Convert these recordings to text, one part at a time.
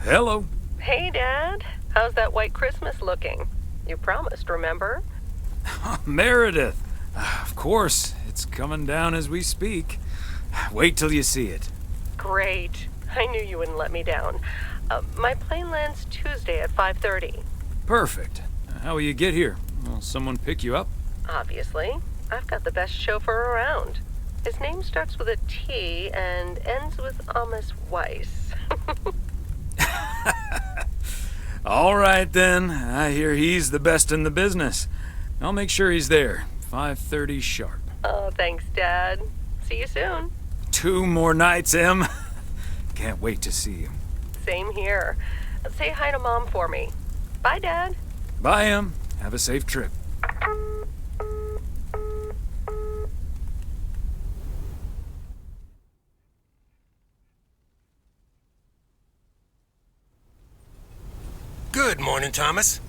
Hello. Hey, Dad. How's that white Christmas looking? You promised, remember? Meredith. Of course, it's coming down as we speak. Wait till you see it. Great. I knew you wouldn't let me down. My plane lands Tuesday at 5:30. Perfect. How will you get here? Will someone pick you up? Obviously. I've got the best chauffeur around. His name starts with a T and ends with Meredith Weiss. All right, then. I hear he's the best in the business. I'll make sure he's there. 5:30 sharp. Oh, thanks, Dad. See you soon. 2 more nights, Em. Can't wait to see you. Same here. Say hi to Mom for me. Bye, Dad. Bye, Em. Have a safe trip. Good morning, Thomas.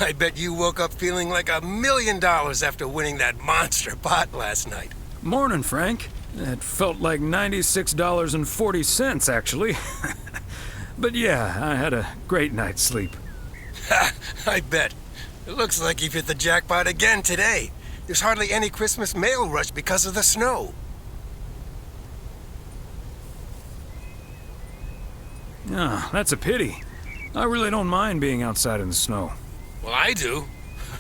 I bet you woke up feeling like $1 million after winning that monster pot last night. Morning, Frank. It felt like $96.40, actually. But yeah, I had a great night's sleep. Ha! I bet. It looks like you've hit the jackpot again today. There's hardly any Christmas mail rush because of the snow. Ah, that's a pity. I really don't mind being outside in the snow. Well, I do.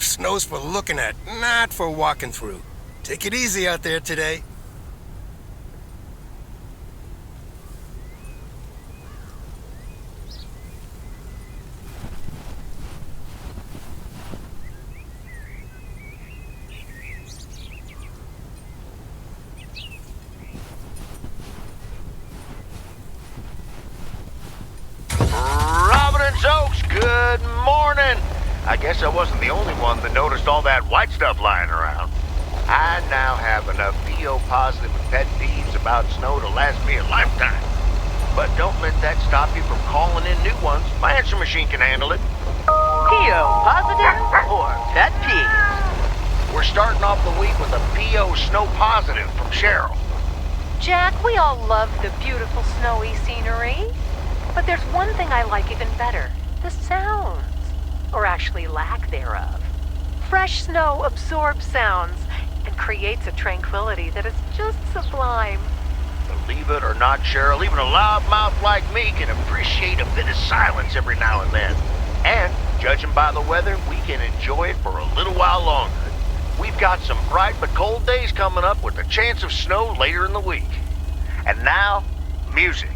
Snow's for looking at, not for walking through. Take it easy out there today. Providence Oaks, good morning. I guess I wasn't the only one that noticed all that white stuff lying around. I now have enough PO positive and pet peeves about snow to last me a lifetime. But don't let that stop you from calling in new ones. My answer machine can handle it. PO positive or pet peeves? We're starting off the week with a PO snow positive from Cheryl. Jack, we all love the beautiful snowy scenery. But there's one thing I like even better. The sounds. Or actually lack thereof. Fresh snow absorbs sounds and creates a tranquility that is just sublime. Believe it or not, Cheryl, even a loudmouth like me can appreciate a bit of silence every now and then. And, judging by the weather, we can enjoy it for a little while longer. We've got some bright but cold days coming up with a chance of snow later in the week. And now, music.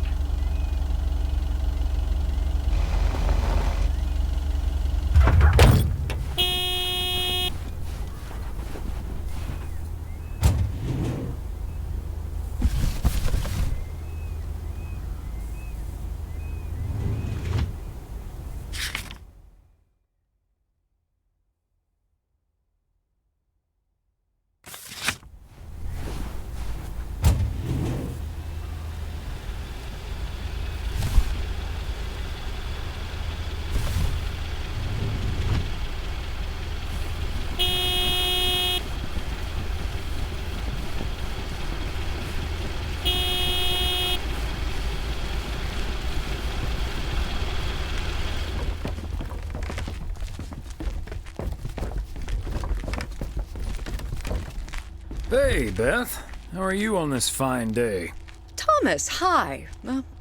Hey, Beth. How are you on this fine day? Thomas, hi.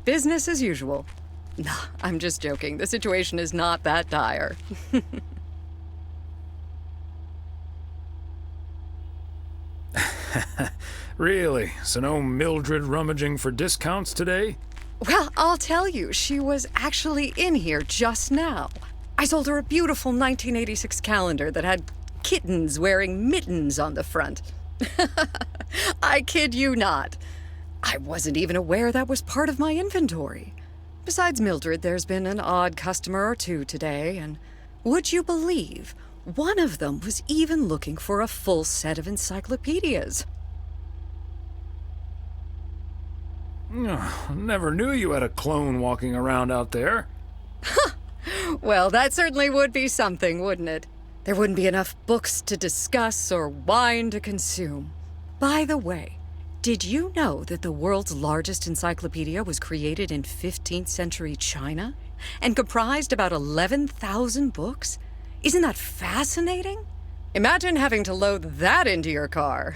Business as usual. Nah, I'm just joking. The situation is not that dire. Really? So no Mildred rummaging for discounts today? Well, I'll tell you, she was actually in here just now. I sold her a beautiful 1986 calendar that had kittens wearing mittens on the front. I kid you not. I wasn't even aware that was part of my inventory. Besides Mildred, there's been an odd customer or two today, and would you believe, one of them was even looking for a full set of encyclopedias. Never knew you had a clone walking around out there. Well, that certainly would be something, wouldn't it? There wouldn't be enough books to discuss or wine to consume. By the way, did you know that the world's largest encyclopedia was created in 15th century China? and comprised about 11,000 books. Isn't that fascinating? Imagine having to load that into your car.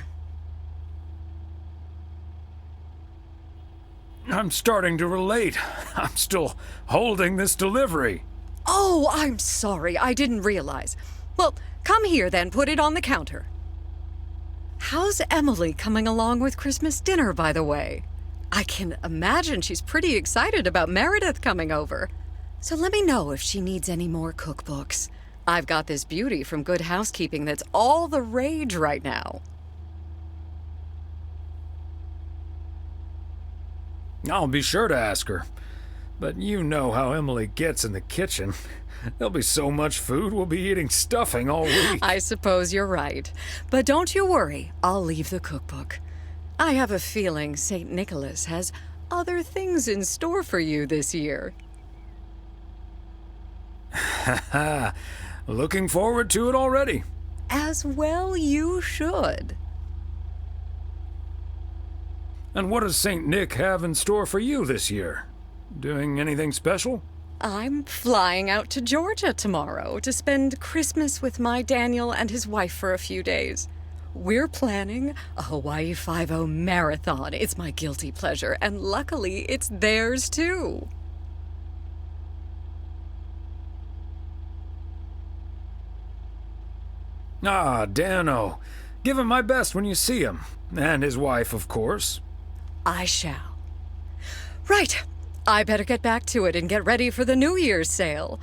I'm starting to relate. I'm still holding this delivery. Oh, I'm sorry. I didn't realize. Well, come here then. Put it on the counter. How's Emily coming along with Christmas dinner, by the way? I can imagine she's pretty excited about Meredith coming over. So let me know if she needs any more cookbooks. I've got this beauty from Good Housekeeping that's all the rage right now. I'll be sure to ask her. But you know how Emily gets in the kitchen. There'll be so much food, we'll be eating stuffing all week. I suppose you're right. But don't you worry, I'll leave the cookbook. I have a feeling St. Nicholas has other things in store for you this year. Haha, looking forward to it already. As well you should. And what does St. Nick have in store for you this year? Doing anything special? I'm flying out to Georgia tomorrow to spend Christmas with my Daniel and his wife for a few days. We're planning a Hawaii 5-0 marathon. It's my guilty pleasure, and luckily it's theirs too. Ah, Dano. Give him my best when you see him. And his wife, of course. I shall. Right. I better get back to it and get ready for the New Year's sale.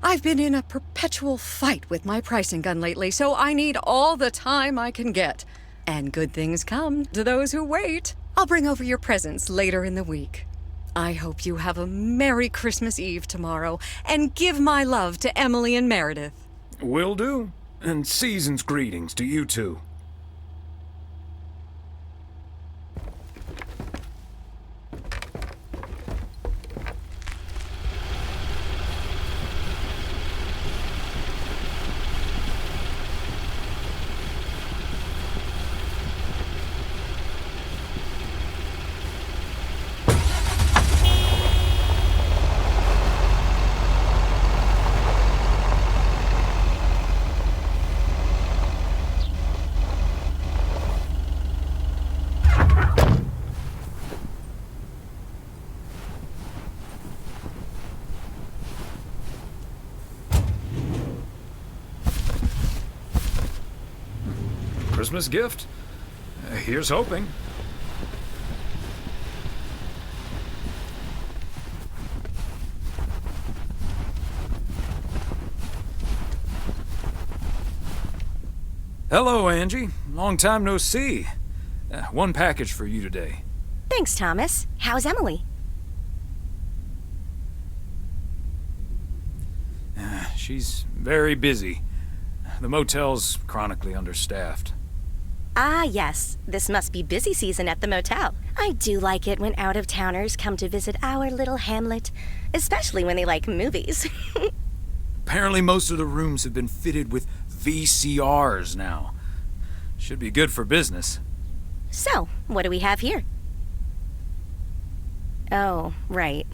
I've been in a perpetual fight with my pricing gun lately, so I need all the time I can get. And good things come to those who wait. I'll bring over your presents later in the week. I hope you have a Merry Christmas Eve tomorrow, and give my love to Emily and Meredith. Will do. And season's greetings to you two. Christmas gift? Here's hoping. Hello, Angie. Long time no see. One package for you today. Thanks, Thomas. How's Emily? She's very busy. The motel's chronically understaffed. Ah, yes. This must be busy season at the motel. I do like it when out-of-towners come to visit our little hamlet, especially when they like movies. Apparently most of the rooms have been fitted with VCRs now. Should be good for business. So, what do we have here? Oh, right.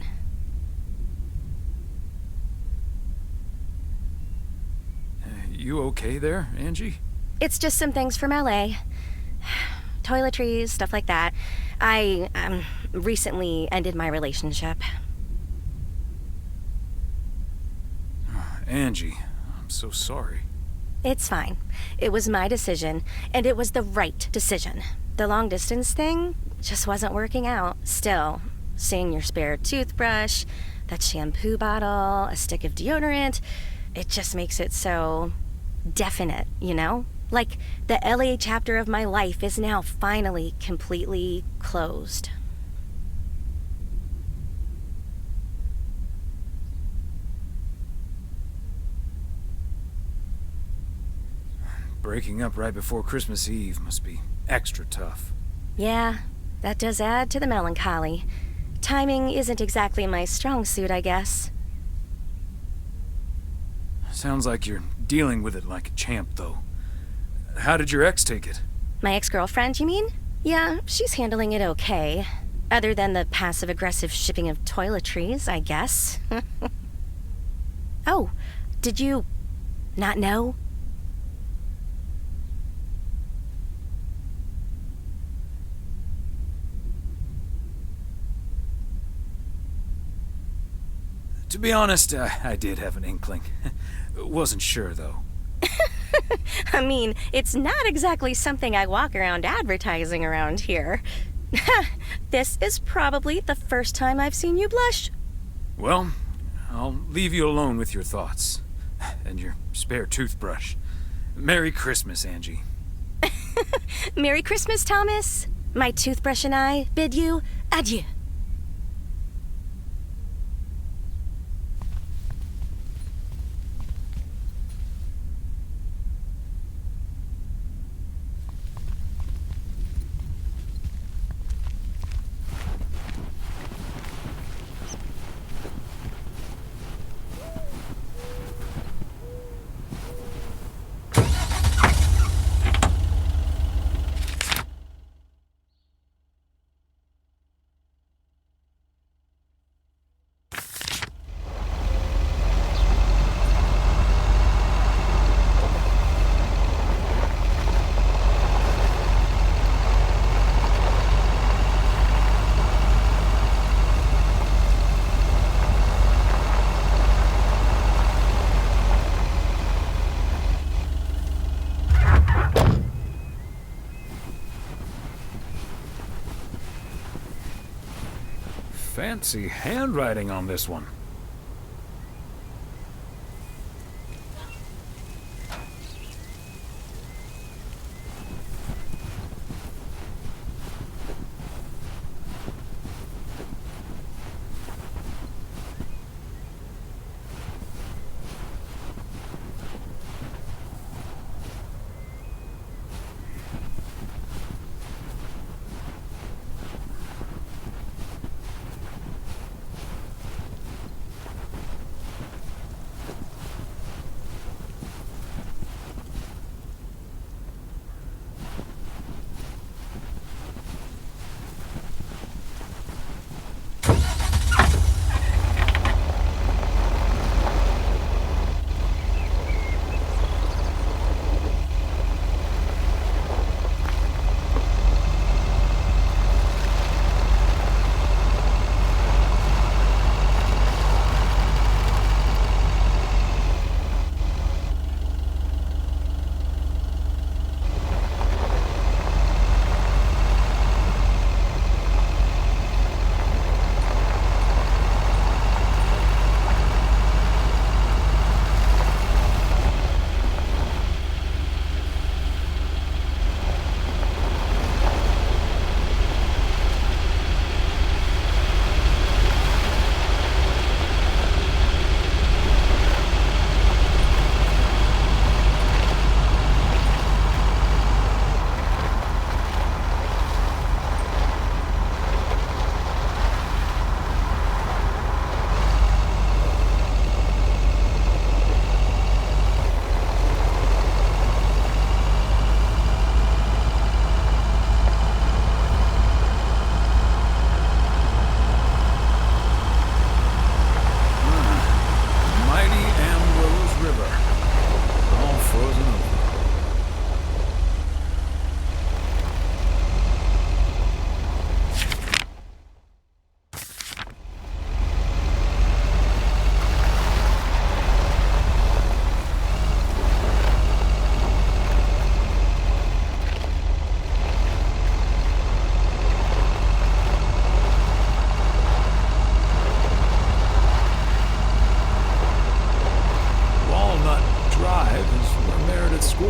You okay there, Angie? It's just some things from LA. Toiletries, stuff like that. I, recently ended my relationship. Angie, I'm so sorry. It's fine. It was my decision, and it was the right decision. The long-distance thing just wasn't working out. Still, seeing your spare toothbrush, that shampoo bottle, a stick of deodorant, it just makes it so definite, you know? Like the LA chapter of my life is now finally completely closed. Breaking up right before Christmas Eve must be extra tough. Yeah, that does add to the melancholy. Timing isn't exactly my strong suit, I guess. Sounds like you're dealing with it like a champ, though. How did your ex take it? My ex-girlfriend, you mean? Yeah, she's handling it okay. Other than the passive-aggressive shipping of toiletries, I guess. Oh, did you not know? To be honest, I did have an inkling. Wasn't sure, though. I mean, it's not exactly something I walk around advertising around here. This is probably the first time I've seen you blush. Well, I'll leave you alone with your thoughts. And your spare toothbrush. Merry Christmas, Angie. Merry Christmas, Thomas. My toothbrush and I bid you adieu. Fancy handwriting on this one.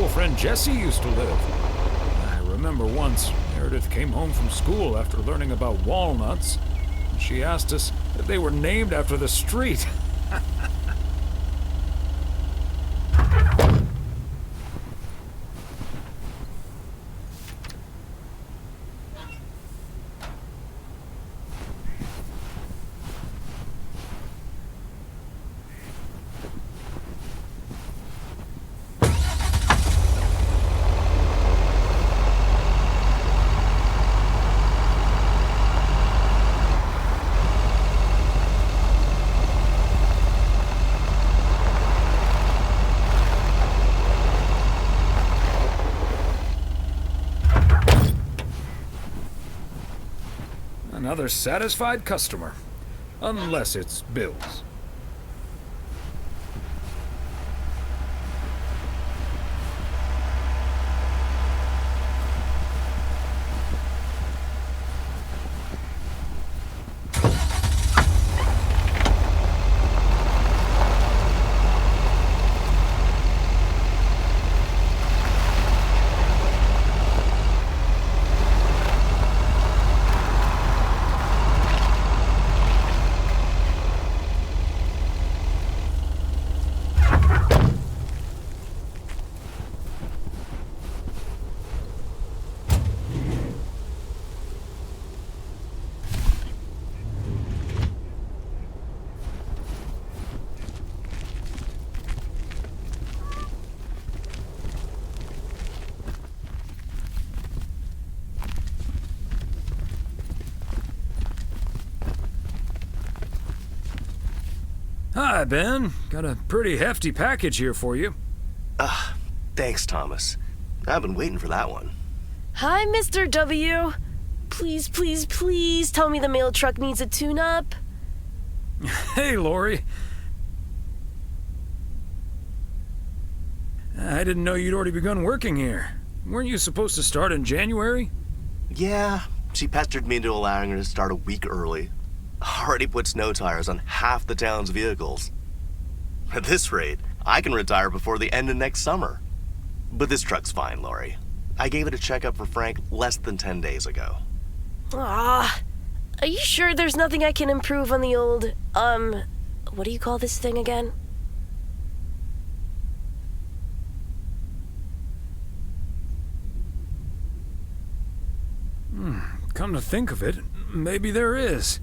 Friend Jessie used to live. I remember once Meredith came home from school after learning about walnuts, and she asked us if they were named after the street. Another satisfied customer. Unless it's Bill's. Hi, Ben. Got a pretty hefty package here for you. Thanks, Thomas. I've been waiting for that one. Hi, Mr. W. Please, please, please tell me the mail truck needs a tune-up. Hey, Lori. I didn't know you'd already begun working here. Weren't you supposed to start in January? Yeah, she pestered me into allowing her to start a week early. Already put snow tires on half the town's vehicles. At this rate, I can retire before the end of next summer. But this truck's fine, Lori. I gave it a checkup for Frank less than 10 days ago. Are you sure there's nothing I can improve on the old, what do you call this thing again? Come to think of it, maybe there is.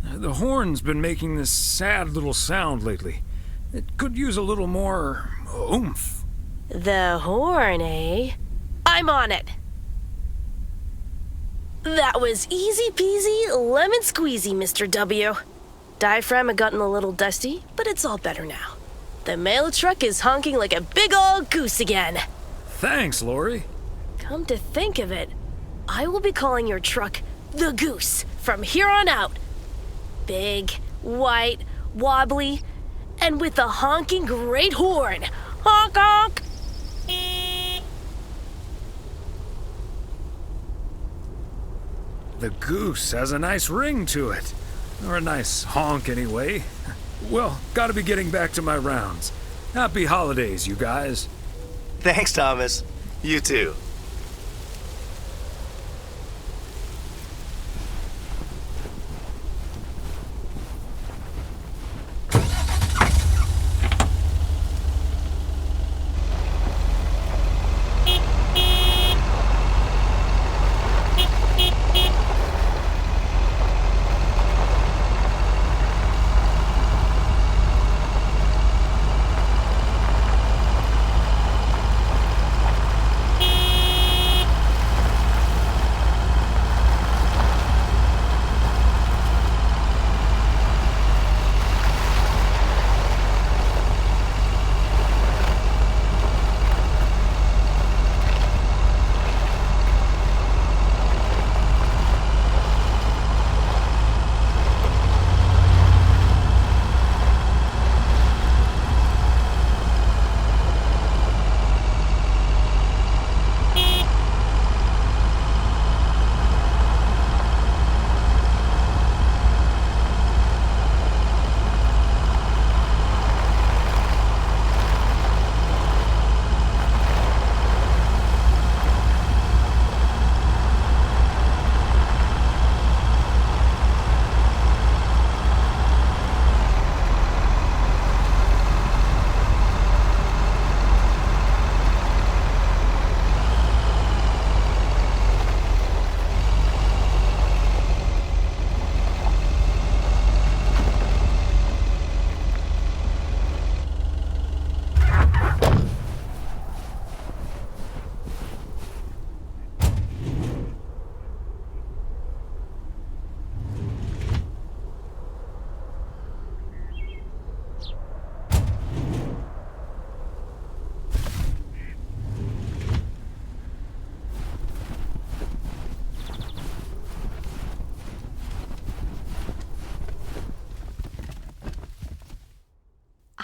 The horn's been making this sad little sound lately. It could use a little more oomph. The horn, eh? I'm on it. That was easy peasy, lemon squeezy, Mr. W. Diaphragm had gotten a little dusty, but it's all better now. The mail truck is honking like a big old goose again. Thanks, Lori. Come to think of it, I will be calling your truck the Goose from here on out. Big, white, wobbly, and with a honking great horn. Honk, honk! The Goose has a nice ring to it. Or a nice honk, anyway. Well, gotta be getting back to my rounds. Happy holidays, you guys. Thanks, Thomas. You too.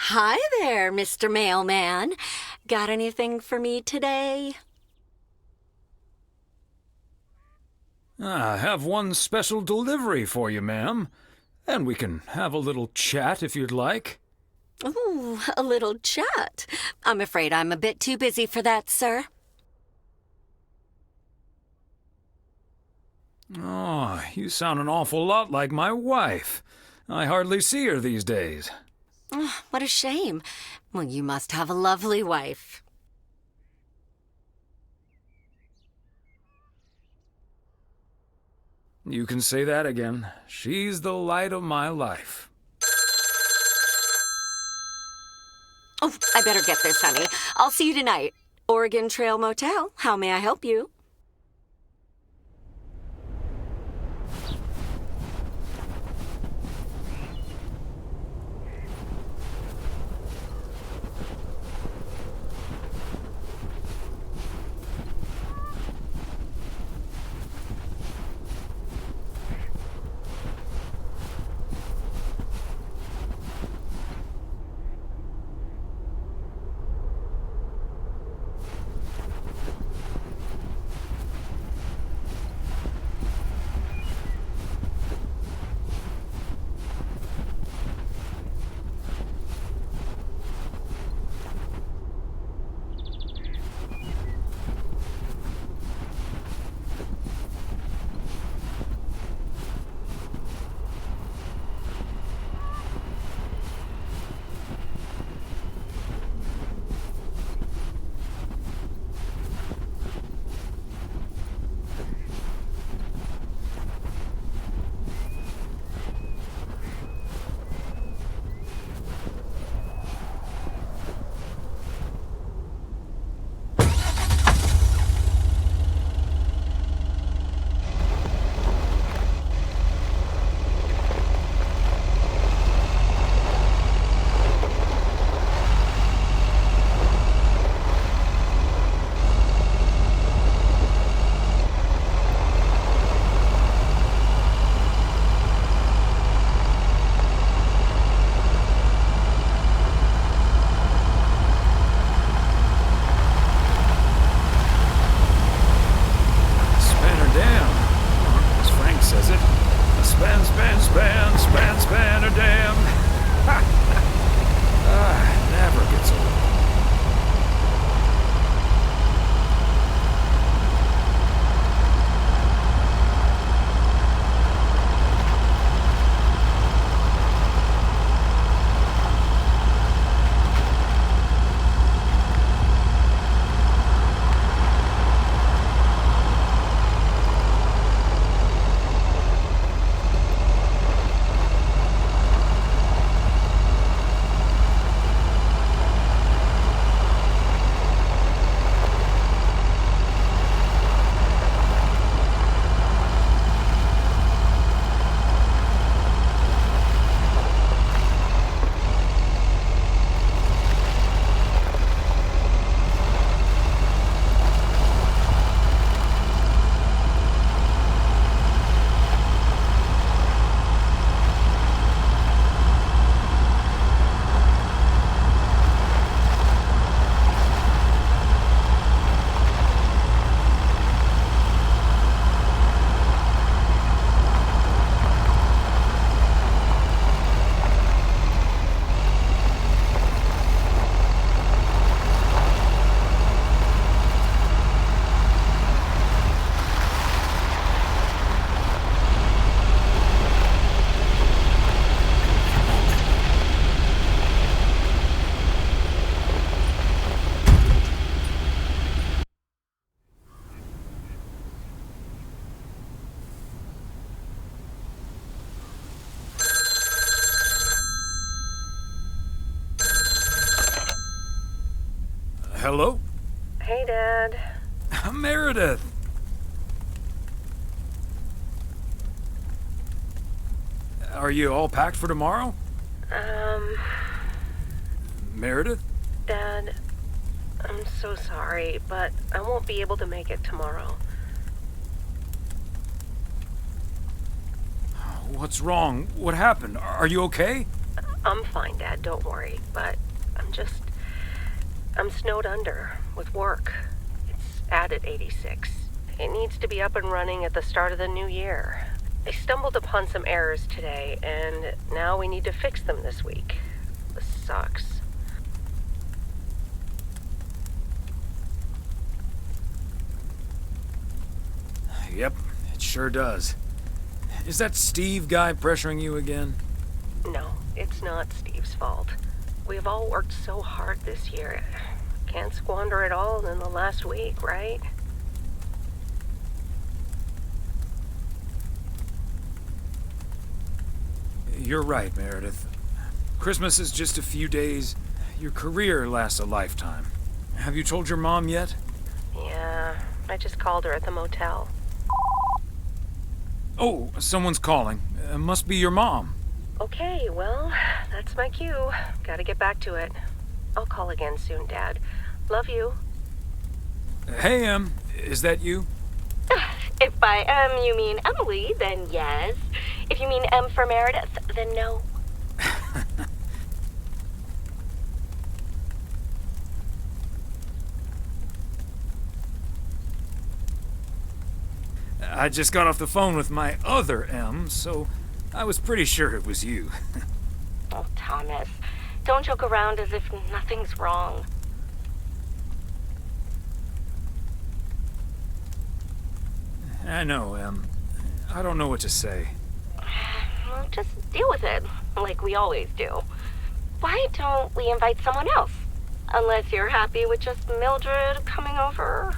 Hi there, Mr. Mailman. Got anything for me today? I have one special delivery for you, ma'am. And we can have a little chat if you'd like. Ooh, a little chat. I'm afraid I'm a bit too busy for that, sir. Oh, you sound an awful lot like my wife. I hardly see her these days. Oh, what a shame. Well, you must have a lovely wife. You can say that again. She's the light of my life. Oh, I better get this, honey. I'll see you tonight. Oregon Trail Motel. How may I help you? Span a dam. Never gets old. Hello? Hey, Dad. Meredith! Are you all packed for tomorrow? Meredith? Dad, I'm so sorry, but I won't be able to make it tomorrow. What's wrong? What happened? Are you okay? I'm fine, Dad, don't worry. But I'm snowed under with work. It's at 86. It needs to be up and running at the start of the new year. I stumbled upon some errors today, and now we need to fix them this week. This sucks. Yep, it sure does. Is that Steve guy pressuring you again? No, it's not Steve's fault. We've all worked so hard this year. Can't squander it all in the last week, right? You're right, Meredith. Christmas is just a few days. Your career lasts a lifetime. Have you told your mom yet? Yeah, I just called her at the motel. Oh, someone's calling. Must be your mom. Okay, well, that's my cue. Gotta get back to it. I'll call again soon, Dad. Love you. Hey, is that you? If by you mean Emily, then yes. If you mean M for Meredith, then no. I just got off the phone with my other M, so I was pretty sure it was you. Oh, Thomas, don't joke around as if nothing's wrong. I know, Em. I don't know what to say. Well, just deal with it, like we always do. Why don't we invite someone else? Unless you're happy with just Mildred coming over.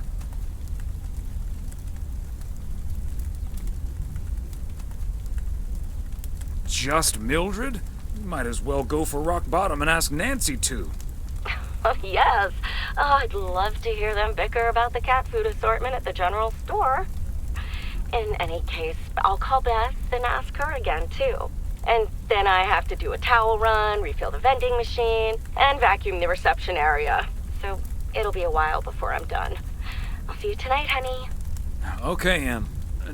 Just Mildred? Might as well go for rock bottom and ask Nancy to. Oh, yes. Oh, I'd love to hear them bicker about the cat food assortment at the general store. In any case, I'll call Beth and ask her again, too. And then I have to do a towel run, refill the vending machine, and vacuum the reception area. So it'll be a while before I'm done. I'll see you tonight, honey. Okay, Em.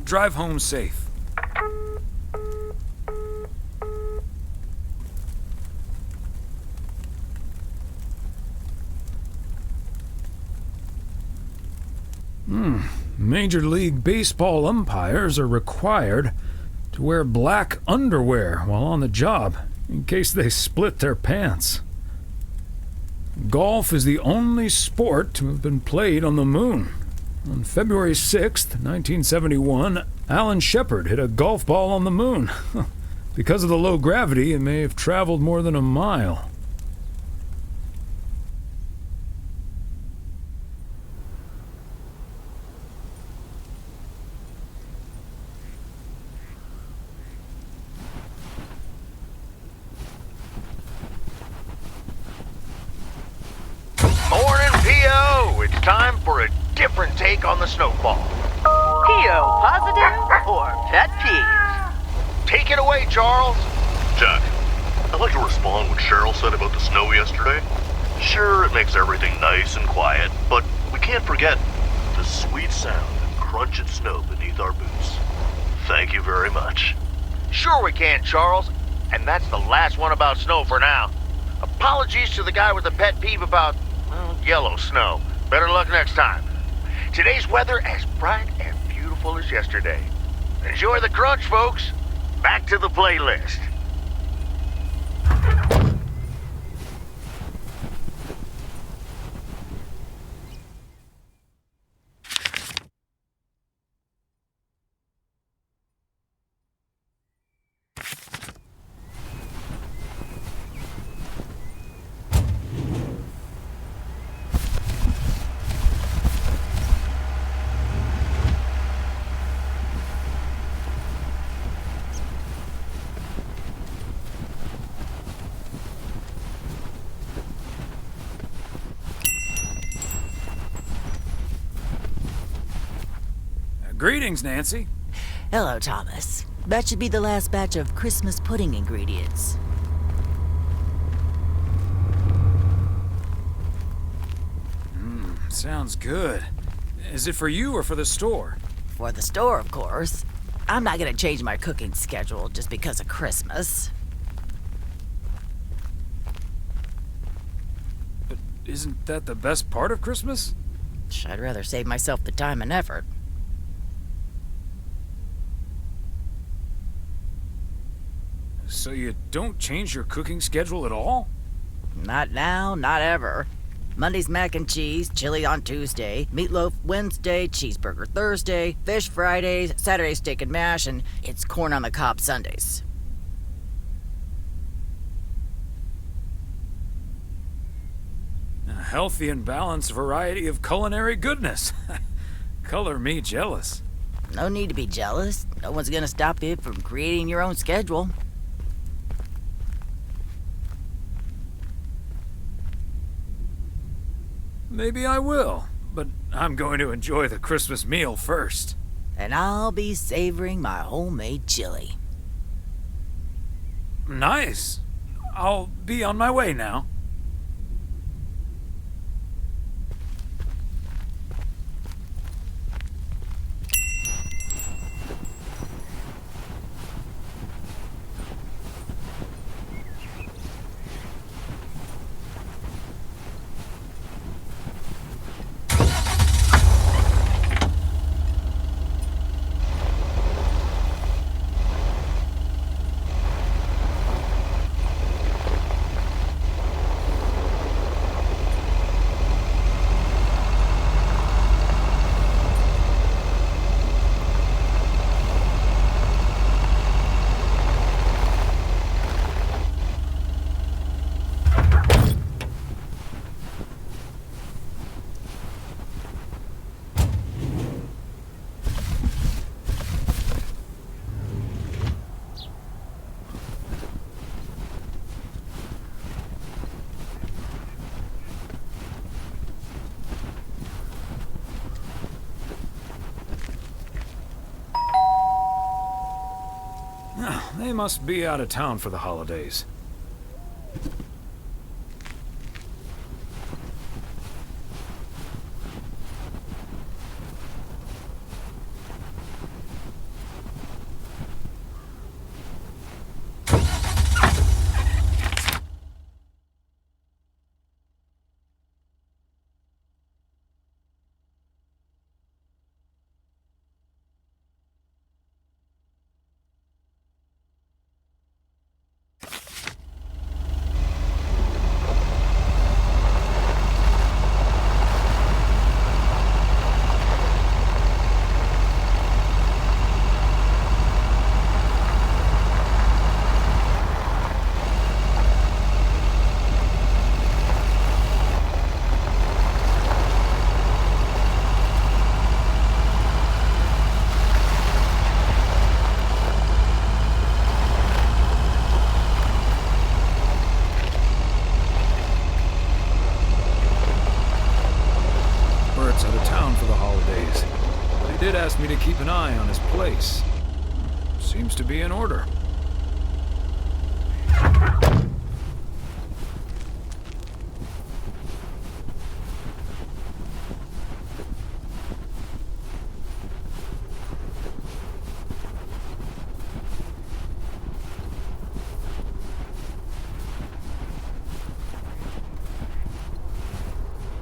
Drive home safe. Major League Baseball umpires are required to wear black underwear while on the job, in case they split their pants. Golf is the only sport to have been played on the moon. On February 6th, 1971, Alan Shepard hit a golf ball on the moon. Because of the low gravity, it may have traveled more than a mile. Morning, P.O. It's time for a different take on the snowfall. P.O. positive or pet peeve? Take it away, Charles. Jack, I'd like to respond what Cheryl said about the snow yesterday. Sure, it makes everything nice and quiet, but we can't forget the sweet sound of crunching snow beneath our boots. Thank you very much. Sure we can, Charles. And that's the last one about snow for now. Apologies to the guy with the pet peeve about, well, yellow snow. Better luck next time. Today's weather as bright and beautiful as yesterday. Enjoy the crunch, folks. Back to the playlist. Greetings, Nancy. Hello, Thomas. That should be the last batch of Christmas pudding ingredients. Sounds good. Is it for you or for the store? For the store, of course. I'm not gonna change my cooking schedule just because of Christmas. isn't that the best part of Christmas? I'd rather save myself the time and effort. So you don't change your cooking schedule at all? Not now, not ever. Monday's mac and cheese, chili on Tuesday, meatloaf Wednesday, cheeseburger Thursday, fish Fridays, Saturday steak and mash, and it's corn on the cob Sundays. A healthy and balanced variety of culinary goodness. Color me jealous. No need to be jealous. No one's gonna stop you from creating your own schedule. Maybe I will, but I'm going to enjoy the Christmas meal first. And I'll be savoring my homemade chili. Nice. I'll be on my way now. They must be out of town for the holidays. Out of town for the holidays, but he did ask me to keep an eye on his place. Seems to be in order.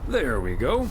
There we go.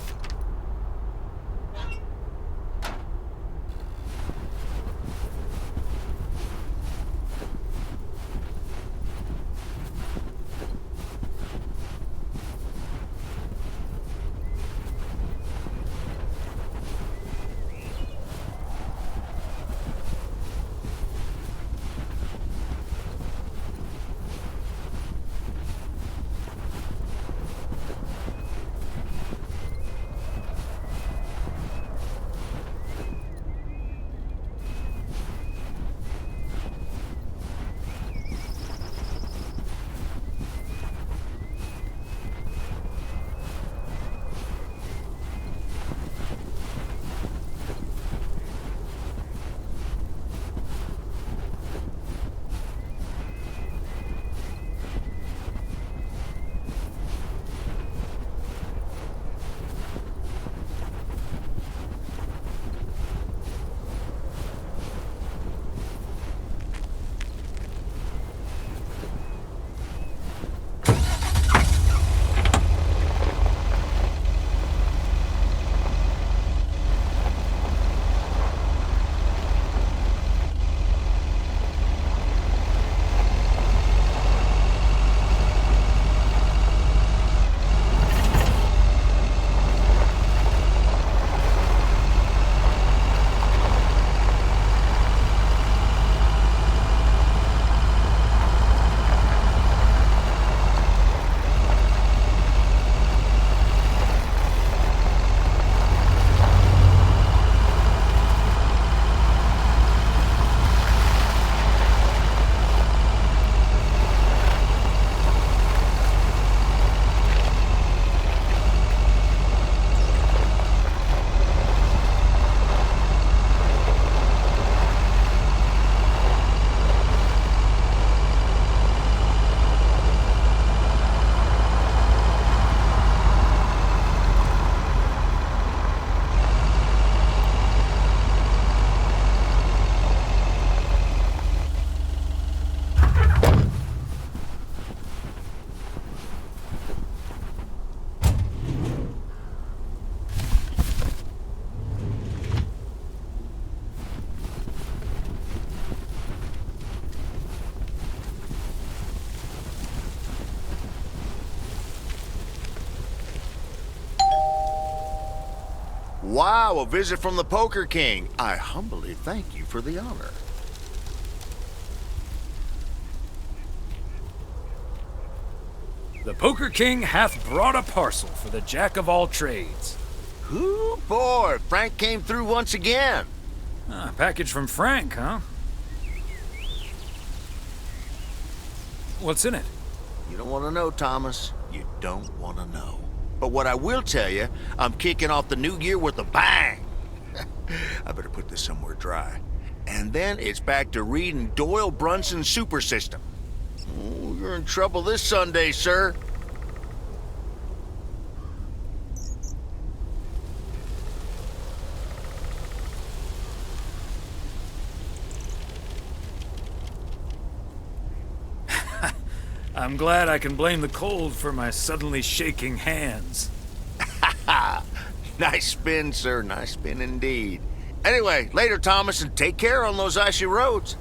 Wow, a visit from the Poker King. I humbly thank you for the honor. The Poker King hath brought a parcel for the Jack of all trades. Ooh, boy, Frank came through once again. A package from Frank, huh? What's in it? You don't want to know, Thomas. You don't want to know. But what I will tell you, I'm kicking off the new year with a bang. I better put this somewhere dry. And then it's back to reading Doyle Brunson's Super System. Oh, you're in trouble this Sunday, sir. I'm glad I can blame the cold for my suddenly shaking hands. Nice spin, sir. Nice spin indeed. Anyway, later, Thomas, and take care on those icy roads.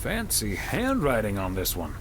Fancy handwriting on this one.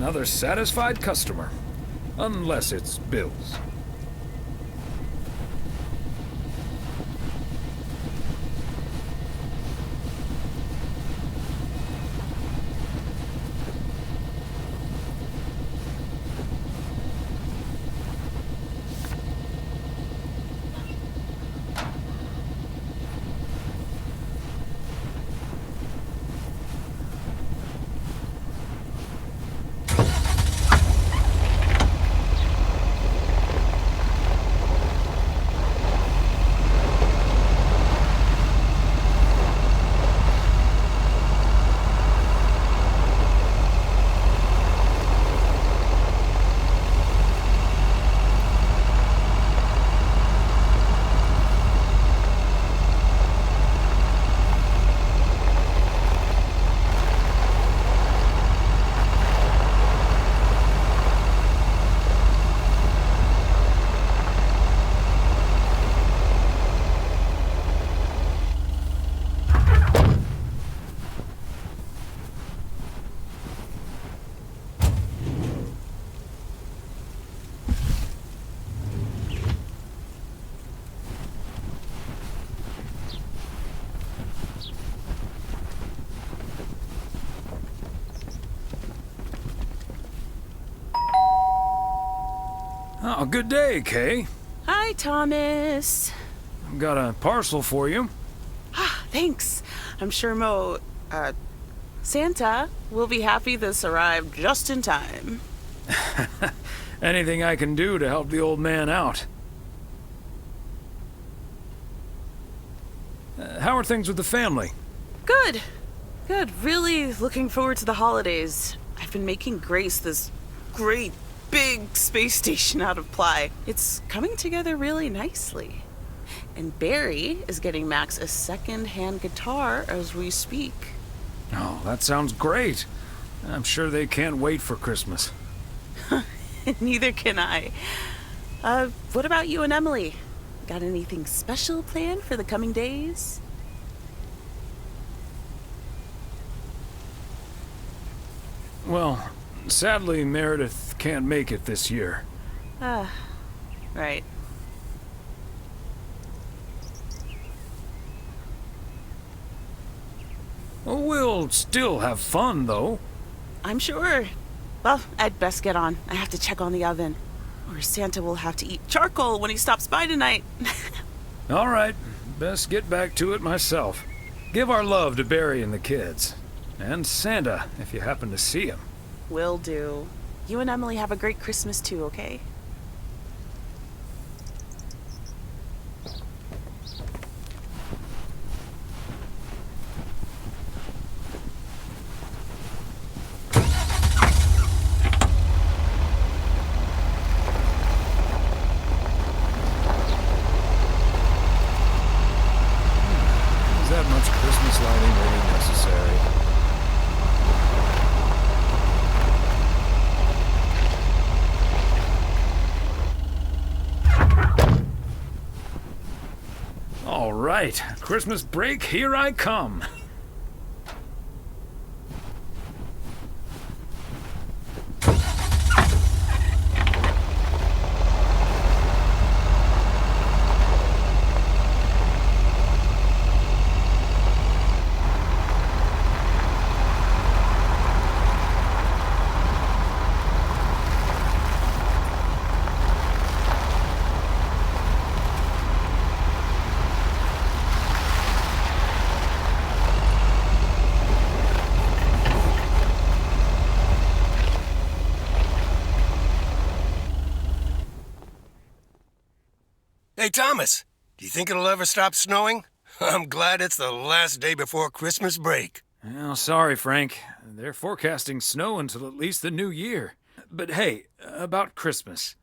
another satisfied customer. Unless it's Bill's. Oh, good day, Kay. Hi, Thomas. I've got a parcel for you. Thanks. I'm sure Santa will be happy this arrived just in time. Anything I can do to help the old man out. How are things with the family? Good. Good. Really looking forward to the holidays. I've been making Grace this great big space station out of ply. It's coming together really nicely. And Barry is getting Max a second-hand guitar as we speak. Oh, that sounds great. I'm sure they can't wait for Christmas. Neither can I. What about you and Emily? Got anything special planned for the coming days? Well, sadly, Meredith can't make it this year. Right. We'll still have fun, though. I'm sure. Well, I'd best get on. I have to check on the oven. Or Santa will have to eat charcoal when he stops by tonight. All right. Best get back to it myself. Give our love to Barry and the kids. And Santa, if you happen to see him. Will do. You and Emily have a great Christmas too, okay? Is that much Christmas lighting really necessary? All right, Christmas break, here I come. Hey, Thomas, do you think it'll ever stop snowing? I'm glad it's the last day before Christmas break. Well, sorry, Frank. They're forecasting snow until at least the new year. But hey, about Christmas.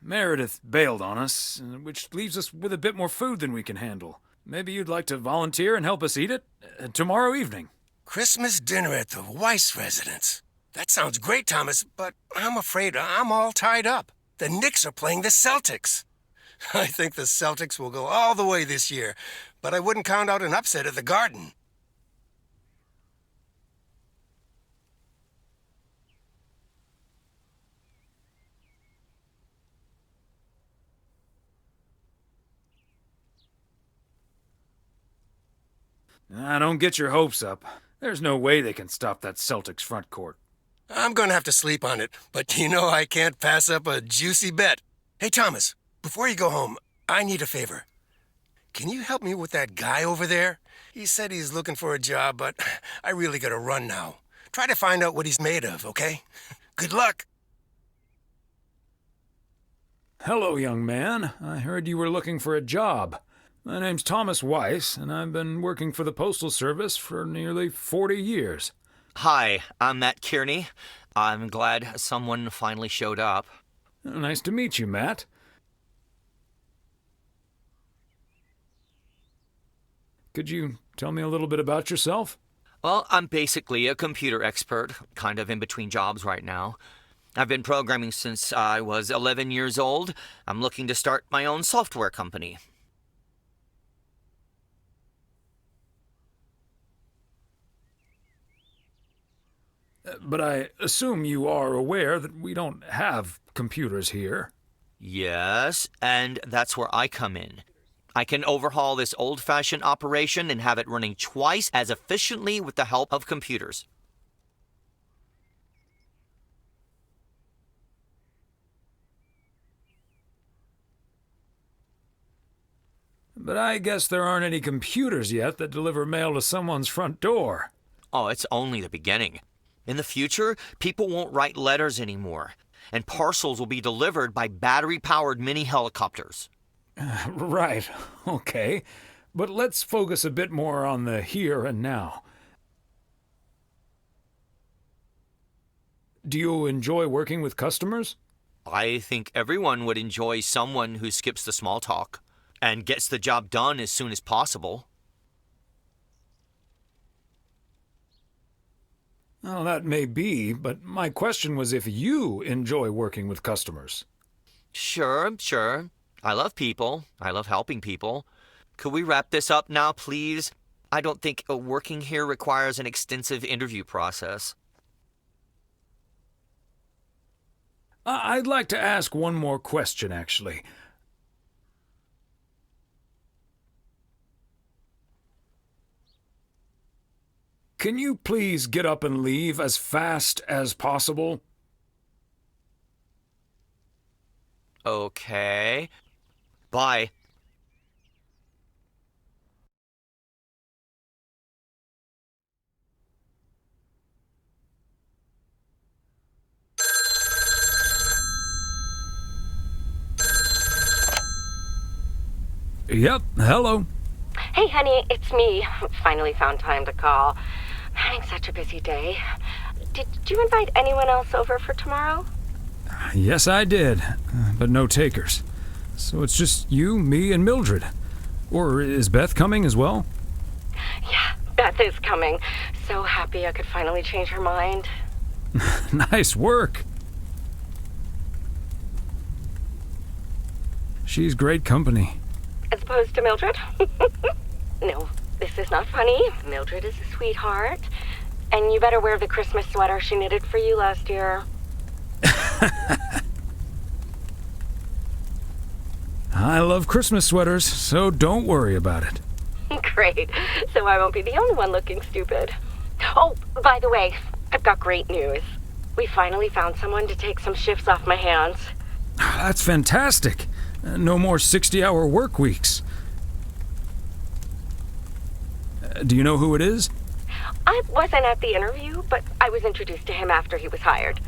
Meredith bailed on us, which leaves us with a bit more food than we can handle. Maybe you'd like to volunteer and help us eat it tomorrow evening. Christmas dinner at the Weiss residence. That sounds great, Thomas, but I'm afraid I'm all tied up. The Knicks are playing the Celtics. I think the Celtics will go all the way this year, but I wouldn't count out an upset at the Garden. Don't get your hopes up. There's no way they can stop that Celtics front court. I'm gonna have to sleep on it, but you know I can't pass up a juicy bet. Hey, Thomas, before you go home, I need a favor. Can you help me with that guy over there? He said he's looking for a job, but I really gotta run now. Try to find out what he's made of, okay? Good luck. Hello, young man. I heard you were looking for a job. My name's Thomas Weiss, and I've been working for the Postal Service for nearly 40 years. Hi, I'm Matt Kearney. I'm glad someone finally showed up. Nice to meet you, Matt. Could you tell me a little bit about yourself? Well, I'm basically a computer expert, kind of in between jobs right now. I've been programming since I was 11 years old. I'm looking to start my own software company. But I assume you are aware that we don't have computers here. Yes, and that's where I come in. I can overhaul this old-fashioned operation and have it running twice as efficiently with the help of computers. But I guess there aren't any computers yet that deliver mail to someone's front door. Oh, it's only the beginning. In the future, people won't write letters anymore, and parcels will be delivered by battery-powered mini helicopters. Right, okay. But let's focus a bit more on the here and now. Do you enjoy working with customers? I think everyone would enjoy someone who skips the small talk and gets the job done as soon as possible. Well, that may be, but my question was if you enjoy working with customers. Sure. I love people. I love helping people. Could we wrap this up now, please? I don't think working here requires an extensive interview process. I'd like to ask one more question, actually. Can you please get up and leave as fast as possible? Okay. Bye. Yep, hello. Hey, honey, it's me. Finally found time to call. I'm having such a busy day. Did you invite anyone else over for tomorrow? Yes, I did, but no takers. So it's just you, me, and Mildred. Or is Beth coming as well? Yeah, Beth is coming. So happy I could finally change her mind. Nice work. She's great company. As opposed to Mildred? No, this is not funny. Mildred is a sweetheart. And you better wear the Christmas sweater she knitted for you last year. I love Christmas sweaters, so don't worry about it. Great. So I won't be the only one looking stupid. Oh, by the way, I've got great news. We finally found someone to take some shifts off my hands. That's fantastic. No more 60-hour work weeks. Do you know who it is? I wasn't at the interview, but I was introduced to him after he was hired.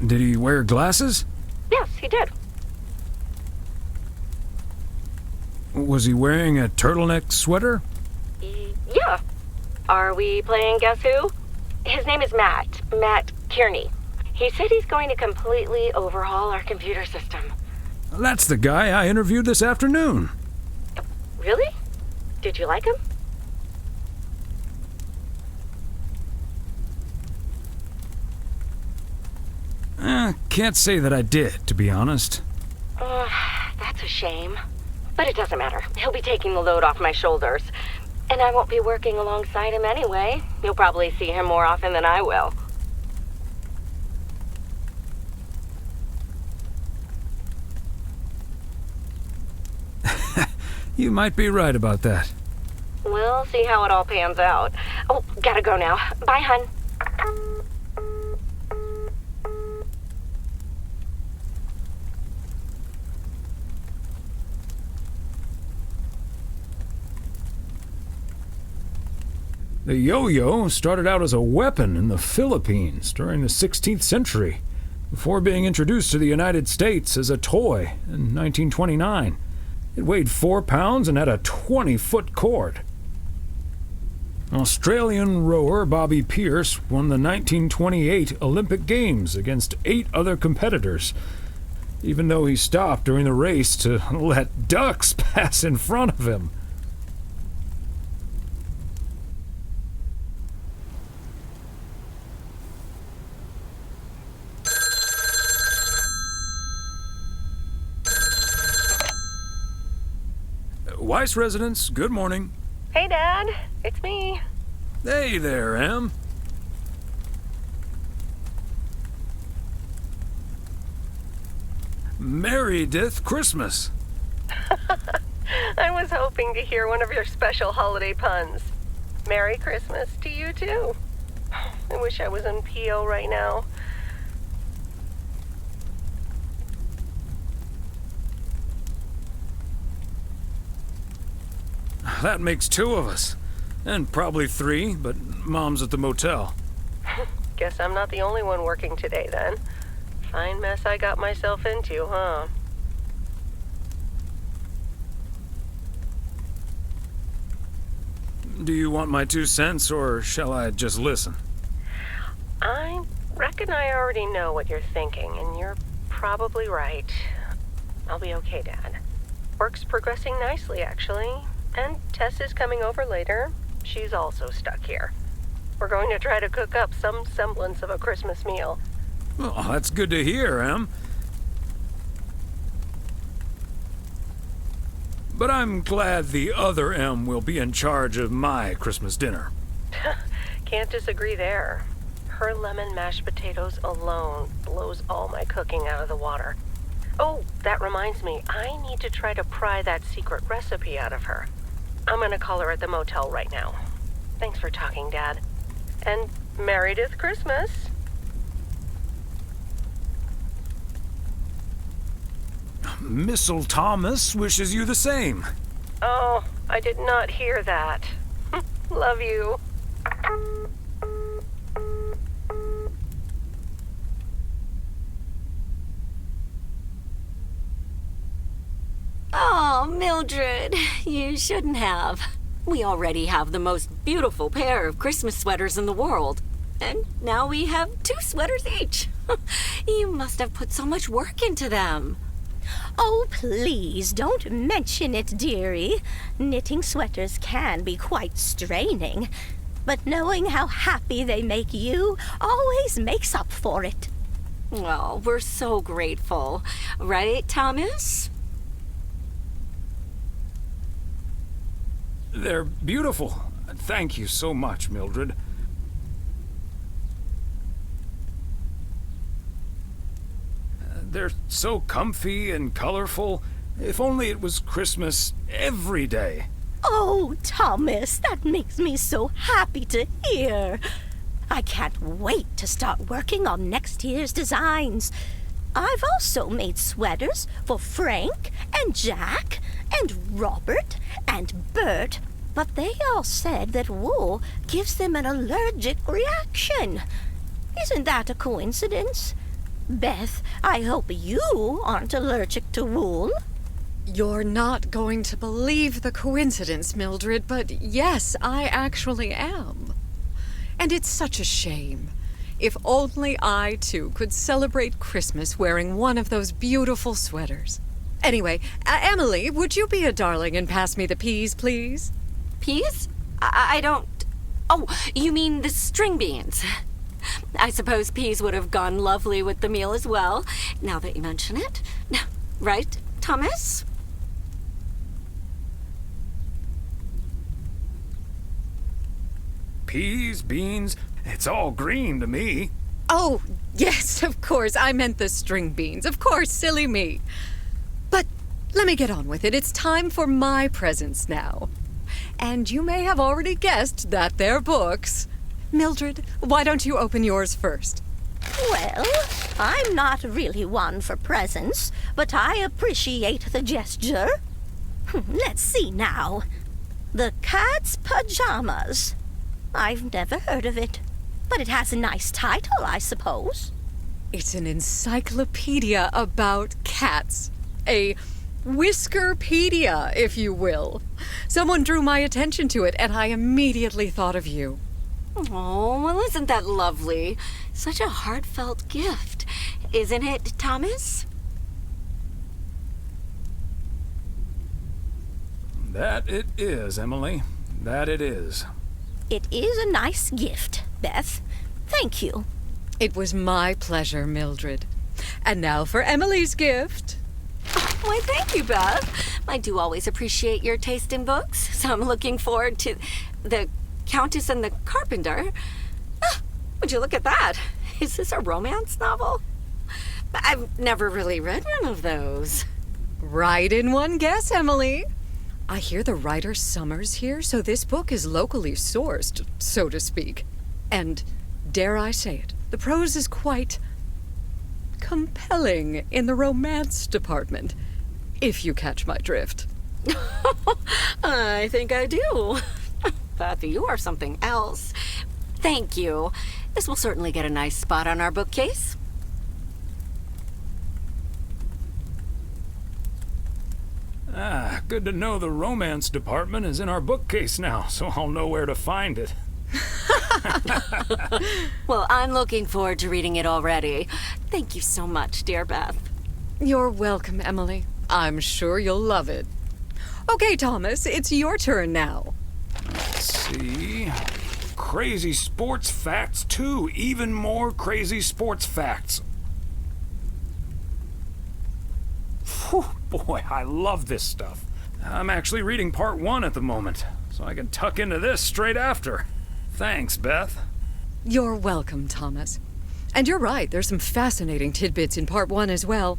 Did he wear glasses? Yes, he did. Was he wearing a turtleneck sweater? Yeah. Are we playing Guess Who? His name is Matt Kearney. He said he's going to completely overhaul our computer system. That's the guy I interviewed this afternoon. Really? Did you like him? Can't say that I did, to be honest. That's a shame. But it doesn't matter. He'll be taking the load off my shoulders. And I won't be working alongside him anyway. You'll probably see him more often than I will. You might be right about that. We'll see how it all pans out. Oh, gotta go now. Bye, hun. The yo-yo started out as a weapon in the Philippines during the 16th century, before being introduced to the United States as a toy in 1929. It weighed 4 pounds and had a 20-foot cord. Australian rower Bobby Pierce won the 1928 Olympic Games against 8 other competitors, even though he stopped during the race to let ducks pass in front of him. Weiss residence, good morning. Hey, Dad. It's me. Hey there, Em. Meredith Christmas. I was hoping to hear one of your special holiday puns. Merry Christmas to you, too. I wish I was in PO right now. That makes 2 of us. And probably 3, but Mom's at the motel. Guess I'm not the only one working today, then. Fine mess I got myself into, huh? Do you want my 2 cents, or shall I just listen? I reckon I already know what you're thinking, and you're probably right. I'll be okay, Dad. Work's progressing nicely, actually. And Tess is coming over later. She's also stuck here. We're going to try to cook up some semblance of a Christmas meal. Oh, that's good to hear, Em. But I'm glad the other Em will be in charge of my Christmas dinner. Can't disagree there. Her lemon mashed potatoes alone blows all my cooking out of the water. Oh, that reminds me, I need to try to pry that secret recipe out of her. I'm gonna call her at the motel right now. Thanks for talking, Dad. And Meredith Christmas. Missile Thomas wishes you the same. Oh, I did not hear that. Love you. Oh, Mildred, you shouldn't have. We already have the most beautiful pair of Christmas sweaters in the world. And now we have 2 sweaters each. You must have put so much work into them. Oh, please don't mention it, dearie. Knitting sweaters can be quite straining, but knowing how happy they make you always makes up for it. Well, we're so grateful. Right, Thomas? They're beautiful. Thank you so much, Mildred. They're so comfy and colorful. If only it was Christmas every day. Oh, Thomas, that makes me so happy to hear. I can't wait to start working on next year's designs. I've also made sweaters for Frank and Jack and Robert and Bert, but they all said that wool gives them an allergic reaction. Isn't that a coincidence? Beth, I hope you aren't allergic to wool. You're not going to believe the coincidence, Mildred, but yes, I actually am. And it's such a shame. If only I, too, could celebrate Christmas wearing one of those beautiful sweaters. Anyway, Emily, would you be a darling and pass me the peas, please? Peas? I don't... Oh, you mean the string beans. I suppose peas would have gone lovely with the meal as well, now that you mention it. Right, Thomas? Peas, beans, it's all green to me. Oh, yes, of course. I meant the string beans. Of course, silly me. But let me get on with it. It's time for my presents now. And you may have already guessed that they're books. Mildred, why don't you open yours first? Well, I'm not really one for presents, but I appreciate the gesture. Let's see now. The Cat's Pajamas. I've never heard of it, but it has a nice title, I suppose. It's an encyclopedia about cats. A whiskerpedia, if you will. Someone drew my attention to it, and I immediately thought of you. Oh, well, isn't that lovely? Such a heartfelt gift. Isn't it, Thomas? That it is, Emily. That it is. It is a nice gift, Beth. Thank you. It was my pleasure, Mildred. And now for Emily's gift. Why, thank you, Beth. I do always appreciate your taste in books, so I'm looking forward to The Countess and the Carpenter. Would you look at that? Is this a romance novel? I've never really read one of those. Right in one guess, Emily. I hear the writer Summers here, so this book is locally sourced, so to speak. And, dare I say it, the prose is quite compelling in the romance department, if you catch my drift. I think I do. Beth, you are something else. Thank you. This will certainly get a nice spot on our bookcase. Ah, good to know the romance department is in our bookcase now, so I'll know where to find it. Well, I'm looking forward to reading it already. Thank you so much, dear Beth. You're welcome, Emily. I'm sure you'll love it. Okay, Thomas, it's your turn now. Let's see. Crazy sports facts 2. Even more crazy sports facts. Whew, boy, I love this stuff. I'm actually reading part 1 at the moment, so I can tuck into this straight after. Thanks, Beth. You're welcome, Thomas. And you're right, there's some fascinating tidbits in part 1 as well.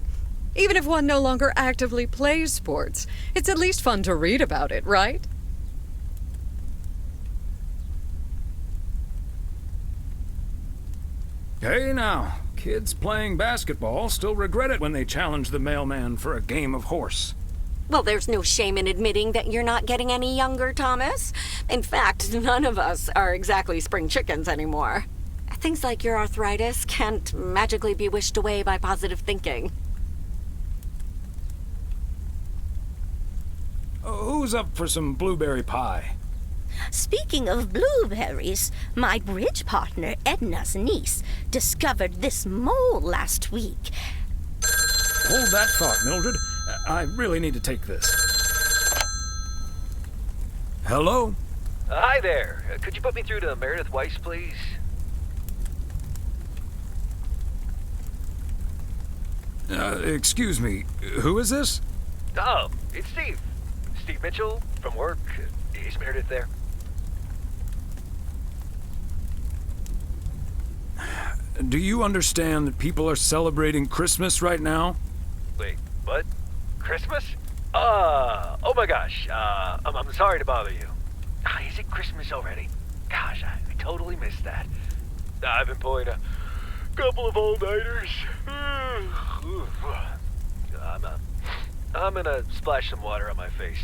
Even if one no longer actively plays sports, it's at least fun to read about it, right? Hey now, kids playing basketball still regret it when they challenge the mailman for a game of horse. Well, there's no shame in admitting that you're not getting any younger, Thomas. In fact, none of us are exactly spring chickens anymore. Things like your arthritis can't magically be wished away by positive thinking. Who's up for some blueberry pie? Speaking of blueberries, my bridge partner, Edna's niece, discovered this mole last week. Hold that thought, Mildred. I really need to take this. Hello? Hi there. Could you put me through to Meredith Weiss, please? Excuse me. Who is this? Oh, it's Steve. Steve Mitchell from work. Is Meredith there? Do you understand that people are celebrating Christmas right now? Wait, what? Christmas? Oh my gosh. I'm sorry to bother you. Is it Christmas already? Gosh, I totally missed that. I've been pulling a couple of all-nighters. I'm gonna splash some water on my face.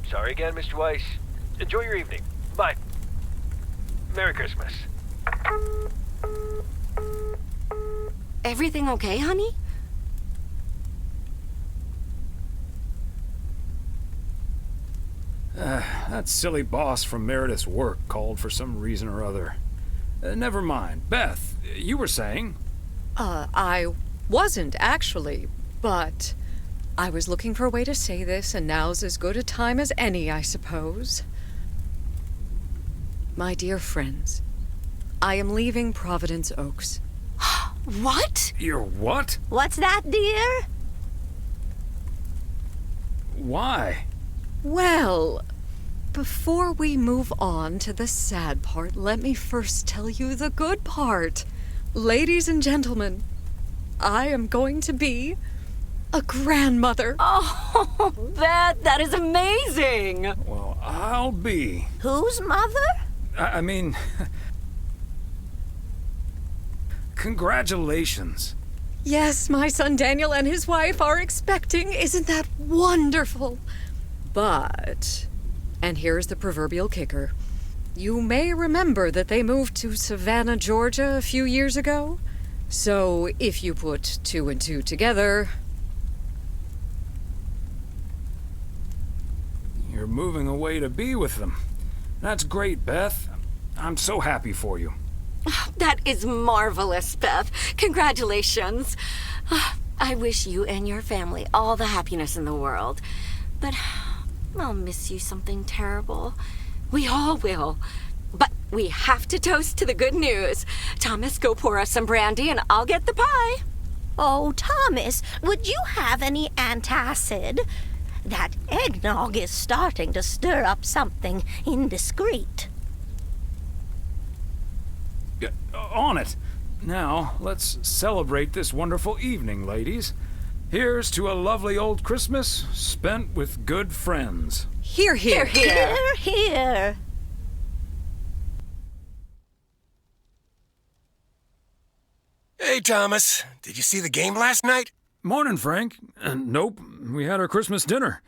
Sorry again, Mr. Weiss. Enjoy your evening. Bye. Merry Christmas. Everything okay, honey? That silly boss from Meredith's work called for some reason or other. Never mind. Beth, you were saying? I wasn't actually, but I was looking for a way to say this, and now's as good a time as any, I suppose. My dear friends, I am leaving Providence Oaks. What? You're what? What's that, dear? Why? Well, before we move on to the sad part, let me first tell you the good part. Ladies and gentlemen, I am going to be a grandmother. Oh, that is amazing. Well, I'll be. Whose mother? I mean... Congratulations. Yes, my son Daniel and his wife are expecting. Isn't that wonderful? But, and here's the proverbial kicker. You may remember that they moved to Savannah, Georgia a few years ago. So if you put 2 and 2 together... You're moving away to be with them. That's great, Beth. I'm so happy for you. That is marvelous, Beth. Congratulations. I wish you and your family all the happiness in the world. But I'll miss you something terrible. We all will. But we have to toast to the good news. Thomas, go pour us some brandy and I'll get the pie. Oh, Thomas, would you have any antacid? That eggnog is starting to stir up something indiscreet. On it. Now, let's celebrate this wonderful evening, ladies. Here's to a lovely old Christmas spent with good friends. Hear, hear. Hear, hear. Hey, Thomas. Did you see the game last night? Morning, Frank. Nope, we had our Christmas dinner.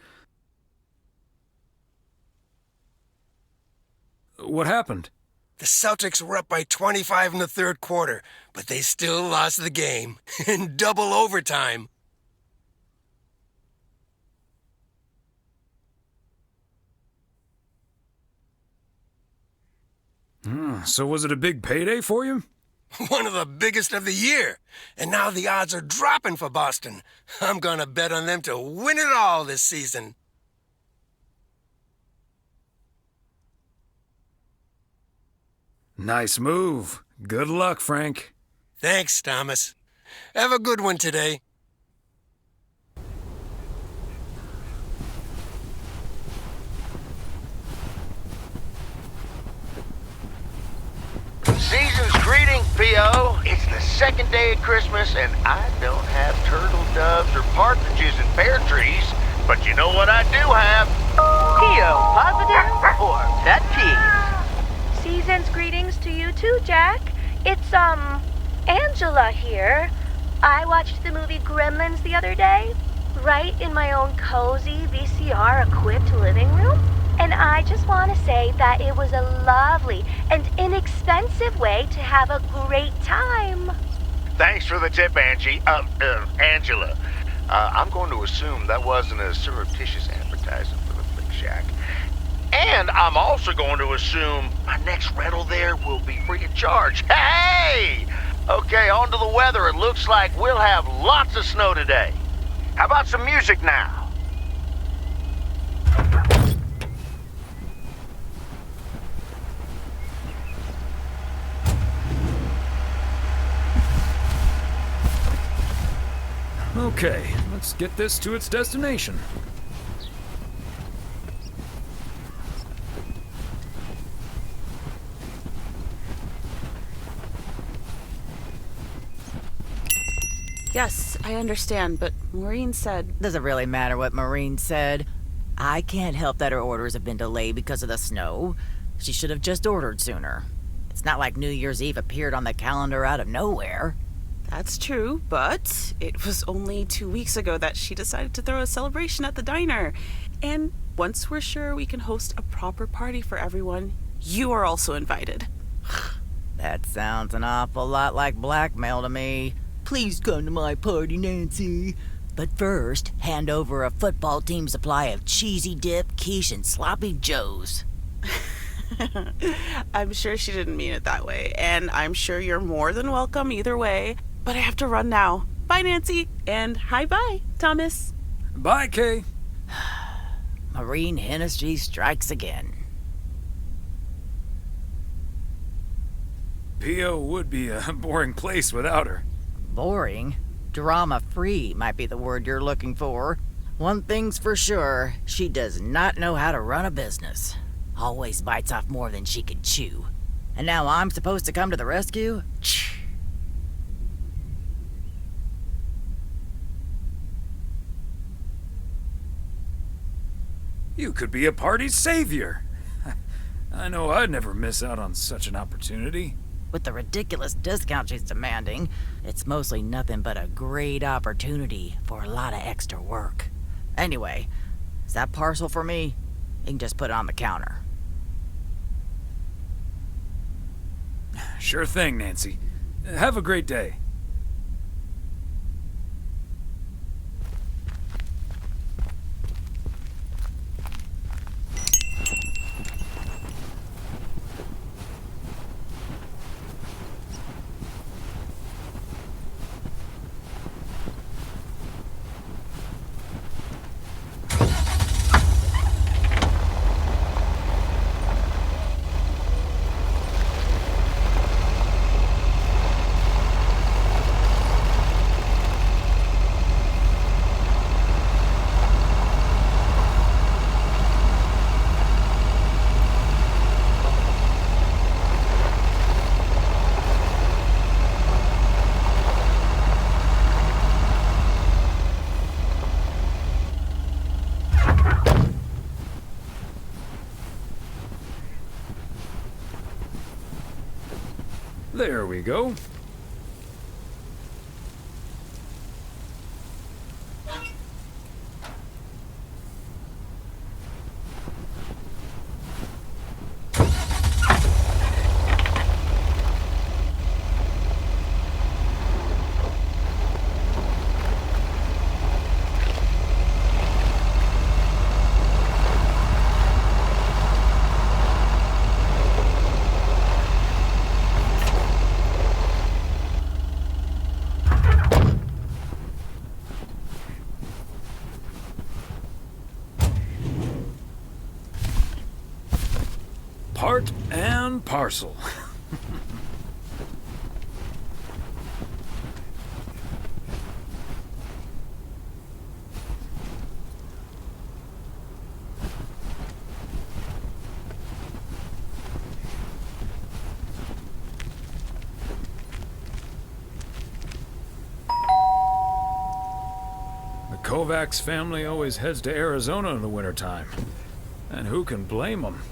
What happened? The Celtics were up by 25 in the third quarter, but they still lost the game in double overtime. So was it a big payday for you? One of the biggest of the year. And now the odds are dropping for Boston. I'm gonna bet on them to win it all this season. Nice move. Good luck, Frank. Thanks, Thomas. Have a good one today. Season's greeting, P.O. It's the second day of Christmas, and I don't have turtle doves or partridges in pear trees. But you know what I do have? P.O. positive or pet peeve? Season's greetings to you too, Jack. It's, Angela here. I watched the movie Gremlins the other day, right in my own cozy VCR-equipped living room. And I just want to say that it was a lovely and inexpensive way to have a great time. Thanks for the tip, Angela. I'm going to assume that wasn't a surreptitious advertisement for the Flick Shack. And I'm also going to assume my next rental there will be free of charge. Hey! Okay, on to the weather. It looks like we'll have lots of snow today. How about some music now? Okay, let's get this to its destination. Yes, I understand, but Maureen said... Does it really matter what Maureen said? I can't help that her orders have been delayed because of the snow. She should have just ordered sooner. It's not like New Year's Eve appeared on the calendar out of nowhere. That's true, but it was only 2 weeks ago that she decided to throw a celebration at the diner. And once we're sure we can host a proper party for everyone, you are also invited. That sounds an awful lot like blackmail to me. Please come to my party, Nancy. But first, hand over a football team supply of cheesy dip, quiche, and sloppy joes. I'm sure she didn't mean it that way, and I'm sure you're more than welcome either way. But I have to run now. Bye, Nancy, and hi-bye, Thomas. Bye, Kay. Maureen Hennessy strikes again. P.O. would be a boring place without her. Boring? Drama-free might be the word you're looking for. One thing's for sure, she does not know how to run a business. Always bites off more than she can chew. And now I'm supposed to come to the rescue? You could be a party savior. I know I'd never miss out on such an opportunity. With the ridiculous discount she's demanding, it's mostly nothing but a great opportunity for a lot of extra work. Anyway, is that parcel for me? You can just put it on the counter. Sure thing, Nancy. Have a great day. There we go. Part and parcel. The Kovacs family always heads to Arizona in the wintertime. And who can blame them?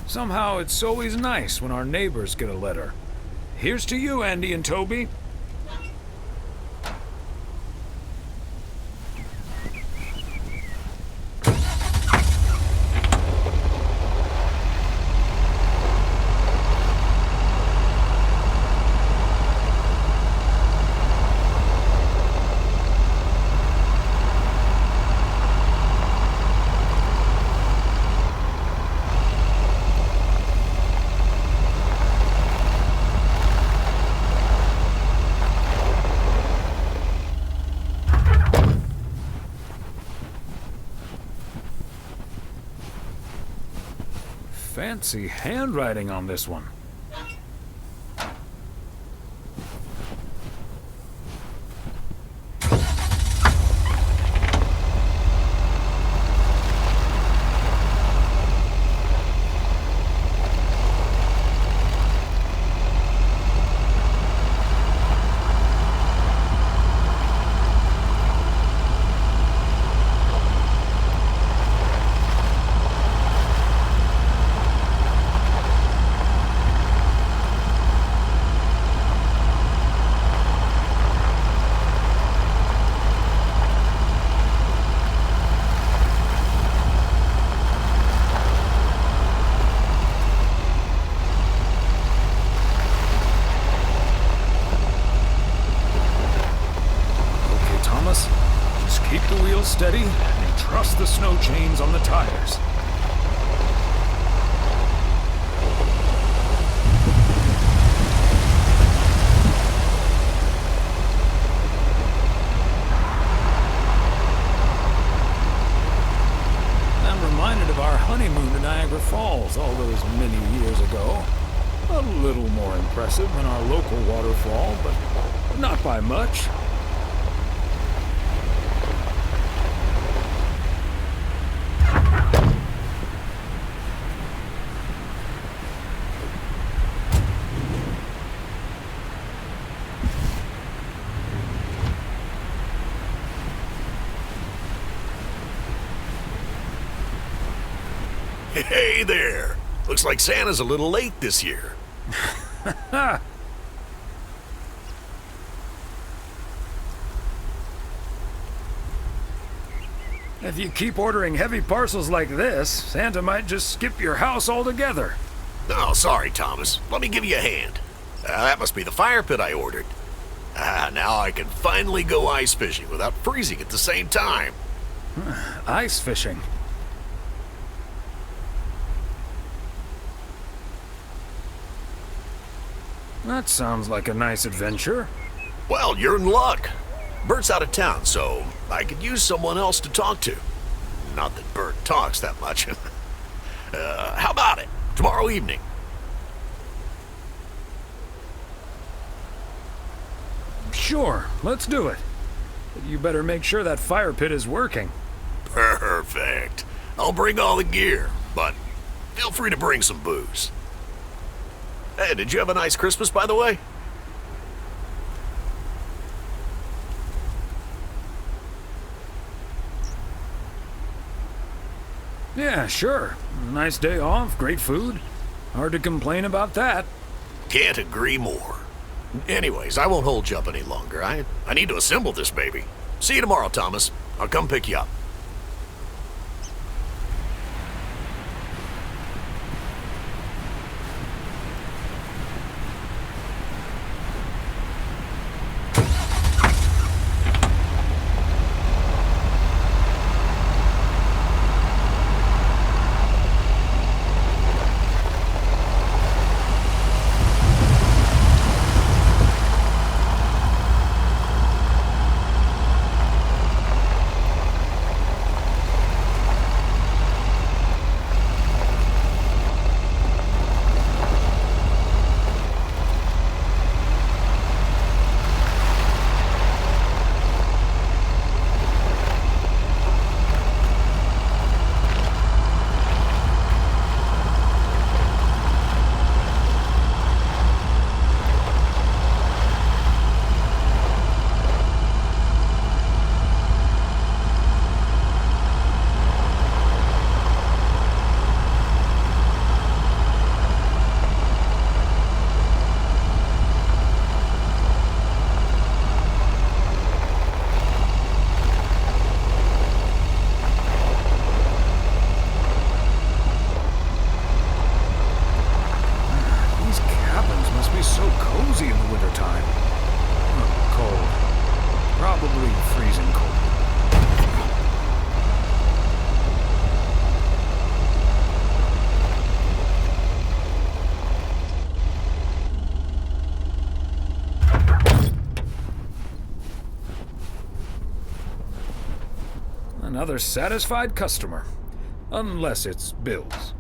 Somehow it's always nice when our neighbors get a letter. Here's to you, Andy and Toby. fancy handwriting on this one. Just keep the wheels steady and trust the snow chains on the tires. I'm reminded of our honeymoon to Niagara Falls all those many years ago. A little more impressive than our local waterfall, but not by much. Hey there! Looks like Santa's a little late this year. If you keep ordering heavy parcels like this, Santa might just skip your house altogether. Oh, sorry, Thomas. Let me give you a hand. That must be the fire pit I ordered. Now I can finally go ice fishing without freezing at the same time. Ice fishing? That sounds like a nice adventure. Well, you're in luck. Bert's out of town, so I could use someone else to talk to. Not that Bert talks that much. How about it? Tomorrow evening. Sure, let's do it. But you better make sure that fire pit is working. Perfect. I'll bring all the gear, but feel free to bring some booze. Hey, did you have a nice Christmas, by the way? Yeah, sure. Nice day off, great food. Hard to complain about that. Can't agree more. Anyways, I won't hold you up any longer. I need to assemble this baby. See you tomorrow, Thomas. I'll come pick you up. Another satisfied customer. Unless it's Bill's.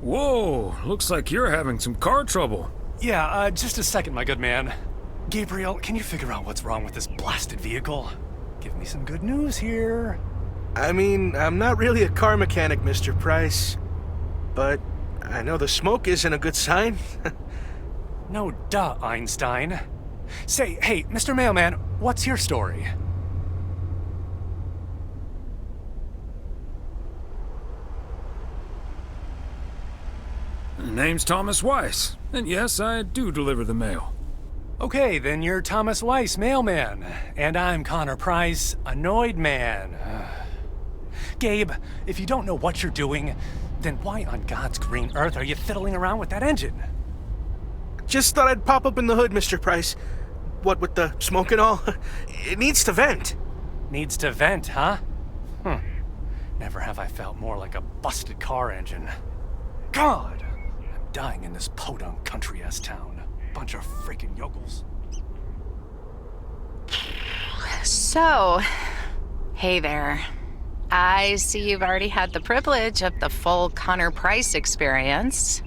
Whoa, looks like you're having some car trouble. Yeah, just a second, my good man. Gabriel, can you figure out what's wrong with this blasted vehicle? Give me some good news here. I mean, I'm not really a car mechanic, Mr. Price. But I know the smoke isn't a good sign. No duh, Einstein. Say, hey, Mr. Mailman, what's your story? Name's Thomas Weiss, and yes, I do deliver the mail. Okay, then you're Thomas Weiss, mailman. And I'm Connor Price, annoyed man. Gabe, if you don't know what you're doing, then why on God's green earth are you fiddling around with that engine? Just thought I'd pop up in the hood, Mr. Price. What with the smoke and all? It needs to vent. Needs to vent, huh? Never have I felt more like a busted car engine. God! I'm dying in this podunk country-ass town. Bunch of freaking yokels. So, hey there. I see you've already had the privilege of the full Connor Price experience.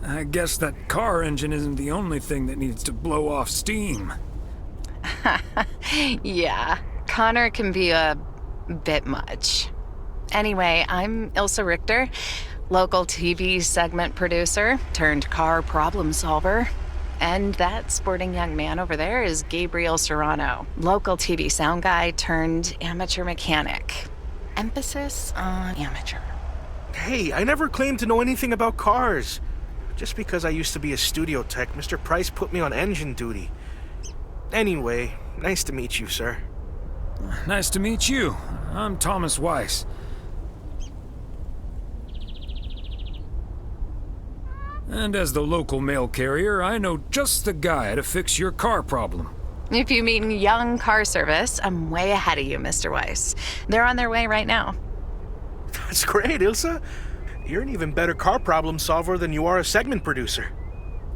I guess that car engine isn't the only thing that needs to blow off steam. Yeah, Connor can be a bit much. Anyway, I'm Ilsa Richter, local TV segment producer turned car problem solver. And that sporting young man over there is Gabriel Serrano, local TV sound guy turned amateur mechanic. Emphasis on amateur. Hey, I never claimed to know anything about cars. Just because I used to be a studio tech, Mr. Price put me on engine duty. Anyway, nice to meet you, sir. Nice to meet you. I'm Thomas Weiss. And as the local mail carrier, I know just the guy to fix your car problem. If you mean young car service, I'm way ahead of you, Mr. Weiss. They're on their way right now. That's great, Ilsa. You're an even better car problem solver than you are a segment producer.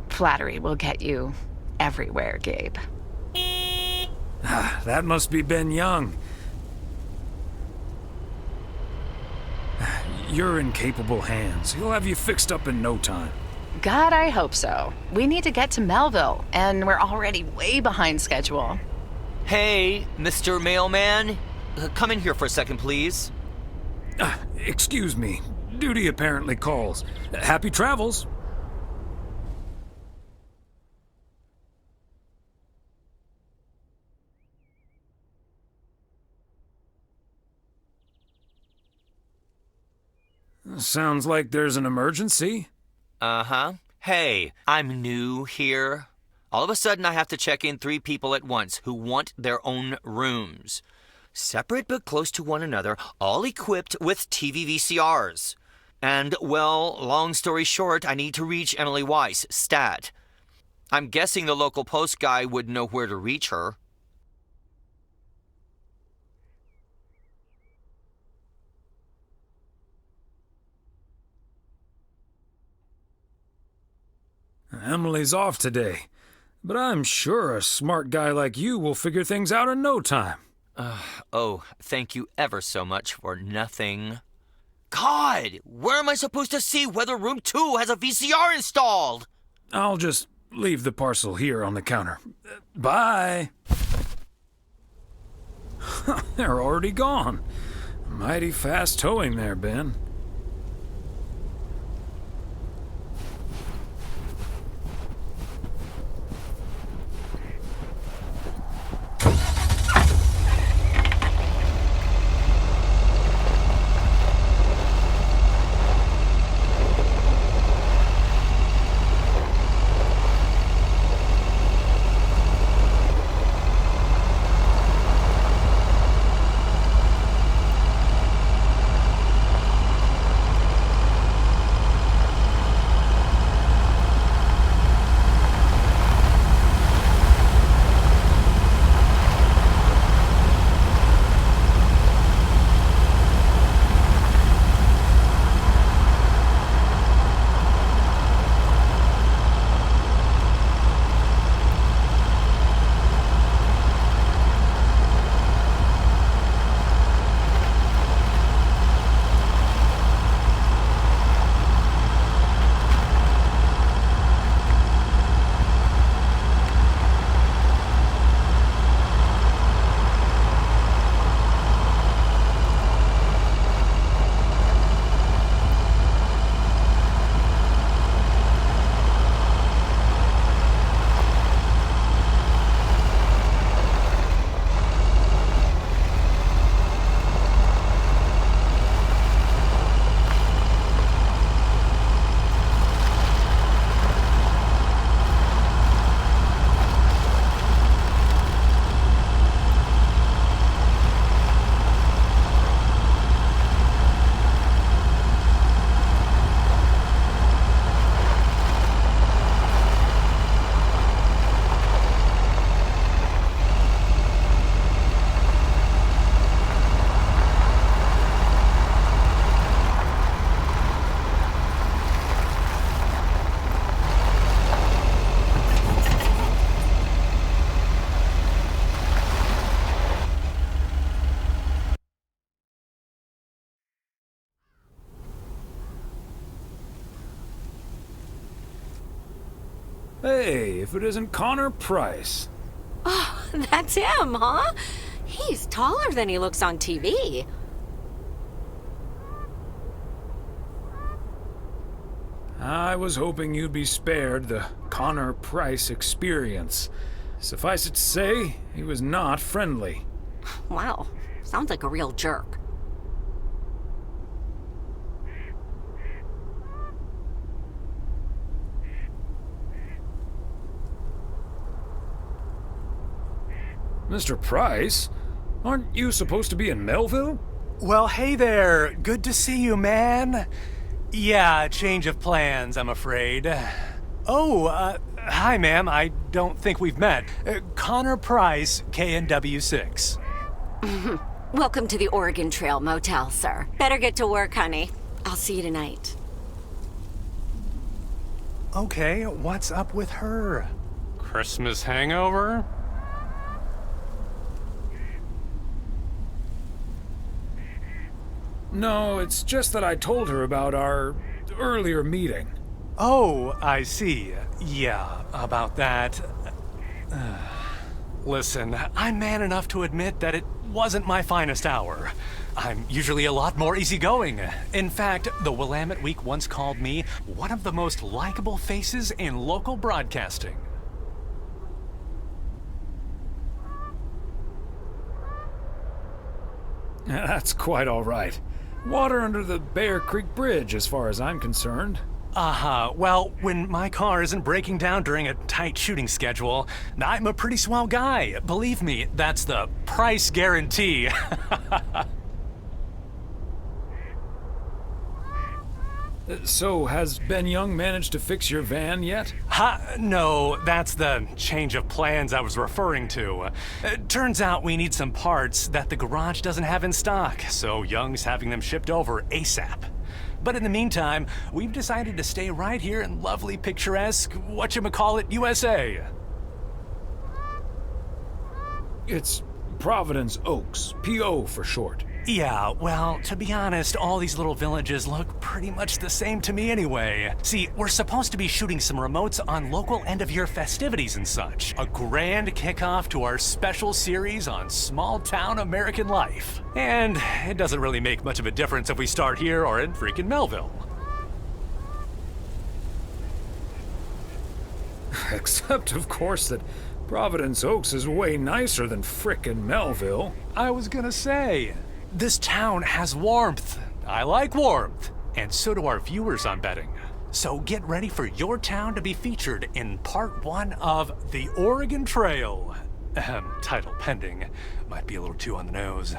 Flattery will get you everywhere, Gabe. That must be Ben Young. You're in capable hands. He'll have you fixed up in no time. God, I hope so. We need to get to Melville, and we're already way behind schedule. Hey, Mr. Mailman. Come in here for a second, please. Excuse me. Duty apparently calls. Happy travels. Sounds like there's an emergency. Uh-huh. Hey, I'm new here. All of a sudden I have to check in 3 people at once who want their own rooms. Separate but close to one another, all equipped with TV VCRs. And, well, long story short, I need to reach Emily Weiss, stat. I'm guessing the local post guy would know where to reach her. Emily's off today, but I'm sure a smart guy like you will figure things out in no time. Oh, thank you ever so much for nothing. God, where am I supposed to see whether room 2 has a VCR installed? I'll just leave the parcel here on the counter. Bye. They're already gone. Mighty fast towing there, Ben. Hey, if it isn't Connor Price. Oh, that's him, huh? He's taller than he looks on TV. I was hoping you'd be spared the Connor Price experience. Suffice it to say, he was not friendly. Wow, sounds like a real jerk. Mr. Price? Aren't you supposed to be in Melville? Well, hey there. Good to see you, man. Yeah, change of plans, I'm afraid. Oh, hi, ma'am. I don't think we've met. Connor Price, KNW6. Welcome to the Oregon Trail Motel, sir. Better get to work, honey. I'll see you tonight. Okay, what's up with her? Christmas hangover? No, it's just that I told her about our earlier meeting. Oh, I see. Yeah, about that. Listen, I'm man enough to admit that it wasn't my finest hour. I'm usually a lot more easygoing. In fact, the Willamette Week once called me one of the most likable faces in local broadcasting. That's quite all right. Water under the Bear Creek Bridge, as far as I'm concerned. Well, when my car isn't breaking down during a tight shooting schedule, I'm a pretty swell guy. Believe me, that's the price guarantee. So, has Ben Young managed to fix your van yet? No, that's the change of plans I was referring to. Turns out we need some parts that the garage doesn't have in stock, so Young's having them shipped over ASAP. But in the meantime, we've decided to stay right here in lovely, picturesque, whatchamacallit, USA. It's Providence Oaks, P.O. for short. Yeah, well, to be honest, all these little villages look pretty much the same to me anyway. See, we're supposed to be shooting some remotes on local end-of-year festivities and such. A grand kickoff to our special series on small-town American life. And it doesn't really make much of a difference if we start here or in freaking Melville. Except, of course, that Providence Oaks is way nicer than frickin' Melville. I was gonna say, this town has warmth. I like warmth. And so do our viewers, I'm betting. So get ready for your town to be featured in part 1 of The Oregon Trail. Title pending. Might be a little too on the nose.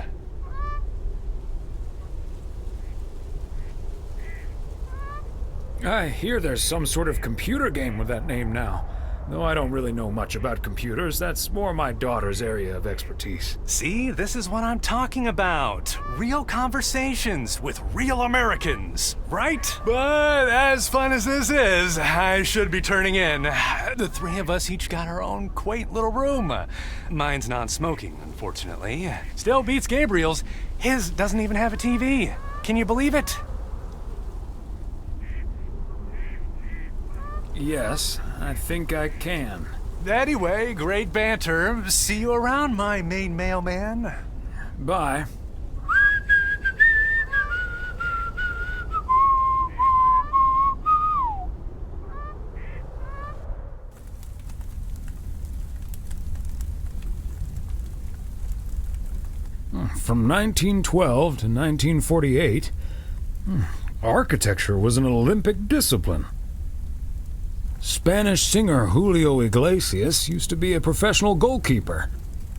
I hear there's some sort of computer game with that name now. Though I don't really know much about computers, that's more my daughter's area of expertise. See, this is what I'm talking about. Real conversations with real Americans, right? But as fun as this is, I should be turning in. The three of us each got our own quaint little room. Mine's non-smoking, unfortunately. Still beats Gabriel's. His doesn't even have a TV. Can you believe it? Yes, I think I can. Anyway, great banter. See you around, my main mailman. Bye. From 1912 to 1948, architecture was an Olympic discipline. Spanish singer Julio Iglesias used to be a professional goalkeeper.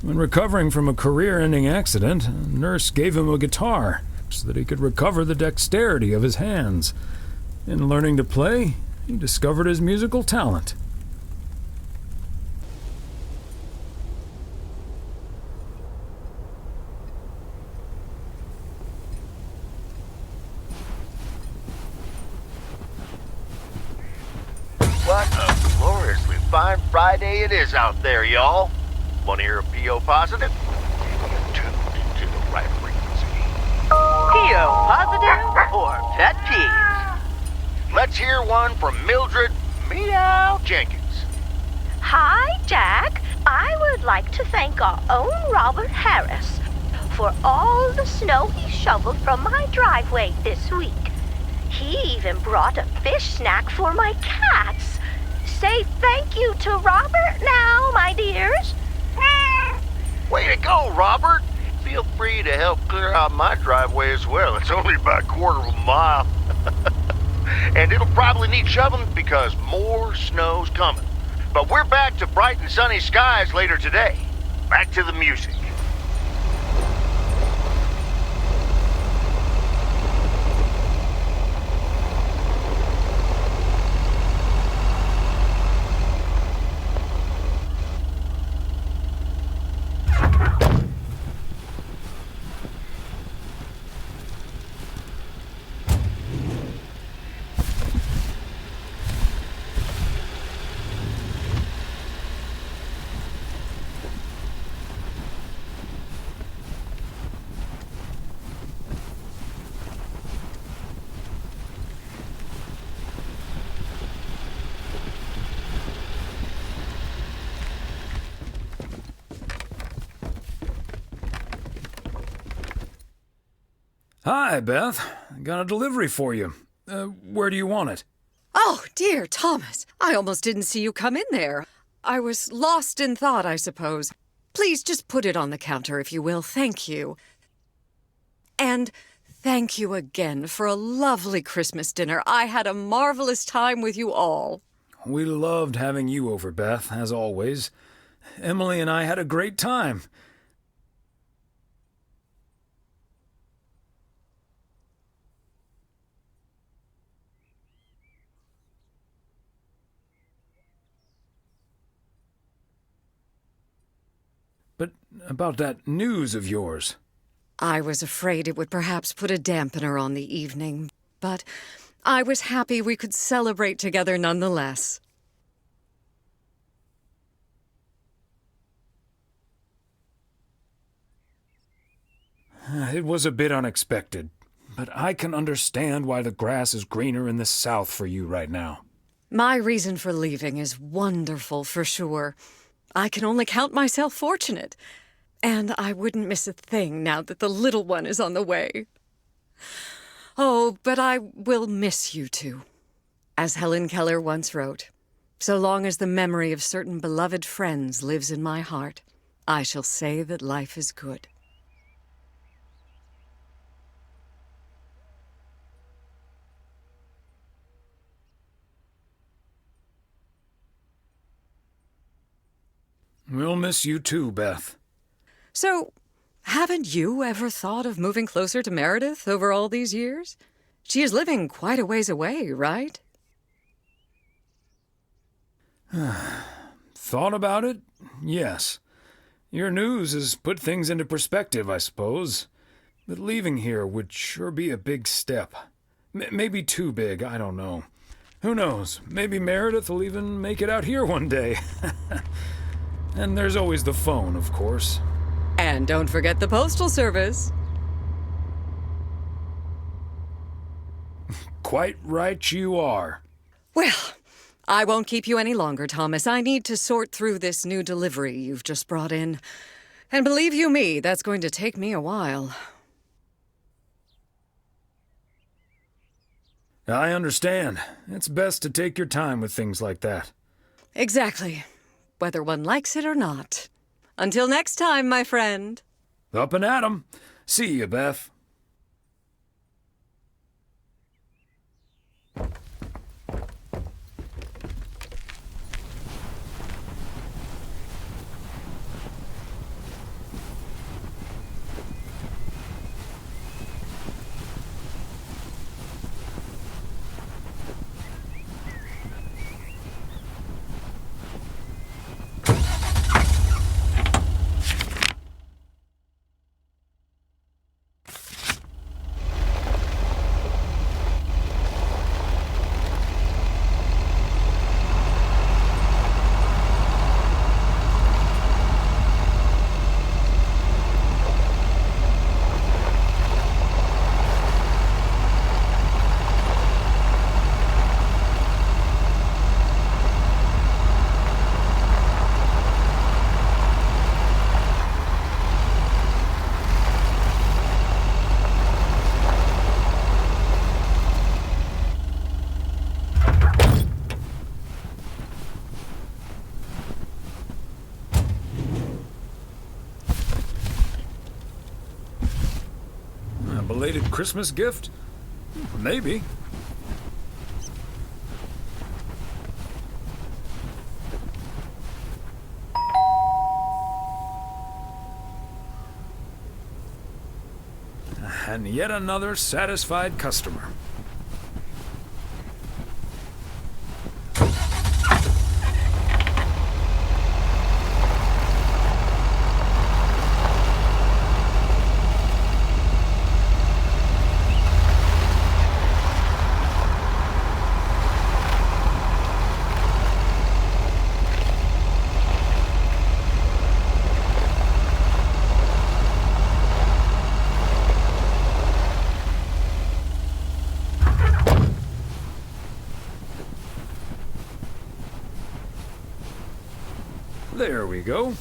When recovering from a career-ending accident, a nurse gave him a guitar so that he could recover the dexterity of his hands. In learning to play, he discovered his musical talent. What a gloriously fine Friday it is out there, y'all. Want to hear a P.O. positive? You're tuned into the right frequency. P.O. positive or pet peeves? Let's hear one from Mildred Meow Jenkins. Hi, Jack. I would like to thank our own Robert Harris for all the snow he shoveled from my driveway this week. He even brought a fish snack for my cats. Say thank you to Robert now, my dears. Way to go, Robert. Feel free to help clear out my driveway as well. It's only about a quarter of a mile. And it'll probably need shoveling because more snow's coming. But we're back to bright and sunny skies later today. Back to the music. Hi, Beth. Got a delivery for you. Where do you want it? Oh, dear Thomas. I almost didn't see you come in there. I was lost in thought, I suppose. Please just put it on the counter, if you will. Thank you. And thank you again for a lovely Christmas dinner. I had a marvelous time with you all. We loved having you over, Beth, as always. Emily and I had a great time. But about that news of yours. I was afraid it would perhaps put a dampener on the evening, but I was happy we could celebrate together nonetheless. It was a bit unexpected, but I can understand why the grass is greener in the south for you right now. My reason for leaving is wonderful, for sure. I can only count myself fortunate. And I wouldn't miss a thing now that the little one is on the way. Oh, but I will miss you two. As Helen Keller once wrote, so long as the memory of certain beloved friends lives in my heart, I shall say that life is good. We'll miss you too, Beth. So, haven't you ever thought of moving closer to Meredith over all these years? She is living quite a ways away, right? Thought about it? Yes. Your news has put things into perspective, I suppose. But leaving here would sure be a big step. Maybe too big, I don't know. Who knows? Maybe Meredith will even make it out here one day. And there's always the phone, of course. And don't forget the postal service. Quite right you are. Well, I won't keep you any longer, Thomas. I need to sort through this new delivery you've just brought in. And believe you me, that's going to take me a while. I understand. It's best to take your time with things like that. Exactly. Whether one likes it or not. Until next time, my friend. Up and at 'em. See you, Beth. belated Christmas gift? Maybe. And yet another satisfied customer. There we go.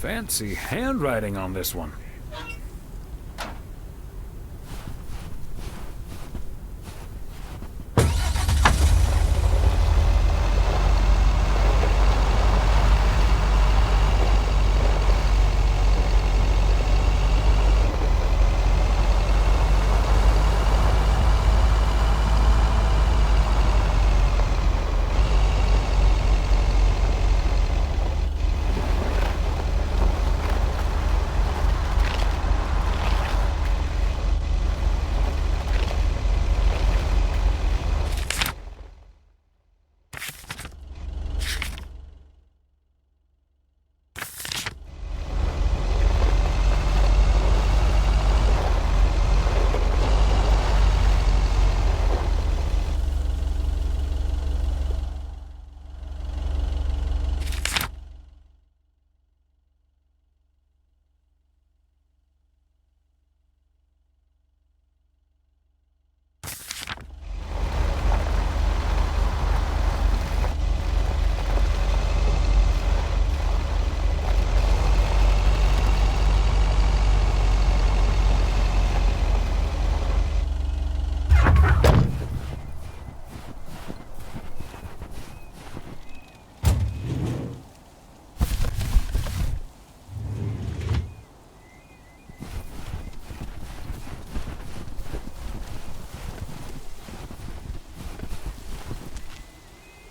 Fancy handwriting on this one.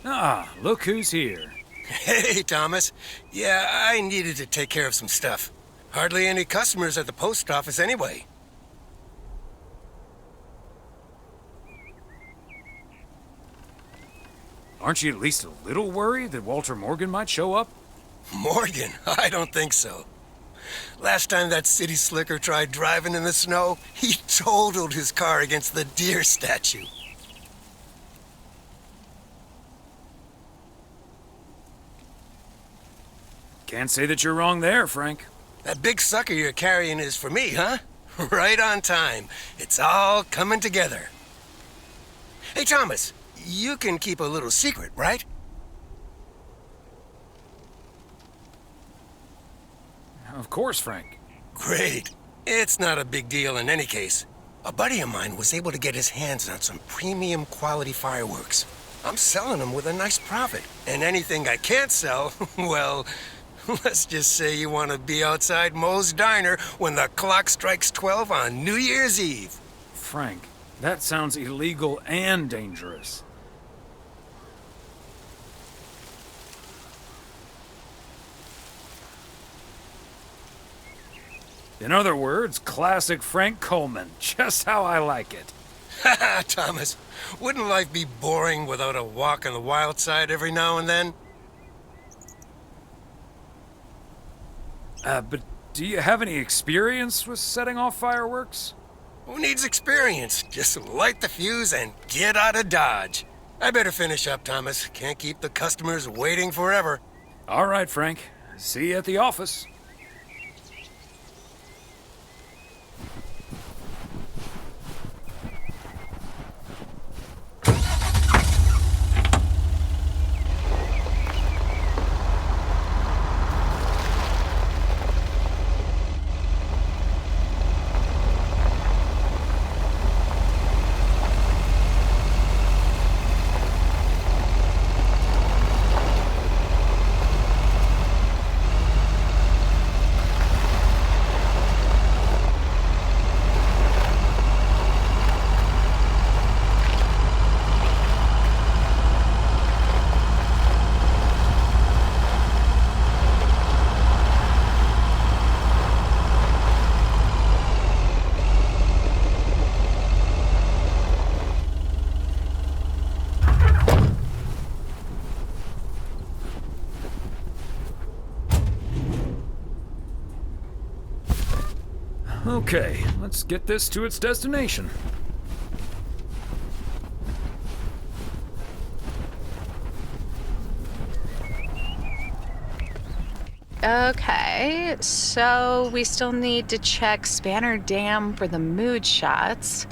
Ah, look who's here. Hey, Thomas. Yeah, I needed to take care of some stuff. Hardly any customers at the post office anyway. Aren't you at least a little worried that Walter Morgan might show up? Morgan? I don't think so. Last time that city slicker tried driving in the snow, he totaled his car against the deer statue. Can't say that you're wrong there, Frank. That big sucker you're carrying is for me, huh? Right on time. It's all coming together. Hey, Thomas, you can keep a little secret, right? Of course, Frank. Great. It's not a big deal in any case. A buddy of mine was able to get his hands on some premium quality fireworks. I'm selling them with a nice profit. And anything I can't sell, well, let's just say you want to be outside Moe's Diner when the clock strikes 12 on New Year's Eve. Frank, that sounds illegal and dangerous. In other words, classic Frank Coleman, just how I like it. Haha, Thomas, wouldn't life be boring without a walk on the wild side every now and then? But do you have any experience with setting off fireworks? Who needs experience? Just light the fuse and get out of Dodge. I better finish up, Thomas. Can't keep the customers waiting forever. All right, Frank. See you at the office. Okay, let's get this to its destination. Okay, so we still need to check Spanner Dam for the mood shots.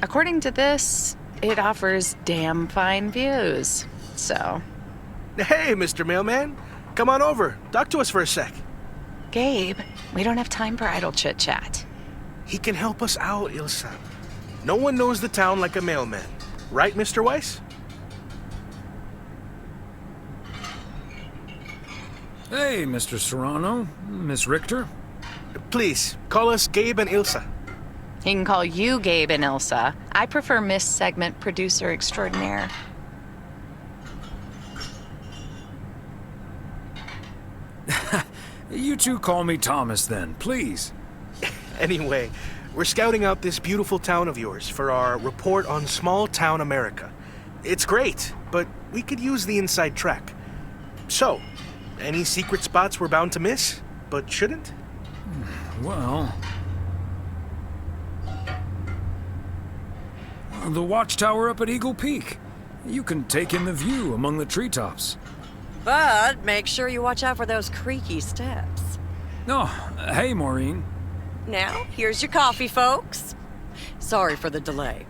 According to this, it offers damn fine views, so... Hey, Mr. Mailman. Come on over. Talk to us for a sec. Gabe, we don't have time for idle chit-chat. He can help us out, Ilsa. No one knows the town like a mailman. Right, Mr. Weiss? Hey, Mr. Serrano, Miss Richter. Please, call us Gabe and Ilsa. He can call you Gabe and Ilsa. I prefer Miss Segment Producer Extraordinaire. You two call me Thomas then, please. Anyway, we're scouting out this beautiful town of yours for our report on small town America. It's great, but we could use the inside track. So, any secret spots we're bound to miss, but shouldn't? Well... the watchtower up at Eagle Peak. You can take in the view among the treetops. But make sure you watch out for those creaky steps. Oh, hey, Maureen. Now, here's your coffee, folks. Sorry for the delay.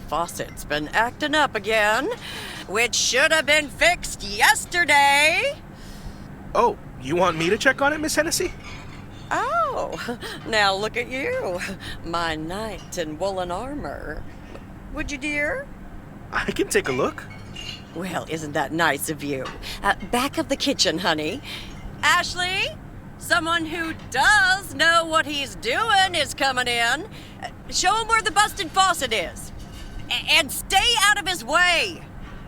Faucet's been acting up again, which should have been fixed yesterday. Oh, you want me to check on it, Miss Hennessy? Oh, now look at you. My knight in woolen armor. Would you, dear? I can take a look. Well, isn't that nice of you? Back of the kitchen, honey. Ashley, someone who does know what he's doing is coming in. Show him where the busted faucet is. And stay out of his way.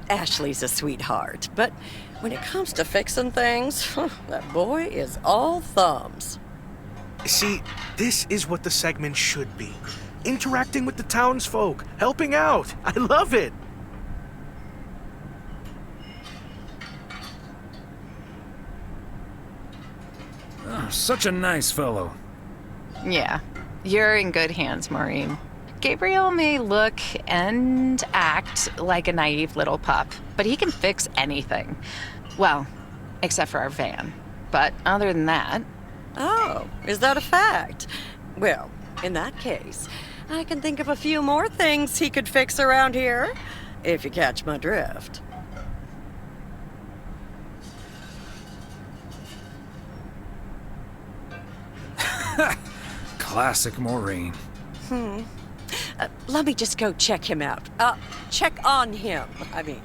Ashley's a sweetheart, but when it comes to fixing things, that boy is all thumbs. See, this is what the segment should be. Interacting with the townsfolk, helping out. I love it. Such a nice fellow. Yeah, you're in good hands, Maureen. Gabriel may look and act like a naive little pup, but he can fix anything. Well, except for our van. But other than that... Oh, is that a fact? Well, in that case, I can think of a few more things he could fix around here, if you catch my drift. Classic Maureen. Let me just go check him out. Check on him, I mean.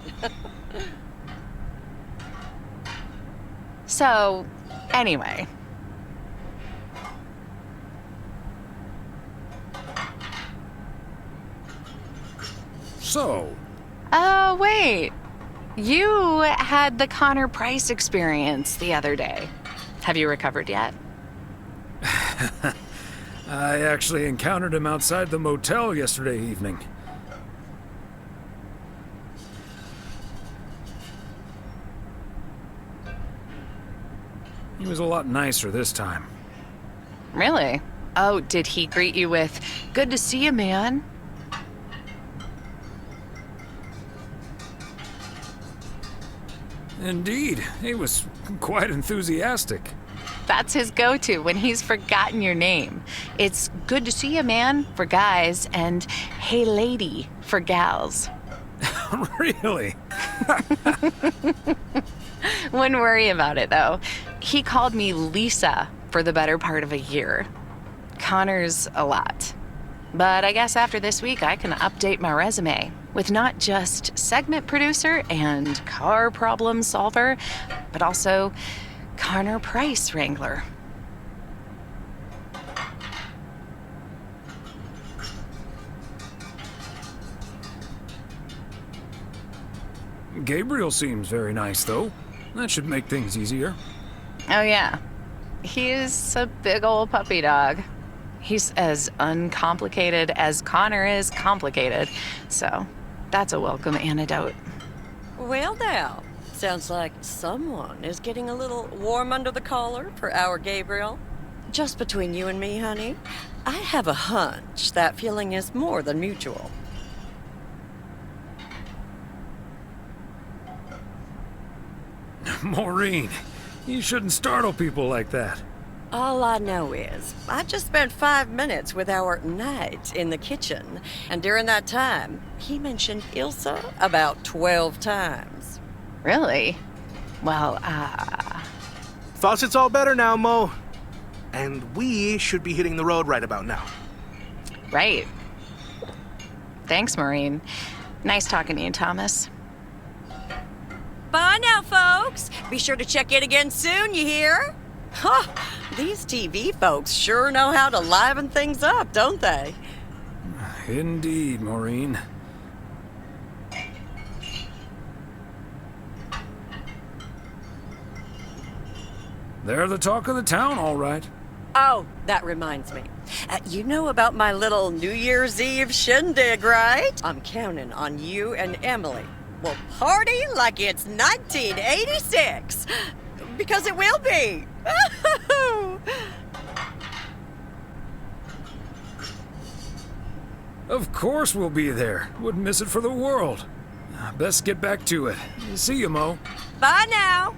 So, anyway. So? Wait. You had the Connor Price experience the other day. Have you recovered yet? I actually encountered him outside the motel yesterday evening. He was a lot nicer this time. Really? Oh, did he greet you with, "Good to see you, man"? Indeed, he was quite enthusiastic. That's his go-to when he's forgotten your name. It's "Good to see you, man" for guys and "Hey, lady" for gals. Really? Wouldn't worry about it, though. He called me Lisa for the better part of a year. Connor's a lot. But I guess after this week, I can update my resume with not just segment producer and car problem solver, but also Connor Price wrangler. Gabriel seems very nice, though. That should make things easier. Oh, yeah. He's a big old puppy dog. He's as uncomplicated as Connor is complicated, so that's a welcome antidote. Well, now, sounds like someone is getting a little warm under the collar for our Gabriel. Just between you and me, honey, I have a hunch that feeling is more than mutual. Maureen, you shouldn't startle people like that. All I know is, I just spent 5 minutes with our knight in the kitchen, and during that time, he mentioned Ilsa about 12 times. Really? Well, Faucet's all better now, Mo. And we should be hitting the road right about now. Right. Thanks, Maureen. Nice talking to you, Thomas. Bye now, folks. Be sure to check in again soon, you hear? Huh, these TV folks sure know how to liven things up, don't they? Indeed, Maureen. They're the talk of the town, all right. Oh, that reminds me. You know about my little New Year's Eve shindig, right? I'm counting on you and Emily. We'll party like it's 1986. Because it will be. Of course we'll be there. Wouldn't miss it for the world. Best get back to it. See you, Mo. Bye now.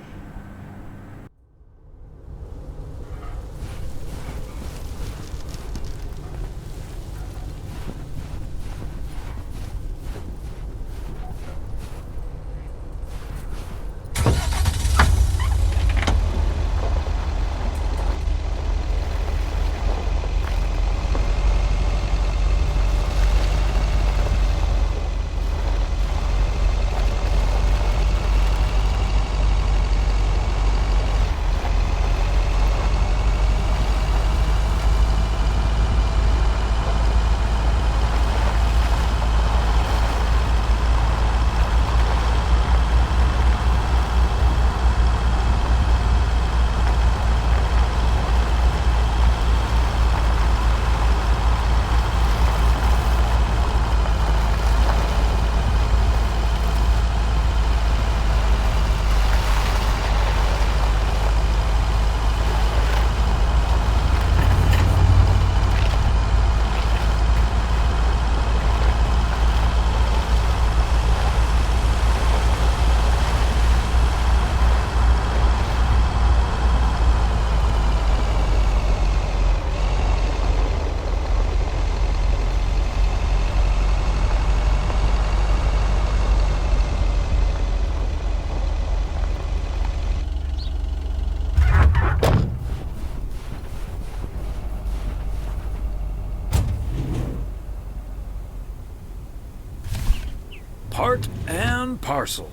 Part and parcel.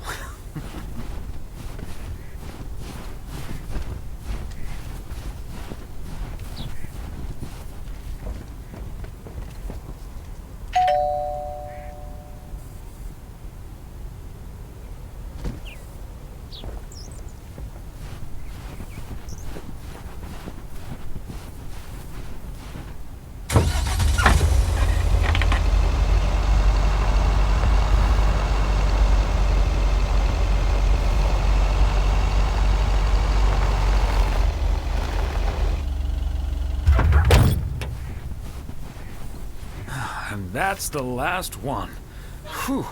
And that's the last one. Whew.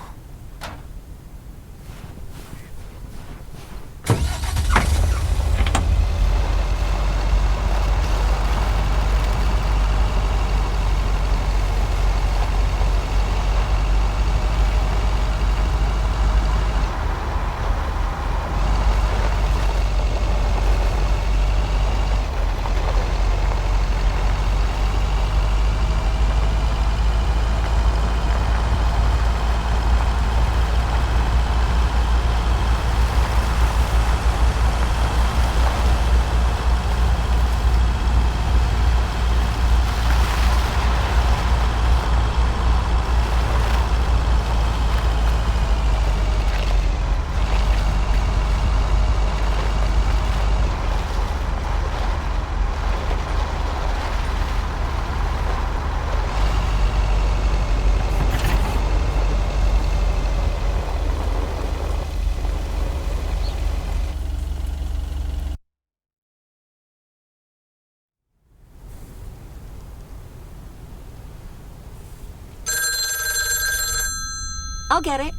I'll get it.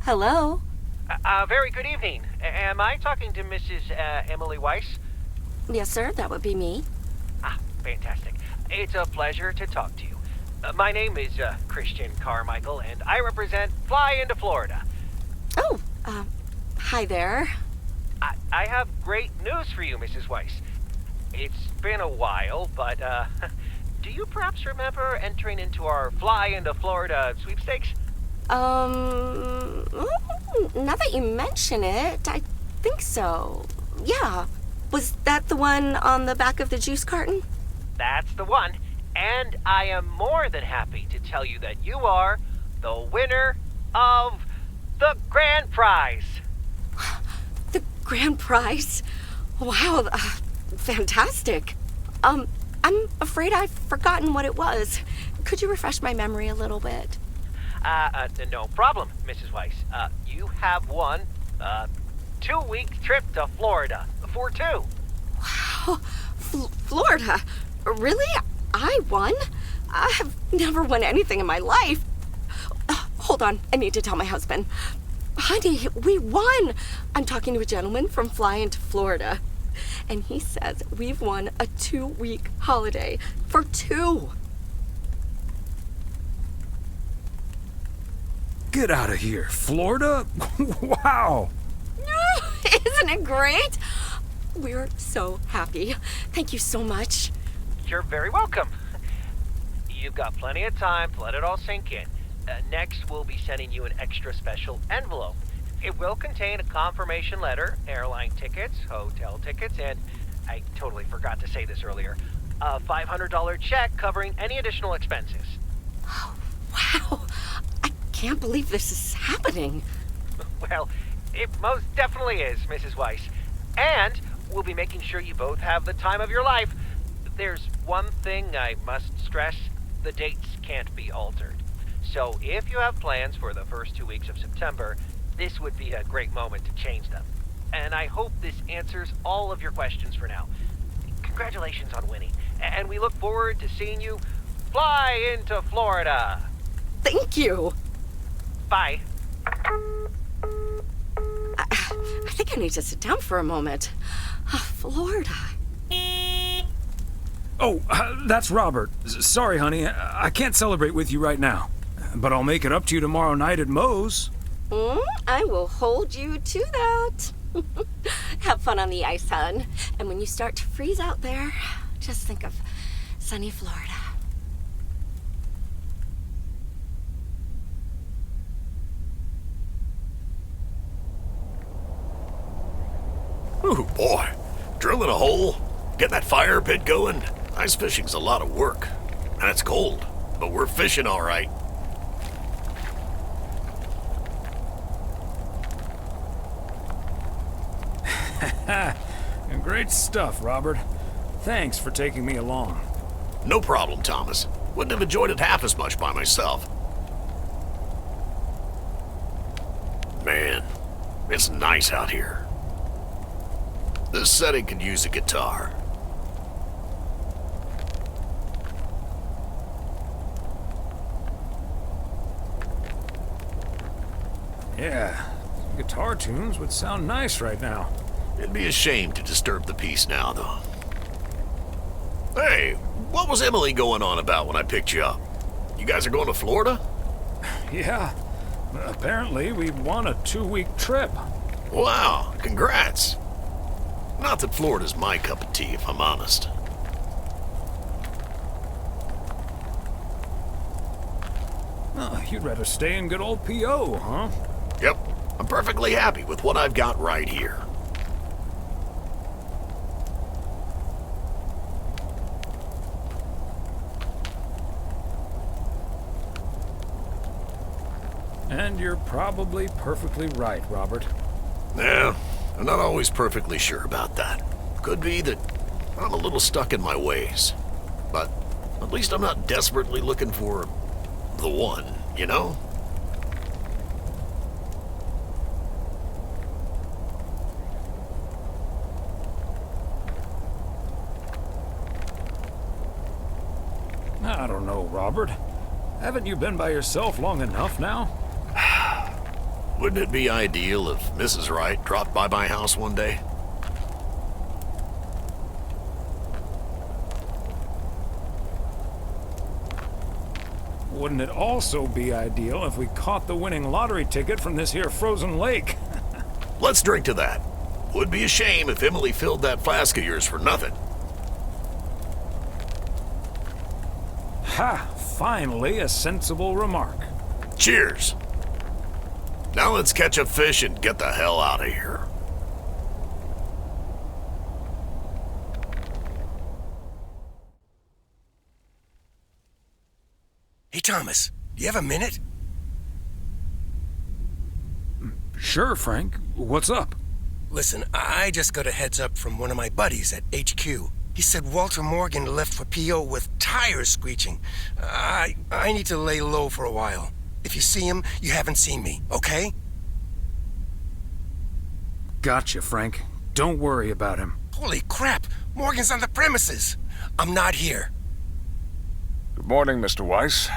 Hello? Very good evening. Am I talking to Mrs. Emily Weiss? Yes, sir, that would be me. Ah, fantastic. It's a pleasure to talk to you. My name is Christian Carmichael, and I represent Fly into Florida. Oh, hi there. I have great news for you, Mrs. Weiss. It's been a while, but, do you perhaps remember entering into our Fly into Florida sweepstakes? Now that you mention it, I think so. Yeah. Was that the one on the back of the juice carton? That's the one. And I am more than happy to tell you that you are the winner of the grand prize. The grand prize? Wow, fantastic. I'm afraid I've forgotten what it was. Could you refresh my memory a little bit? No problem, Mrs. Weiss. You have won a 2-week trip to Florida for 2. Wow, Florida? Really? I won? I have never won anything in my life. Hold on, I need to tell my husband. Honey, we won! I'm talking to a gentleman from Fly into Florida. And he says we've won a 2-week holiday for 2. Get out of here, Florida? Wow! Isn't it great? We're so happy. Thank you so much. You're very welcome. You've got plenty of time to let it all sink in. Next, we'll be sending you an extra special envelope. It will contain a confirmation letter, airline tickets, hotel tickets, and I totally forgot to say this earlier, a $500 check covering any additional expenses. Wow, I can't believe this is happening. Well, it most definitely is, Mrs. Weiss. And we'll be making sure you both have the time of your life. There's one thing I must stress. The dates can't be altered. So if you have plans for the first 2 weeks of September, this would be a great moment to change them. And I hope this answers all of your questions for now. Congratulations on winning. And we look forward to seeing you fly into Florida. Thank you. Bye. I think I need to sit down for a moment. Florida. Oh, that's Robert. Sorry, honey. I can't celebrate with you right now. But I'll make it up to you tomorrow night at Moe's. I will hold you to that. Have fun on the ice, hon. And when you start to freeze out there, just think of sunny Florida. Ooh, boy. Drilling a hole, getting that fire pit going. Ice fishing's a lot of work. And it's cold, but we're fishing all right. Great stuff, Robert. Thanks for taking me along. No problem, Thomas. Wouldn't have enjoyed it half as much by myself. Man, it's nice out here. This setting could use a guitar. Yeah, guitar tunes would sound nice right now. It'd be a shame to disturb the peace now, though. Hey, what was Emily going on about when I picked you up? You guys are going to Florida? Yeah. Apparently, we won a 2-week trip. Wow, congrats. Not that Florida's my cup of tea, if I'm honest. Oh, you'd rather stay in good old P.O., huh? Yep, I'm perfectly happy with what I've got right here. And you're probably perfectly right, Robert. Yeah, I'm not always perfectly sure about that. Could be that I'm a little stuck in my ways. But at least I'm not desperately looking for the one, you know? I don't know, Robert. Haven't you been by yourself long enough now? Wouldn't it be ideal if Mrs. Wright dropped by my house one day? Wouldn't it also be ideal if we caught the winning lottery ticket from this here frozen lake? Let's drink to that. Would be a shame if Emily filled that flask of yours for nothing. Ha! Finally, a sensible remark. Cheers. Now let's catch a fish and get the hell out of here. Hey, Thomas, do you have a minute? Sure, Frank. What's up? Listen, I just got a heads up from one of my buddies at HQ. He said Walter Morgan left for P.O. with tires screeching. I need to lay low for a while. If you see him, you haven't seen me, okay? Gotcha, Frank. Don't worry about him. Holy crap! Morgan's on the premises! I'm not here. Good morning, Mr. Weiss.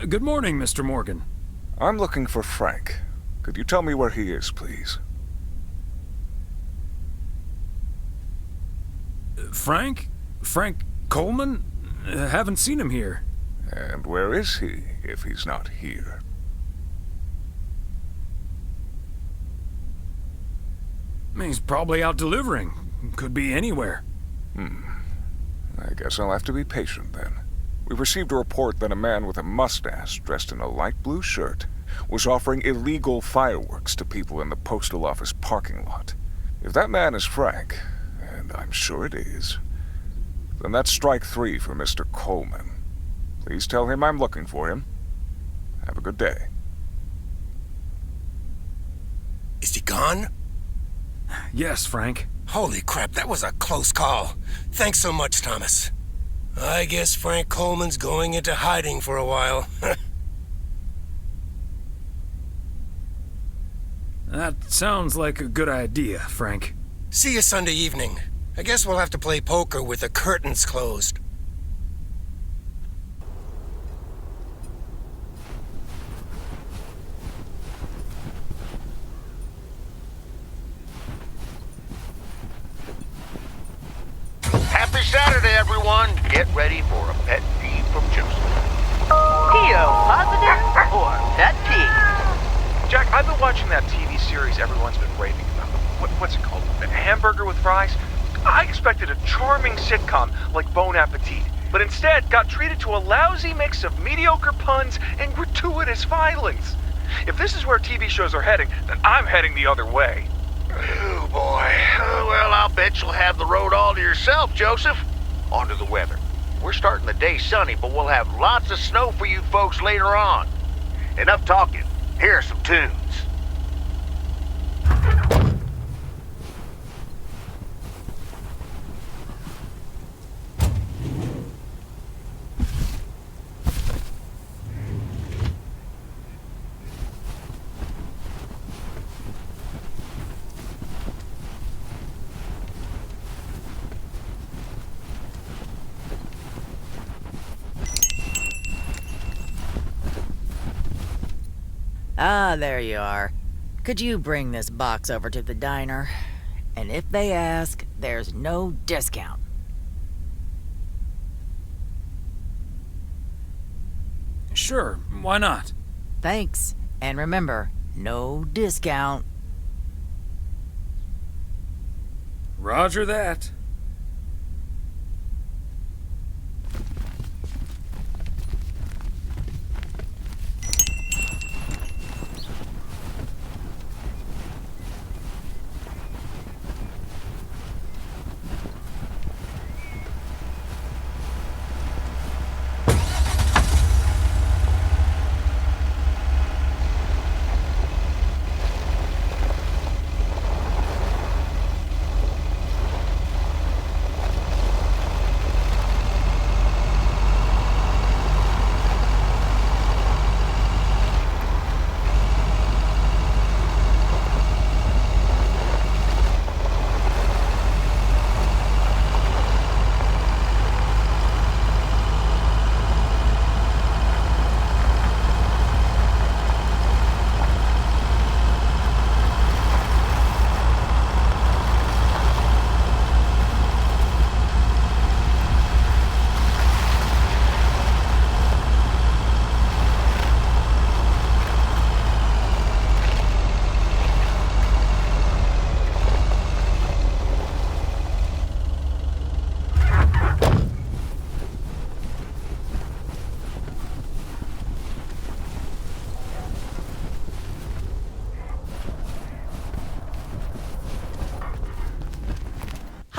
Good morning, Mr. Morgan. I'm looking for Frank. Could you tell me where he is, please? Frank? Frank Coleman? Haven't seen him here. And where is he, if he's not here? He's probably out delivering. Could be anywhere. I guess I'll have to be patient then. We received a report that a man with a mustache dressed in a light blue shirt was offering illegal fireworks to people in the postal office parking lot. If that man is Frank, and I'm sure it is, then that's strike 3 for Mr. Coleman. Please tell him I'm looking for him. Have a good day. Is he gone? Yes, Frank. Holy crap, that was a close call. Thanks so much, Thomas. I guess Frank Coleman's going into hiding for a while. That sounds like a good idea, Frank. See you Sunday evening. I guess we'll have to play poker with the curtains closed. Happy Saturday, everyone. Get ready for a pet peeve from Joseph. P.O. positive or pet peeve? Jack, I've been watching that TV series everyone's been raving about. What's it called? A Hamburger with Fries? I expected a charming sitcom like Bon Appetit, but instead got treated to a lousy mix of mediocre puns and gratuitous violence. If this is where TV shows are heading, then I'm heading the other way. Oh, boy. Well, I'll bet you'll have the road all to yourself, Joseph. On to the weather. We're starting the day sunny, but we'll have lots of snow for you folks later on. Enough talking. Here are some tunes. Ah, there you are. Could you bring this box over to the diner? And if they ask, there's no discount. Sure, why not? Thanks. And remember, no discount. Roger that.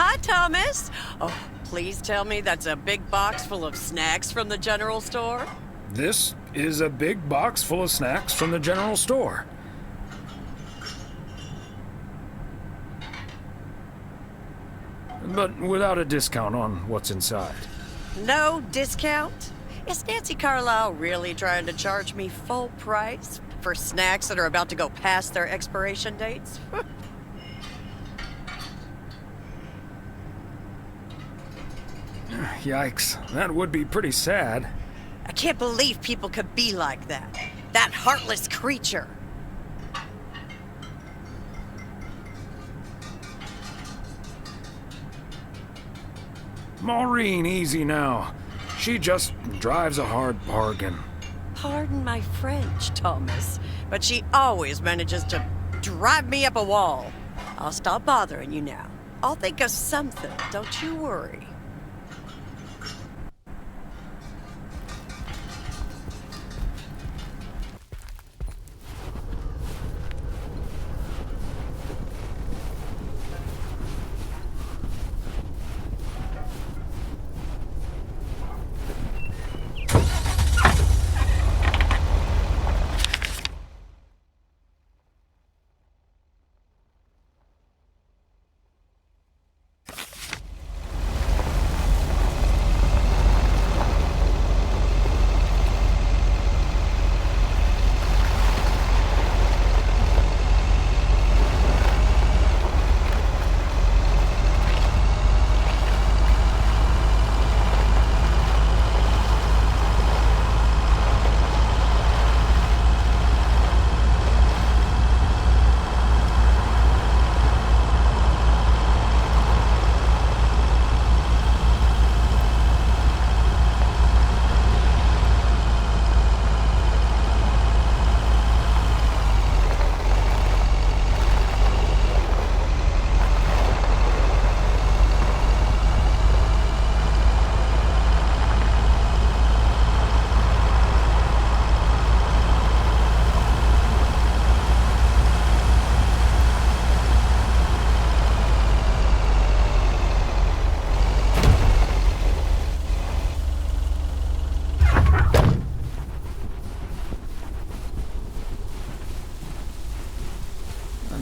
Hi, Thomas. Oh, please tell me that's a big box full of snacks from the general store. This is a big box full of snacks from the general store. But without a discount on what's inside. No discount? Is Nancy Carlisle really trying to charge me full price for snacks that are about to go past their expiration dates? Yikes, that would be pretty sad. I can't believe people could be like that. That heartless creature. Maureen, easy now. She just drives a hard bargain. Pardon my French, Thomas, but she always manages to drive me up a wall. I'll stop bothering you now. I'll think of something, don't you worry.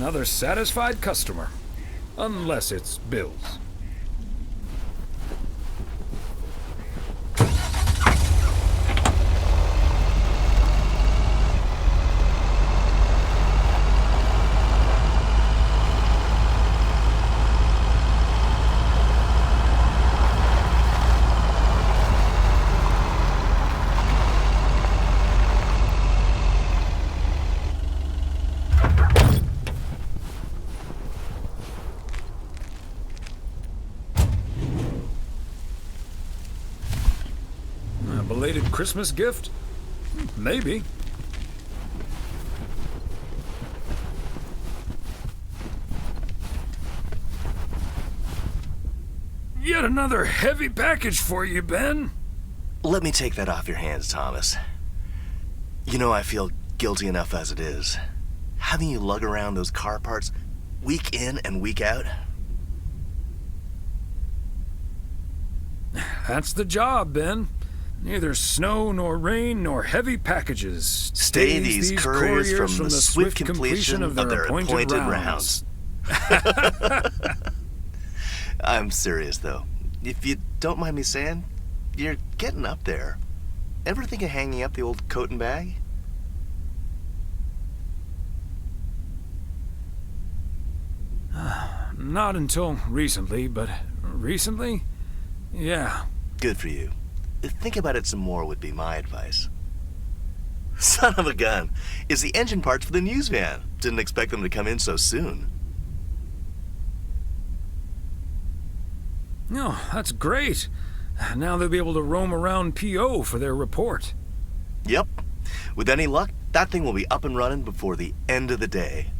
another satisfied customer. Unless it's Bill's. A belated Christmas gift? Maybe. Yet another heavy package for you, Ben. Let me take that off your hands, Thomas. You know I feel guilty enough as it is. Having you lug around those car parts week in and week out. That's the job, Ben. Neither snow nor rain nor heavy packages Stay these couriers from the swift completion of their appointed rounds. I'm serious, though. If you don't mind me saying, you're getting up there. Ever think of hanging up the old coat and bag? Not until recently, but recently? Yeah. Good for you. Think about it some more would be my advice. Son of a gun. It's the engine parts for the news van. Didn't expect them to come in so soon. No, that's great. Now they'll be able to roam around PO for their report. Yep. With any luck, that thing will be up and running before the end of the day.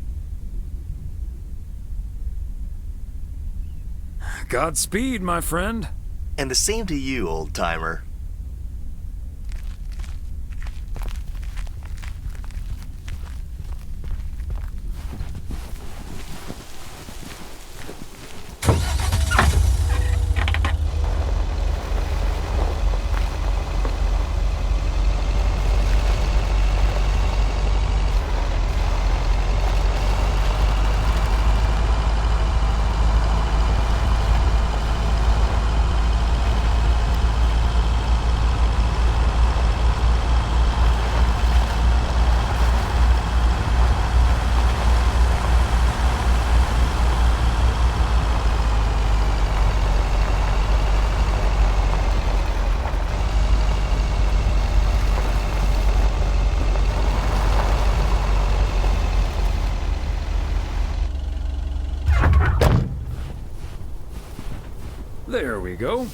Godspeed, my friend. And the same to you, old-timer. There we go.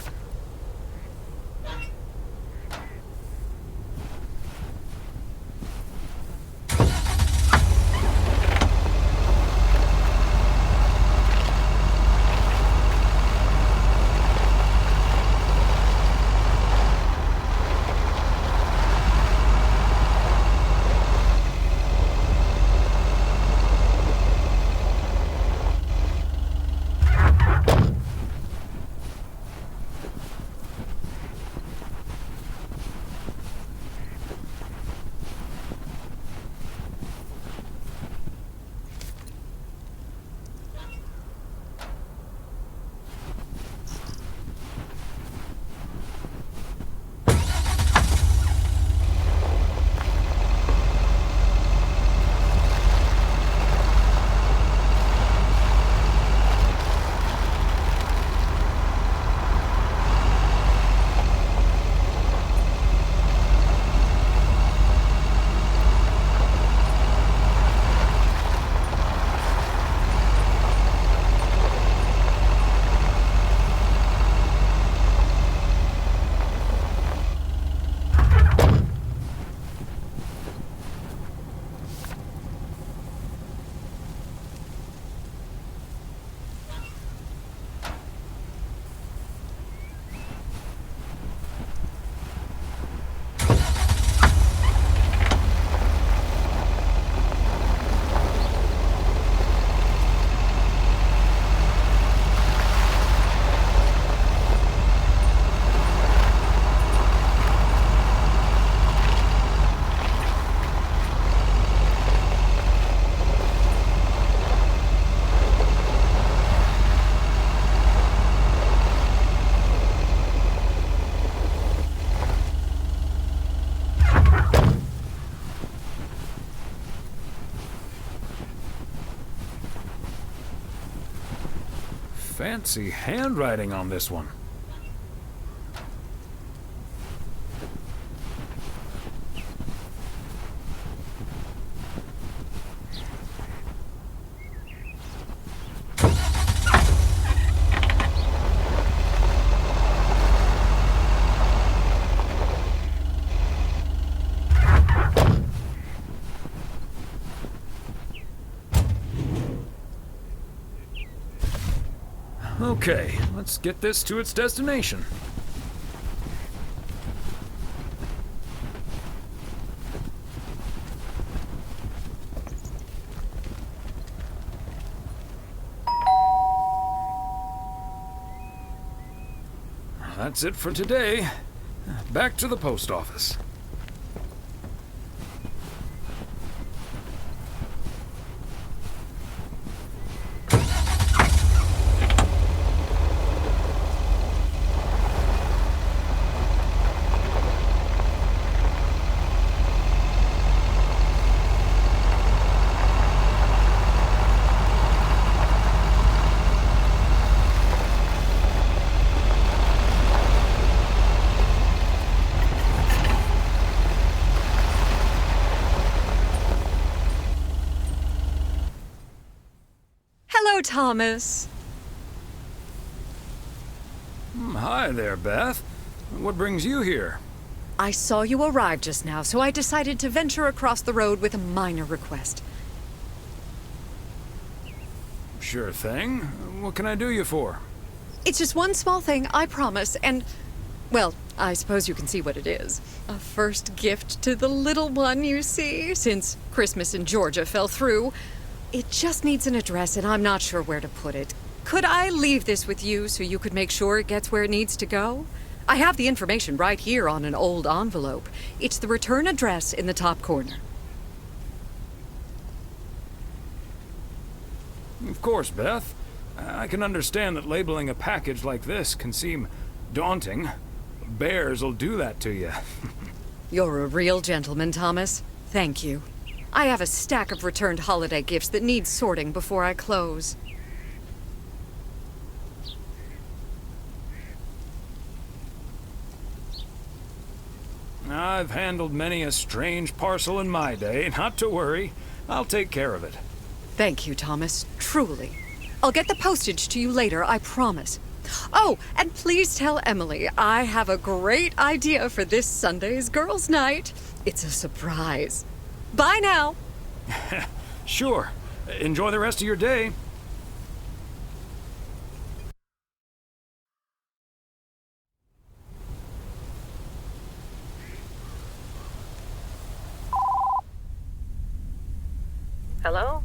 Fancy handwriting on this one. Okay, let's get this to its destination. That's it for today. Back to the post office. Hello, Thomas. Hi there, Beth. What brings you here? I saw you arrive just now, so I decided to venture across the road with a minor request. Sure thing. What can I do you for? It's just one small thing, I promise, and, well, I suppose you can see what it is. A first gift to the little one, you see, since Christmas in Georgia fell through. It just needs an address, and I'm not sure where to put it. Could I leave this with you so you could make sure it gets where it needs to go? I have the information right here on an old envelope. It's the return address in the top corner. Of course, Beth. I can understand that labeling a package like this can seem daunting. Bears will do that to you. You're a real gentleman, Thomas. Thank you. I have a stack of returned holiday gifts that need sorting before I close. I've handled many a strange parcel in my day. Not to worry. I'll take care of it. Thank you, Thomas. Truly. I'll get the postage to you later, I promise. Oh, and please tell Emily I have a great idea for this Sunday's girls' night. It's a surprise. Bye now. Sure. Enjoy the rest of your day. Hello?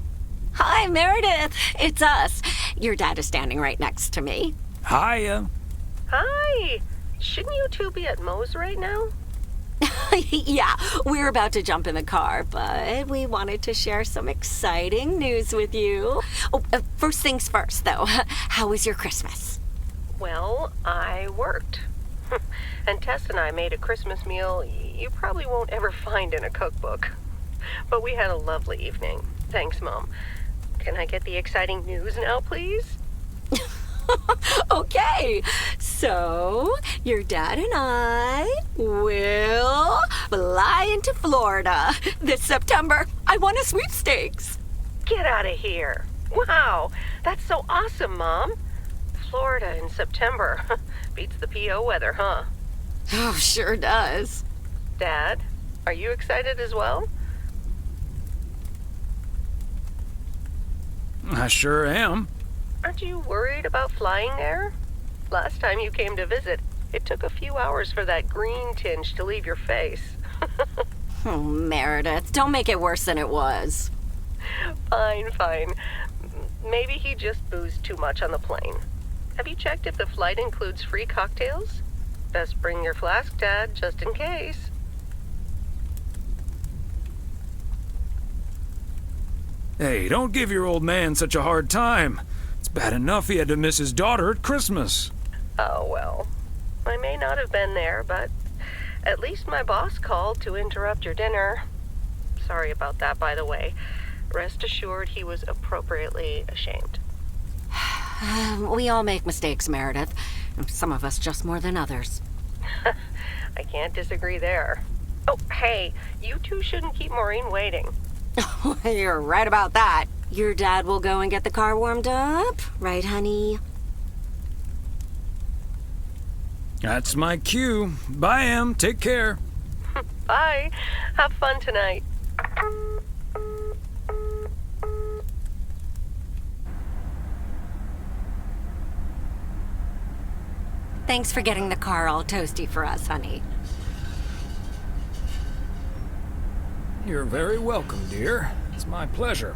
Hi, Meredith. It's us. Your dad is standing right next to me. Hiya. Hi. Shouldn't you two be at Moe's right now? Yeah, we're about to jump in the car, but we wanted to share some exciting news with you. Oh, first things first, though. How was your Christmas? Well, I worked. And Tess and I made a Christmas meal you probably won't ever find in a cookbook. But we had a lovely evening. Thanks, Mom. Can I get the exciting news now, please? Okay, so your dad and I will fly into Florida this September. I won a sweepstakes. Get out of here. Wow, that's so awesome, Mom. Florida in September. Beats the PO weather, huh? Oh, sure does. Dad, are you excited as well? I sure am. Aren't you worried about flying there? Last time you came to visit, it took a few hours for that green tinge to leave your face. Oh, Meredith, don't make it worse than it was. Fine. Maybe he just boozed too much on the plane. Have you checked if the flight includes free cocktails? Best bring your flask, Dad, just in case. Hey, don't give your old man such a hard time. It's bad enough he had to miss his daughter at Christmas. Oh, well. I may not have been there, but at least my boss called to interrupt your dinner. Sorry about that, by the way. Rest assured he was appropriately ashamed. We all make mistakes, Meredith. Some of us just more than others. I can't disagree there. Oh, hey, you two shouldn't keep Maureen waiting. You're right about that. Your dad will go and get the car warmed up, right, honey? That's my cue. Bye, Em. Take care. Bye. Have fun tonight. Thanks for getting the car all toasty for us, honey. You're very welcome, dear. It's my pleasure.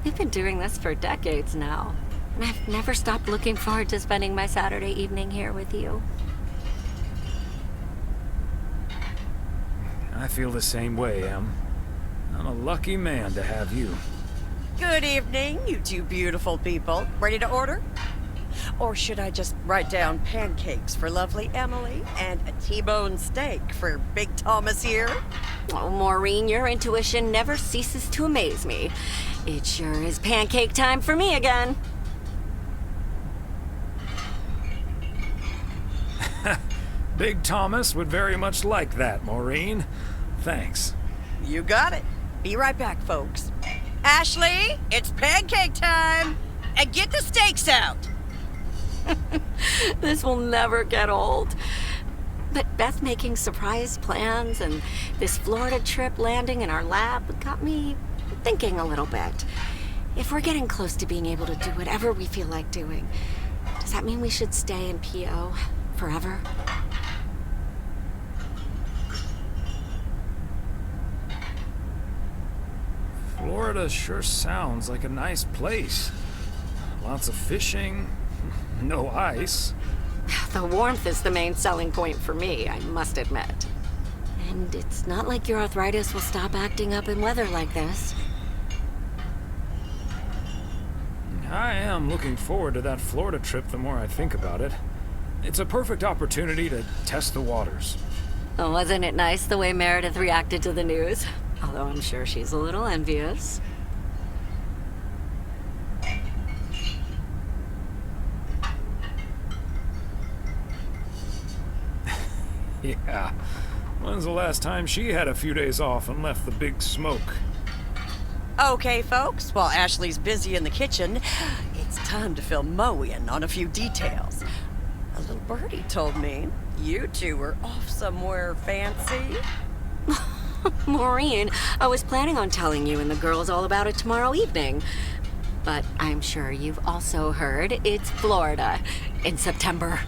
We've been doing this for decades now, and I've never stopped looking forward to spending my Saturday evening here with you. I feel the same way, Em. I'm a lucky man to have you. Good evening, you two beautiful people. Ready to order? Or should I just write down pancakes for lovely Emily and a T-bone steak for Big Thomas here? Oh, Maureen, your intuition never ceases to amaze me. It sure is pancake time for me again. Big Thomas would very much like that, Maureen. Thanks. You got it. Be right back, folks. Ashley, it's pancake time! And get the steaks out! This will never get old. But Beth making surprise plans and this Florida trip landing in our lab got me thinking a little bit. If we're getting close to being able to do whatever we feel like doing, does that mean we should stay in PO forever? Florida sure sounds like a nice place. Lots of fishing, no ice. The warmth is the main selling point for me, I must admit. And it's not like your arthritis will stop acting up in weather like this. I am looking forward to that Florida trip the more I think about it. It's a perfect opportunity to test the waters. Oh, wasn't it nice the way Meredith reacted to the news? Although I'm sure she's a little envious. Yeah. When's the last time she had a few days off and left the big smoke? Okay, folks, while Ashley's busy in the kitchen, it's time to fill Mo in on a few details. A little birdie told me you two were off somewhere fancy. Maureen, I was planning on telling you and the girls all about it tomorrow evening. But I'm sure you've also heard it's Florida in September.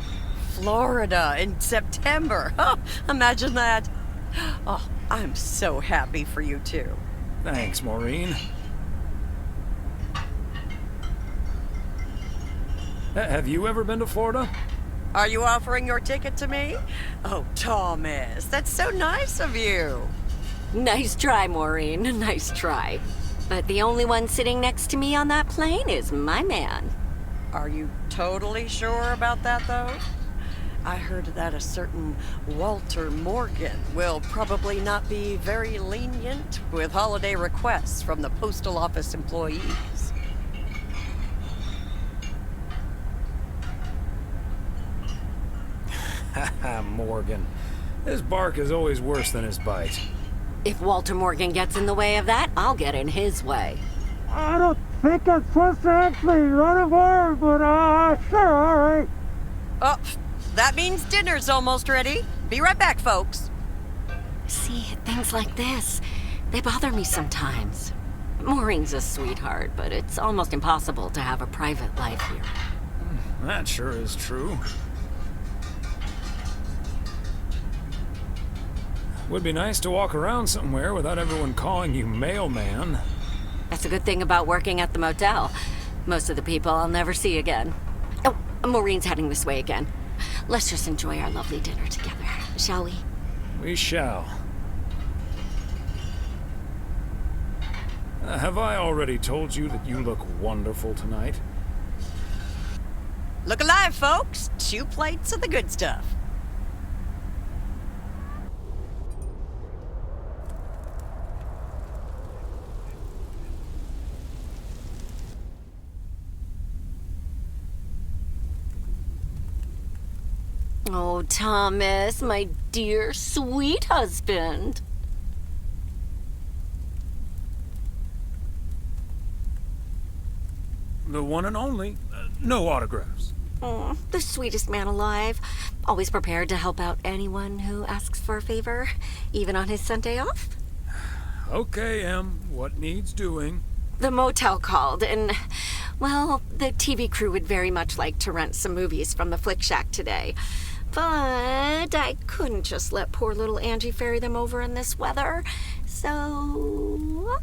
Florida in September. Oh, imagine that. Oh, I'm so happy for you two. Thanks, Maureen. Have you ever been to Florida? Are you offering your ticket to me? Oh, Thomas, that's so nice of you. Nice try, Maureen. Nice try. But the only one sitting next to me on that plane is my man. Are you totally sure about that, though? I heard that a certain Walter Morgan will probably not be very lenient with holiday requests from the postal office employees. Haha, Morgan. His bark is always worse than his bite. If Walter Morgan gets in the way of that, I'll get in his way. I don't think I'm supposed to actually run forward, but sure, all right. Oh, that means dinner's almost ready. Be right back, folks. See, things like this, they bother me sometimes. Maureen's a sweetheart, but it's almost impossible to have a private life here. That sure is true. Would be nice to walk around somewhere without everyone calling you mailman. That's a good thing about working at the motel. Most of the people I'll never see again. Oh, Maureen's heading this way again. Let's just enjoy our lovely dinner together, shall we? We shall. Have I already told you that you look wonderful tonight? Look alive, folks. 2 plates of the good stuff. Oh, Thomas, my dear, sweet husband. The one and only. No autographs. Oh, the sweetest man alive. Always prepared to help out anyone who asks for a favor, even on his Sunday off. Okay, Em. What needs doing? The motel called, and, well, the TV crew would very much like to rent some movies from the Flick Shack today. But I couldn't just let poor little Angie ferry them over in this weather, so...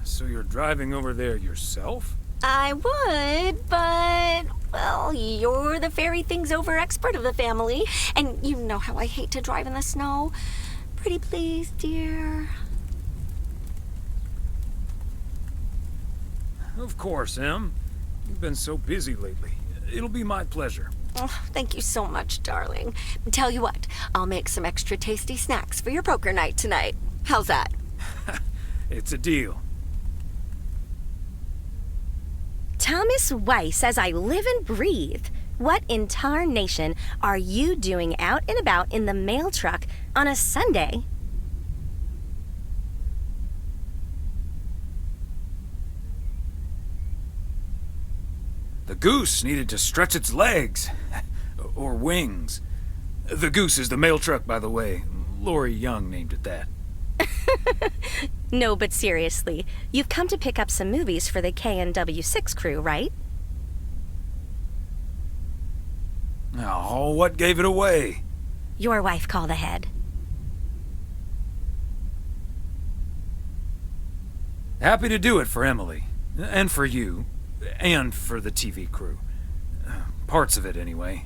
So you're driving over there yourself? I would, but, well, you're the ferry things over expert of the family, and you know how I hate to drive in the snow. Pretty please, dear. Of course, Em. You've been so busy lately. It'll be my pleasure. Oh, thank you so much, darling. Tell you what, I'll make some extra tasty snacks for your poker night tonight. How's that? It's a deal. Thomas Weiss, as I live and breathe. What in tarnation are you doing out and about in the mail truck on a Sunday? The goose needed to stretch its legs. Or wings. The goose is the mail truck, by the way. Lori Young named it that. No, but seriously, you've come to pick up some movies for the KNW6 crew, right? Oh, what gave it away? Your wife called ahead. Happy to do it for Emily. And for you. And for the TV crew. Parts of it, anyway.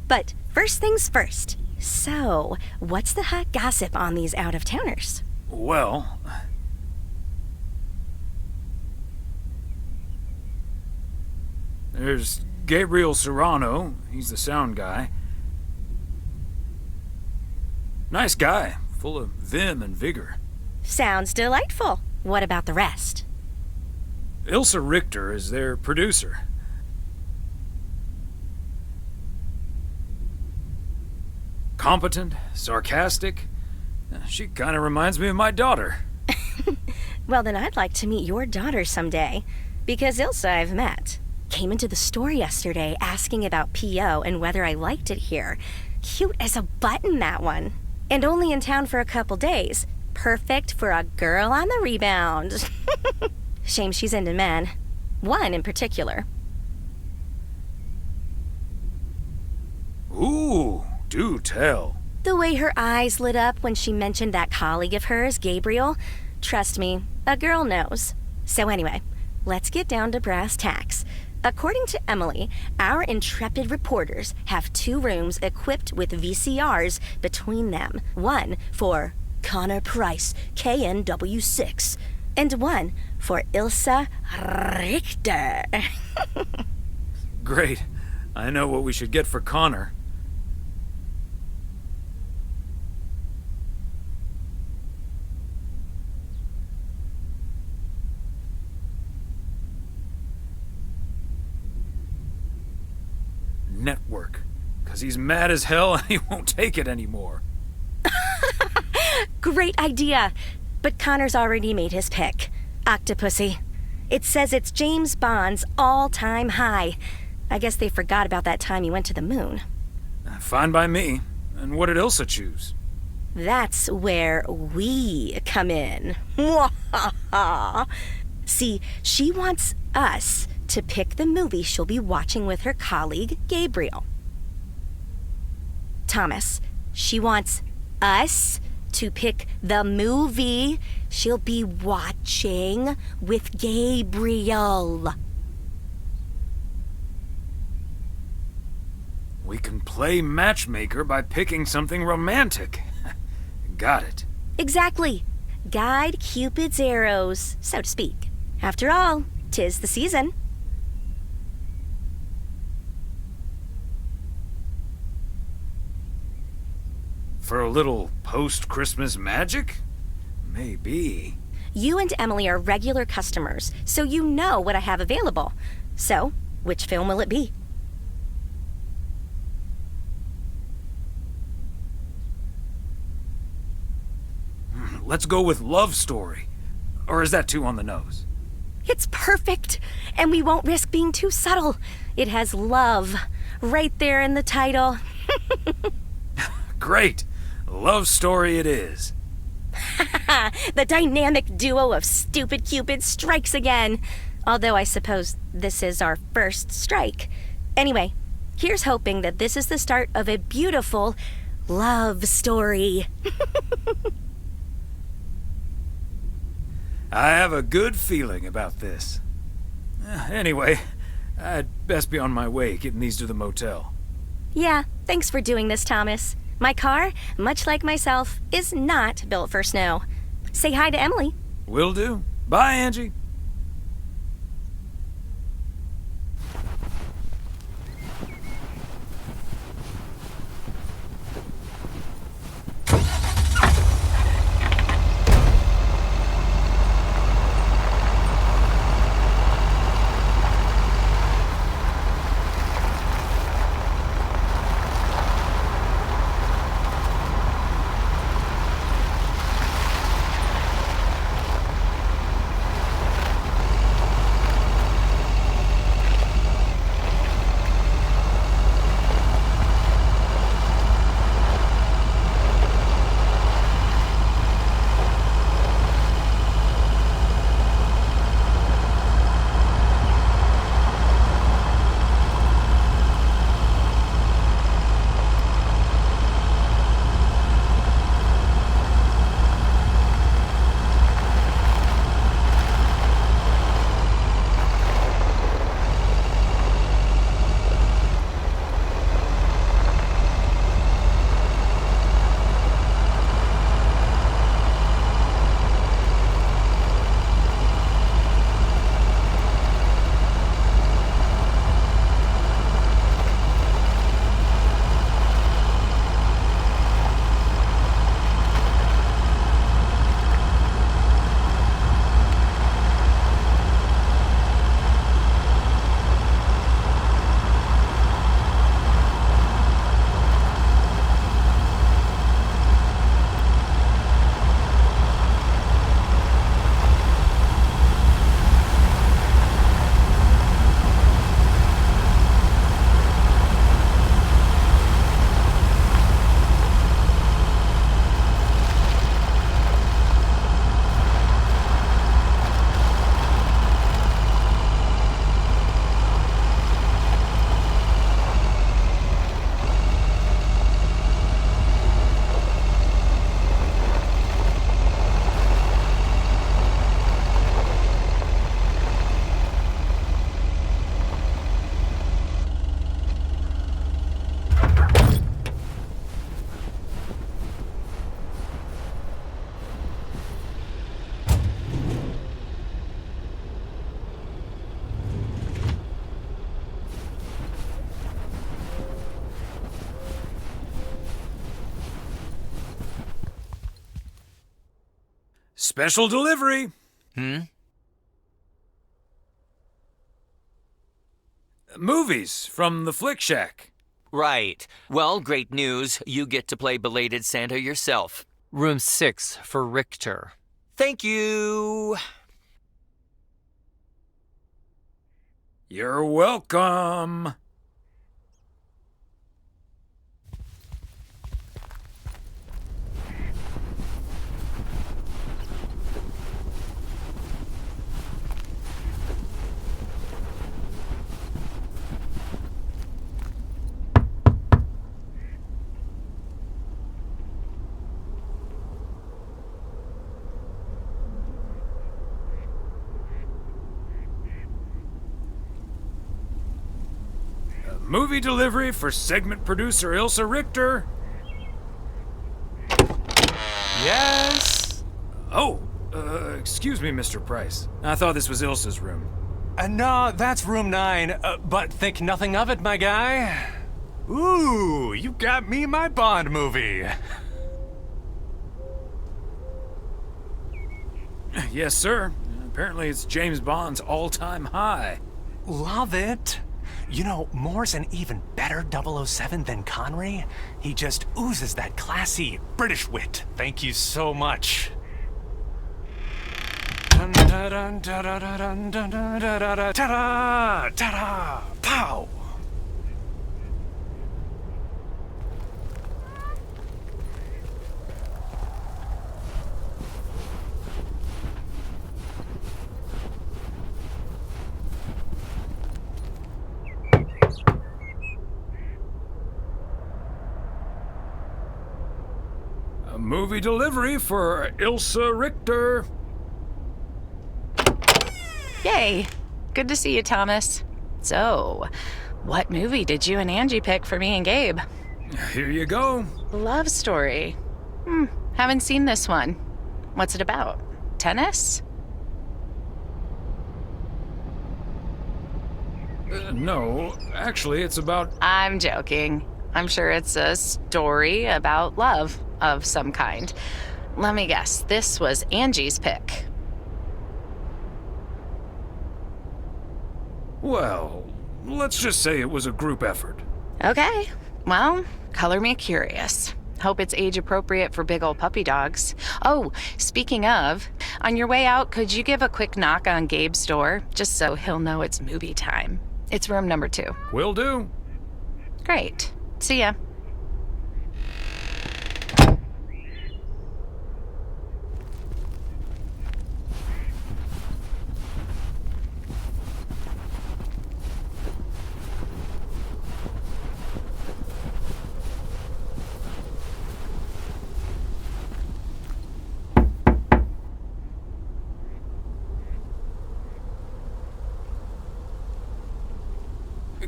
But first things first. So, what's the hot gossip on these out-of-towners? Well... There's Gabriel Serrano. He's the sound guy. Nice guy. Full of vim and vigor. Sounds delightful. What about the rest? Ilsa Richter is their producer. Competent, sarcastic. She kind of reminds me of my daughter. Well, then I'd like to meet your daughter someday. Because Ilsa I've met. Came into the store yesterday asking about P.O. and whether I liked it here. Cute as a button, that one. And only in town for a couple days. Perfect for a girl on the rebound. Shame she's into men. One in particular. Ooh, do tell. The way her eyes lit up when she mentioned that colleague of hers, Gabriel. Trust me, a girl knows. So anyway, let's get down to brass tacks. According to Emily, our intrepid reporters have 2 rooms equipped with VCRs between them. One for Connor Price, KNW6, and one for Ilsa Richter. Great. I know what we should get for Connor. Network. 'Cause he's mad as hell and he won't take it anymore. Great idea. But Connor's already made his pick. Octopussy. It says it's James Bond's all-time high. I guess they forgot about that time he went to the moon. Fine by me. And what did Ilsa choose? That's where we come in. See, she wants us to pick the movie she'll be watching with her colleague, Gabriel. Thomas, she wants us to pick the movie she'll be watching with Gabriel. We can play matchmaker by picking something romantic. Got it. Exactly. Guide Cupid's arrows, so to speak. After all, 'tis the season. For a little post-Christmas magic? Maybe. You and Emily are regular customers, so you know what I have available. So, which film will it be? Let's go with Love Story. Or is that too on the nose? It's perfect, and we won't risk being too subtle. It has love right there in the title. Great. Love Story it is. The dynamic duo of stupid Cupid strikes again. Although I suppose this is our first strike. Anyway, here's hoping that this is the start of a beautiful love story. I have a good feeling about this. Anyway, I'd best be on my way getting these to the motel. Yeah, thanks for doing this, Thomas. My car, much like myself, is not built for snow. Say hi to Emily. Will do. Bye, Angie. Special delivery. Movies from the Flick Shack. Right. Well, great news. You get to play belated Santa yourself. Room 6 for Richter. Thank you. You're welcome. Movie delivery for segment producer Ilsa Richter. Yes? Oh, excuse me, Mr. Price. I thought this was Ilsa's room. No, that's room 9, but think nothing of it, my guy. Ooh, you got me my Bond movie. Yes, sir. Apparently it's James Bond's all-time high. Love it. You know, Moore's an even better 007 than Connery. He just oozes that classy British wit. Thank you so much. Ta-da, ta-da, pow! A movie delivery for Ilsa Richter. Yay! Good to see you, Thomas. So, what movie did you and Angie pick for me and Gabe? Here you go. Love story. Haven't seen this one. What's it about? Tennis? No, actually, it's about... I'm joking. I'm sure it's a story about love of some kind. Let me guess, this was Angie's pick. Well, let's just say it was a group effort. Okay. Well, color me curious. Hope it's age appropriate for big old puppy dogs. Oh, speaking of, on your way out, could you give a quick knock on Gabe's door, just so he'll know it's movie time? It's room number 2. Will do. Great. See ya.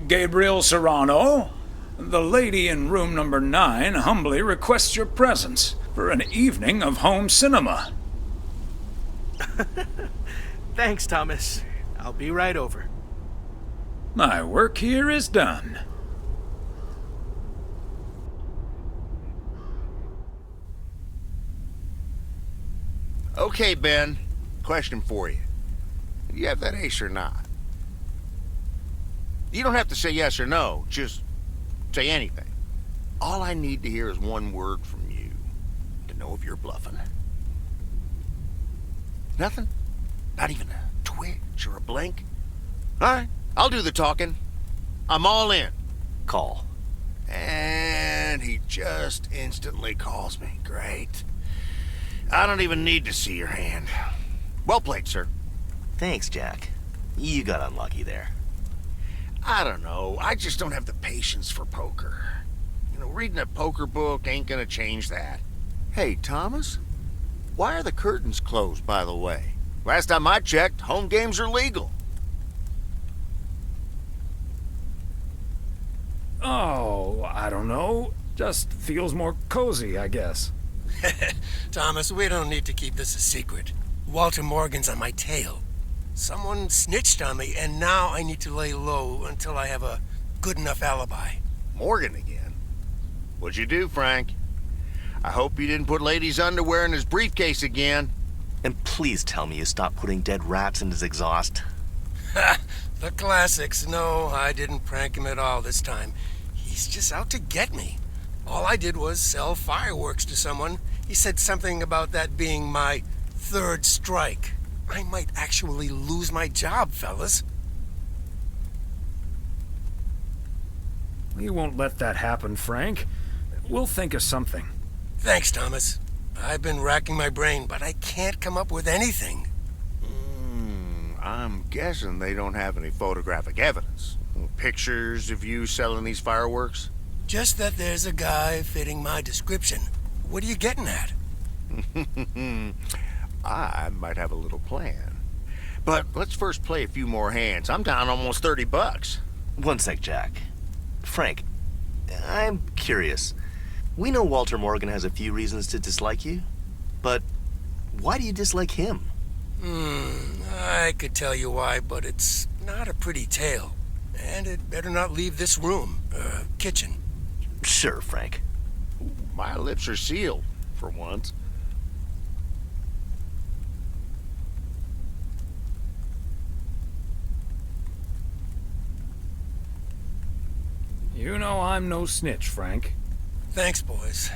Gabriel Serrano, the lady in room number 9 humbly requests your presence for an evening of home cinema. Thanks, Thomas. I'll be right over. My work here is done. Okay, Ben. Question for you. Do you have that ace or not? You don't have to say yes or no. Just say anything. All I need to hear is one word from you to know if you're bluffing. Nothing? Not even a twitch or a blink? All right, I'll do the talking. I'm all in. Call. And he just instantly calls me. Great. I don't even need to see your hand. Well played, sir. Thanks, Jack. You got unlucky there. I don't know. I just don't have the patience for poker. You know, reading a poker book ain't gonna change that. Hey, Thomas? Why are the curtains closed, by the way? Last time I checked, home games are legal. Oh, I don't know. Just feels more cozy, I guess. Thomas, we don't need to keep this a secret. Walter Morgan's on my tail. Someone snitched on me, and now I need to lay low until I have a good enough alibi. Morgan again? What'd you do, Frank? I hope you didn't put ladies' underwear in his briefcase again. And please tell me you stopped putting dead rats in his exhaust. Ha! The classics. No, I didn't prank him at all this time. He's just out to get me. All I did was sell fireworks to someone. He said something about that being my third strike. I might actually lose my job, fellas. We won't let that happen, Frank. We'll think of something. Thanks, Thomas. I've been racking my brain, but I can't come up with anything. I'm guessing they don't have any photographic evidence. Pictures of you selling these fireworks? Just that there's a guy fitting my description. What are you getting at? I might have a little plan. But let's first play a few more hands. I'm down almost $30. One sec, Jack. Frank, I'm curious. We know Walter Morgan has a few reasons to dislike you, but why do you dislike him? I could tell you why, but it's not a pretty tale. And it better not leave this room, kitchen. Sure, Frank. Ooh, my lips are sealed, for once. You know I'm no snitch, Frank. Thanks, boys.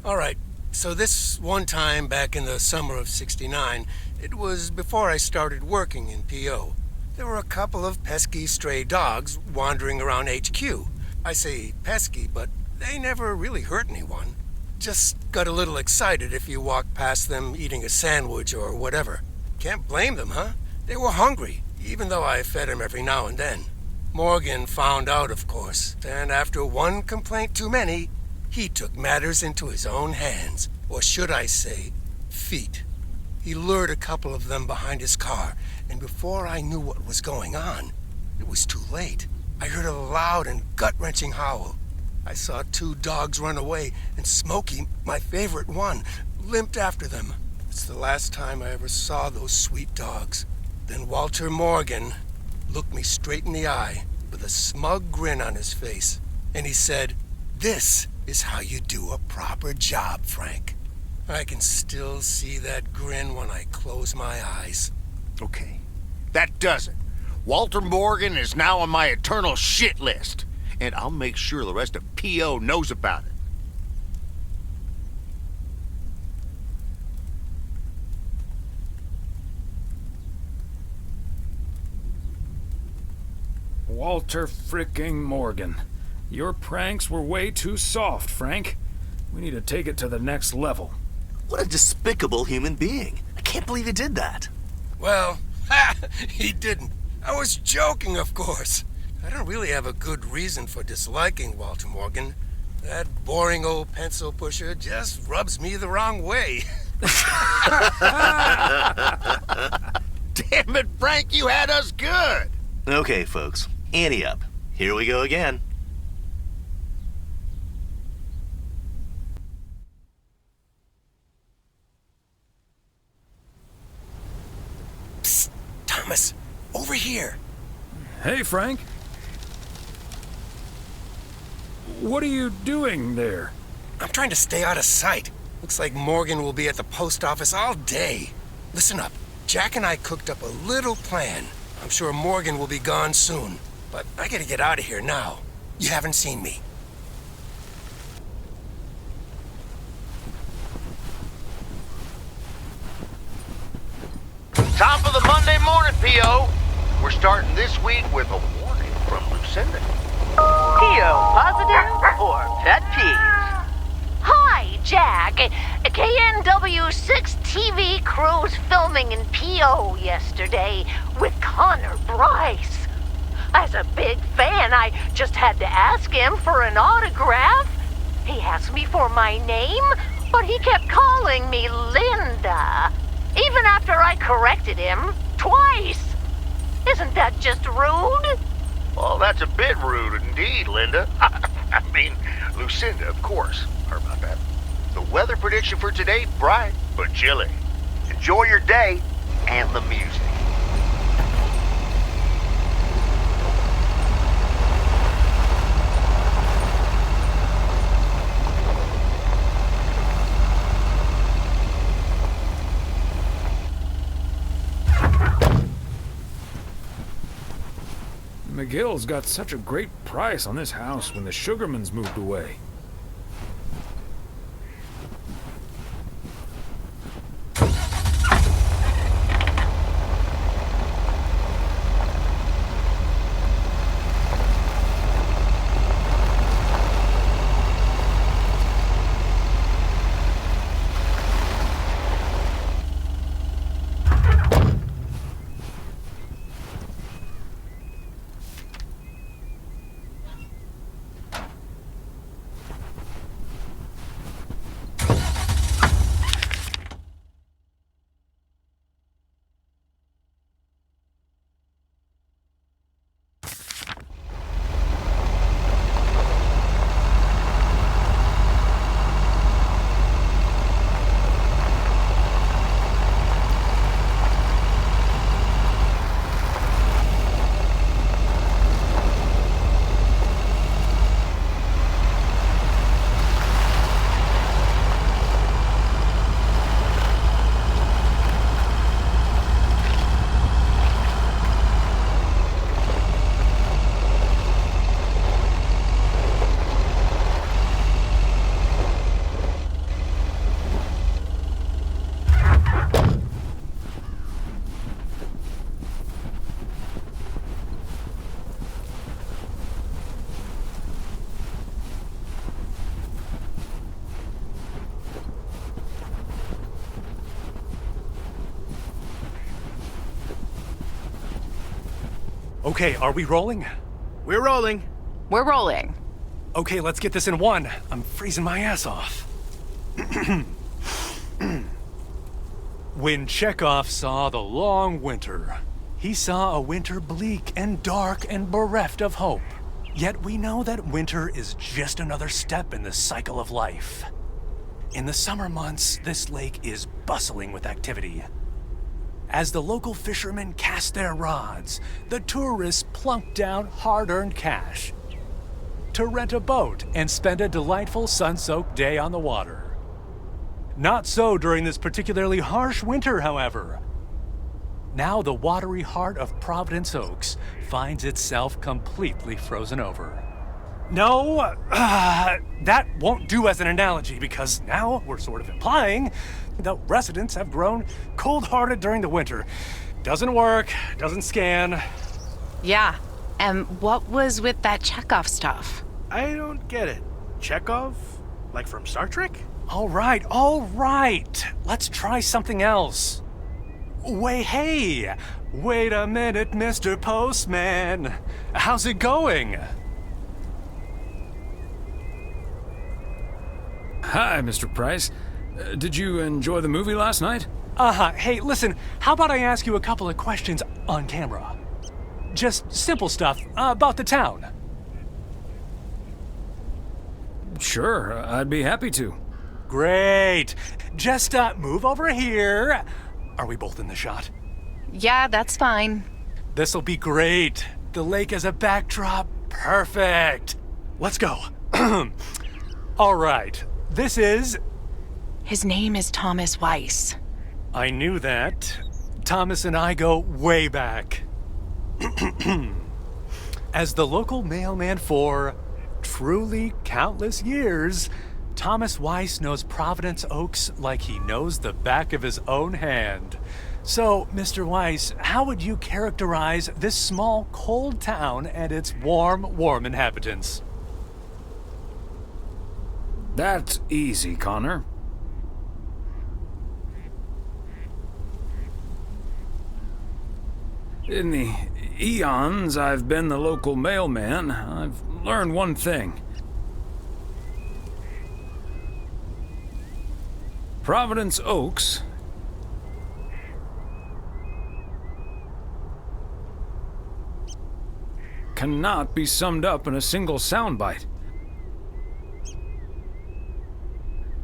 All right, so this one time back in the summer of '69, it was before I started working in P.O. There were a couple of pesky stray dogs wandering around HQ. I say pesky, but they never really hurt anyone. Just got a little excited if you walked past them eating a sandwich or whatever. Can't blame them, huh? They were hungry, even though I fed them every now and then. Morgan found out, of course, and after one complaint too many, he took matters into his own hands, or should I say, feet. He lured a couple of them behind his car, and before I knew what was going on, it was too late. I heard a loud and gut-wrenching howl. I saw 2 dogs run away, and Smokey, my favorite one, limped after them. It's the last time I ever saw those sweet dogs. Then Walter Morgan looked me straight in the eye with a smug grin on his face, and he said, "This is how you do a proper job, Frank." I can still see that grin when I close my eyes. Okay, that does it. Walter Morgan is now on my eternal shit list, and I'll make sure the rest of P.O. knows about it. Walter fricking Morgan. Your pranks were way too soft, Frank. We need to take it to the next level. What a despicable human being. I can't believe he did that. Well, he didn't. I was joking, of course. I don't really have a good reason for disliking Walter Morgan. That boring old pencil pusher just rubs me the wrong way. Damn it, Frank, you had us good. Okay, folks. Ante up. Here we go again. Psst, Thomas, over here. Hey, Frank. What are you doing there? I'm trying to stay out of sight. Looks like Morgan will be at the post office all day. Listen up. Jack and I cooked up a little plan. I'm sure Morgan will be gone soon, but I gotta get out of here now. You haven't seen me. Top of the Monday morning, P.O. We're starting this week with a warning from Lucinda. P.O. positive or pet peeve? Hi, Jack. KNW6 TV crews filming in P.O. yesterday with Connor Bryce. As a big fan, I just had to ask him for an autograph. He asked me for my name, but he kept calling me Linda. Even after I corrected him twice. Isn't that just rude? Well, that's a bit rude indeed, Linda. I mean, Lucinda, of course. Heard about that. The weather prediction for today, bright but chilly. Enjoy your day and the music. McGill's got such a great price on this house when the Sugarmans moved away. Okay, are we rolling? We're rolling. We're rolling. Okay, let's get this in one. I'm freezing my ass off. When Chekhov saw the long winter, he saw a winter bleak and dark and bereft of hope. Yet we know that winter is just another step in the cycle of life. In the summer months, this lake is bustling with activity. As the local fishermen cast their rods, the tourists plunk down hard-earned cash to rent a boat and spend a delightful sun-soaked day on the water. Not so during this particularly harsh winter, however. Now the watery heart of Providence Oaks finds itself completely frozen over. No, that won't do as an analogy because now we're sort of implying the residents have grown cold-hearted during the winter. Doesn't work, doesn't scan. Yeah, and what was with that Chekhov stuff? I don't get it. Chekhov? Like from Star Trek? All right. Let's try something else. Hey, wait a minute, Mr. Postman. How's it going? Hi, Mr. Price. Did you enjoy the movie last night? Hey, listen, how about I ask you a couple of questions on camera? Just simple stuff about the town. Sure, I'd be happy to. Great. Just move over here. Are we both in the shot? Yeah, that's fine. This'll be great. The lake as a backdrop. Perfect. Let's go. All right. This is... His name is Thomas Weiss. I knew that. Thomas and I go way back. As the local mailman for truly countless years, Thomas Weiss knows Providence Oaks like he knows the back of his own hand. So, Mr. Weiss, how would you characterize this small, cold town and its warm inhabitants? That's easy, Connor. In the eons I've been the local mailman, I've learned one thing. Providence Oaks cannot be summed up in a single soundbite.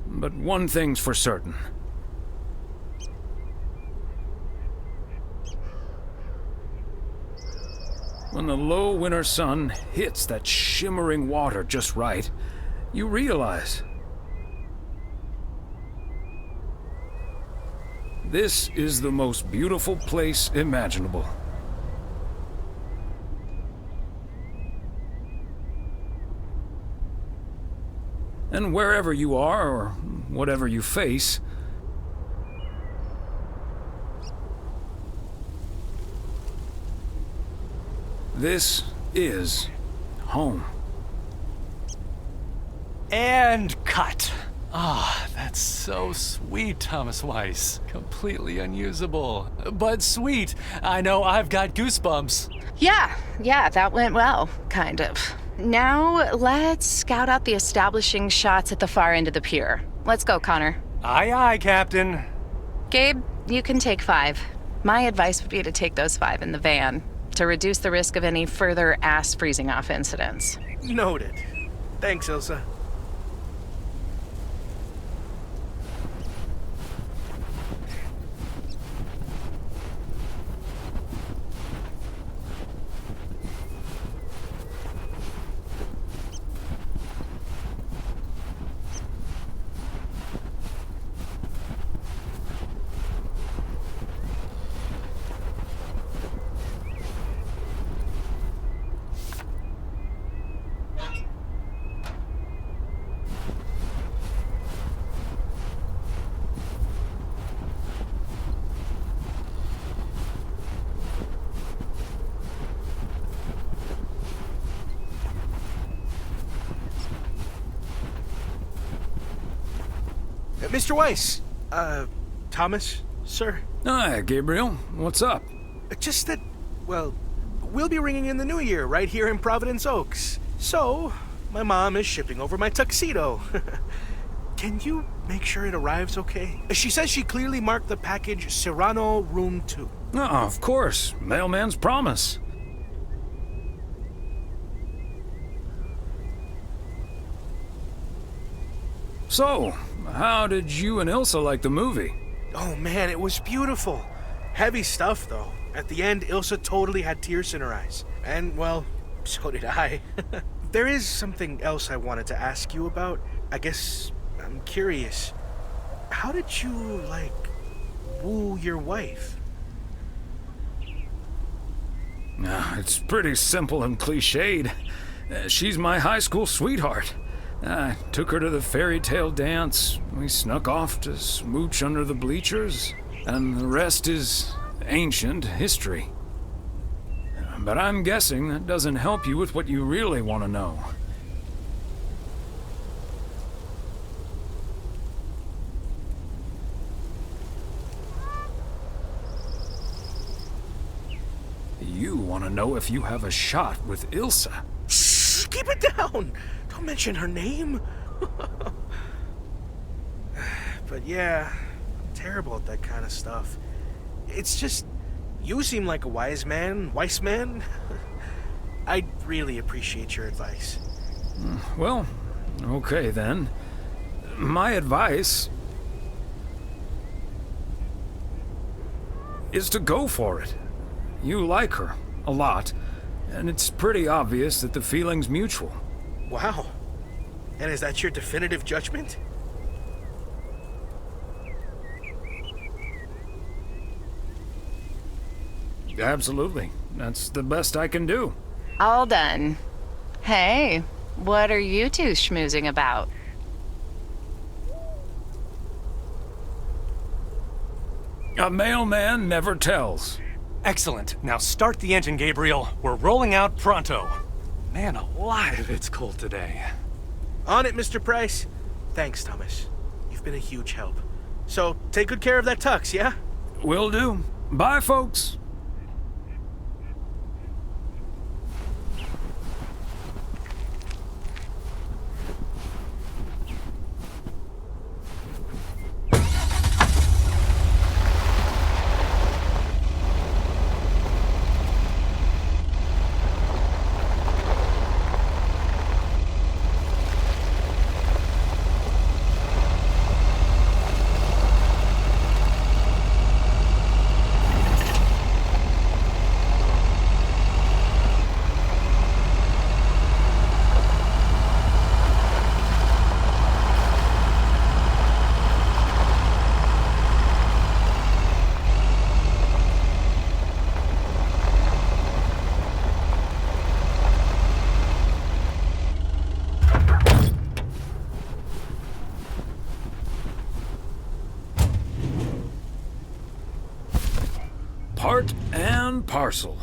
But one thing's for certain. When the low winter sun hits that shimmering water just right, you realize this is the most beautiful place imaginable. And wherever you are, or whatever you face, this is home. And cut. Ah, that's so sweet, Thomas Weiss. Completely unusable, but sweet. I know I've got goosebumps. Yeah, that went well, kind of. Now, let's scout out the establishing shots at the far end of the pier. Let's go, Connor. Aye, aye, Captain. Gabe, you can take 5. My advice would be to take those 5 in the van to reduce the risk of any further ass freezing off incidents. Noted. Thanks, Ilsa. Mr. Weiss. Thomas, sir? Hi, Gabriel. What's up? Just that, well, we'll be ringing in the new year right here in Providence Oaks. So, my mom is shipping over my tuxedo. Can you make sure it arrives okay? She says she clearly marked the package Serrano Room 2. Oh, of course. Mailman's promise. So, how did you and Ilsa like the movie? Oh man, it was beautiful. Heavy stuff, though. At the end, Ilsa totally had tears in her eyes. And, well, so did I. There is something else I wanted to ask you about. I guess I'm curious. How did you, like, woo your wife? It's pretty simple and cliched. She's my high school sweetheart. I took her to the fairy tale dance. We snuck off to smooch under the bleachers, and the rest is ancient history. But I'm guessing that doesn't help you with what you really want to know. You want to know if you have a shot with Ilsa. Shh, keep it down! Don't mention her name. But yeah, I'm terrible at that kind of stuff. It's just, you seem like a wise man. I'd really appreciate your advice. Well, okay then. My advice is to go for it. You like her a lot, and it's pretty obvious that the feeling's mutual. Wow. And is that your definitive judgment? Absolutely. That's the best I can do. All done. Hey, what are you two schmoozing about? A mailman never tells. Excellent. Now start the engine, Gabriel. We're rolling out pronto. Man alive, it's cold today. On it, Mr. Price. Thanks, Thomas. You've been a huge help. So, take good care of that tux, yeah? Will do. Bye, folks. Part and parcel.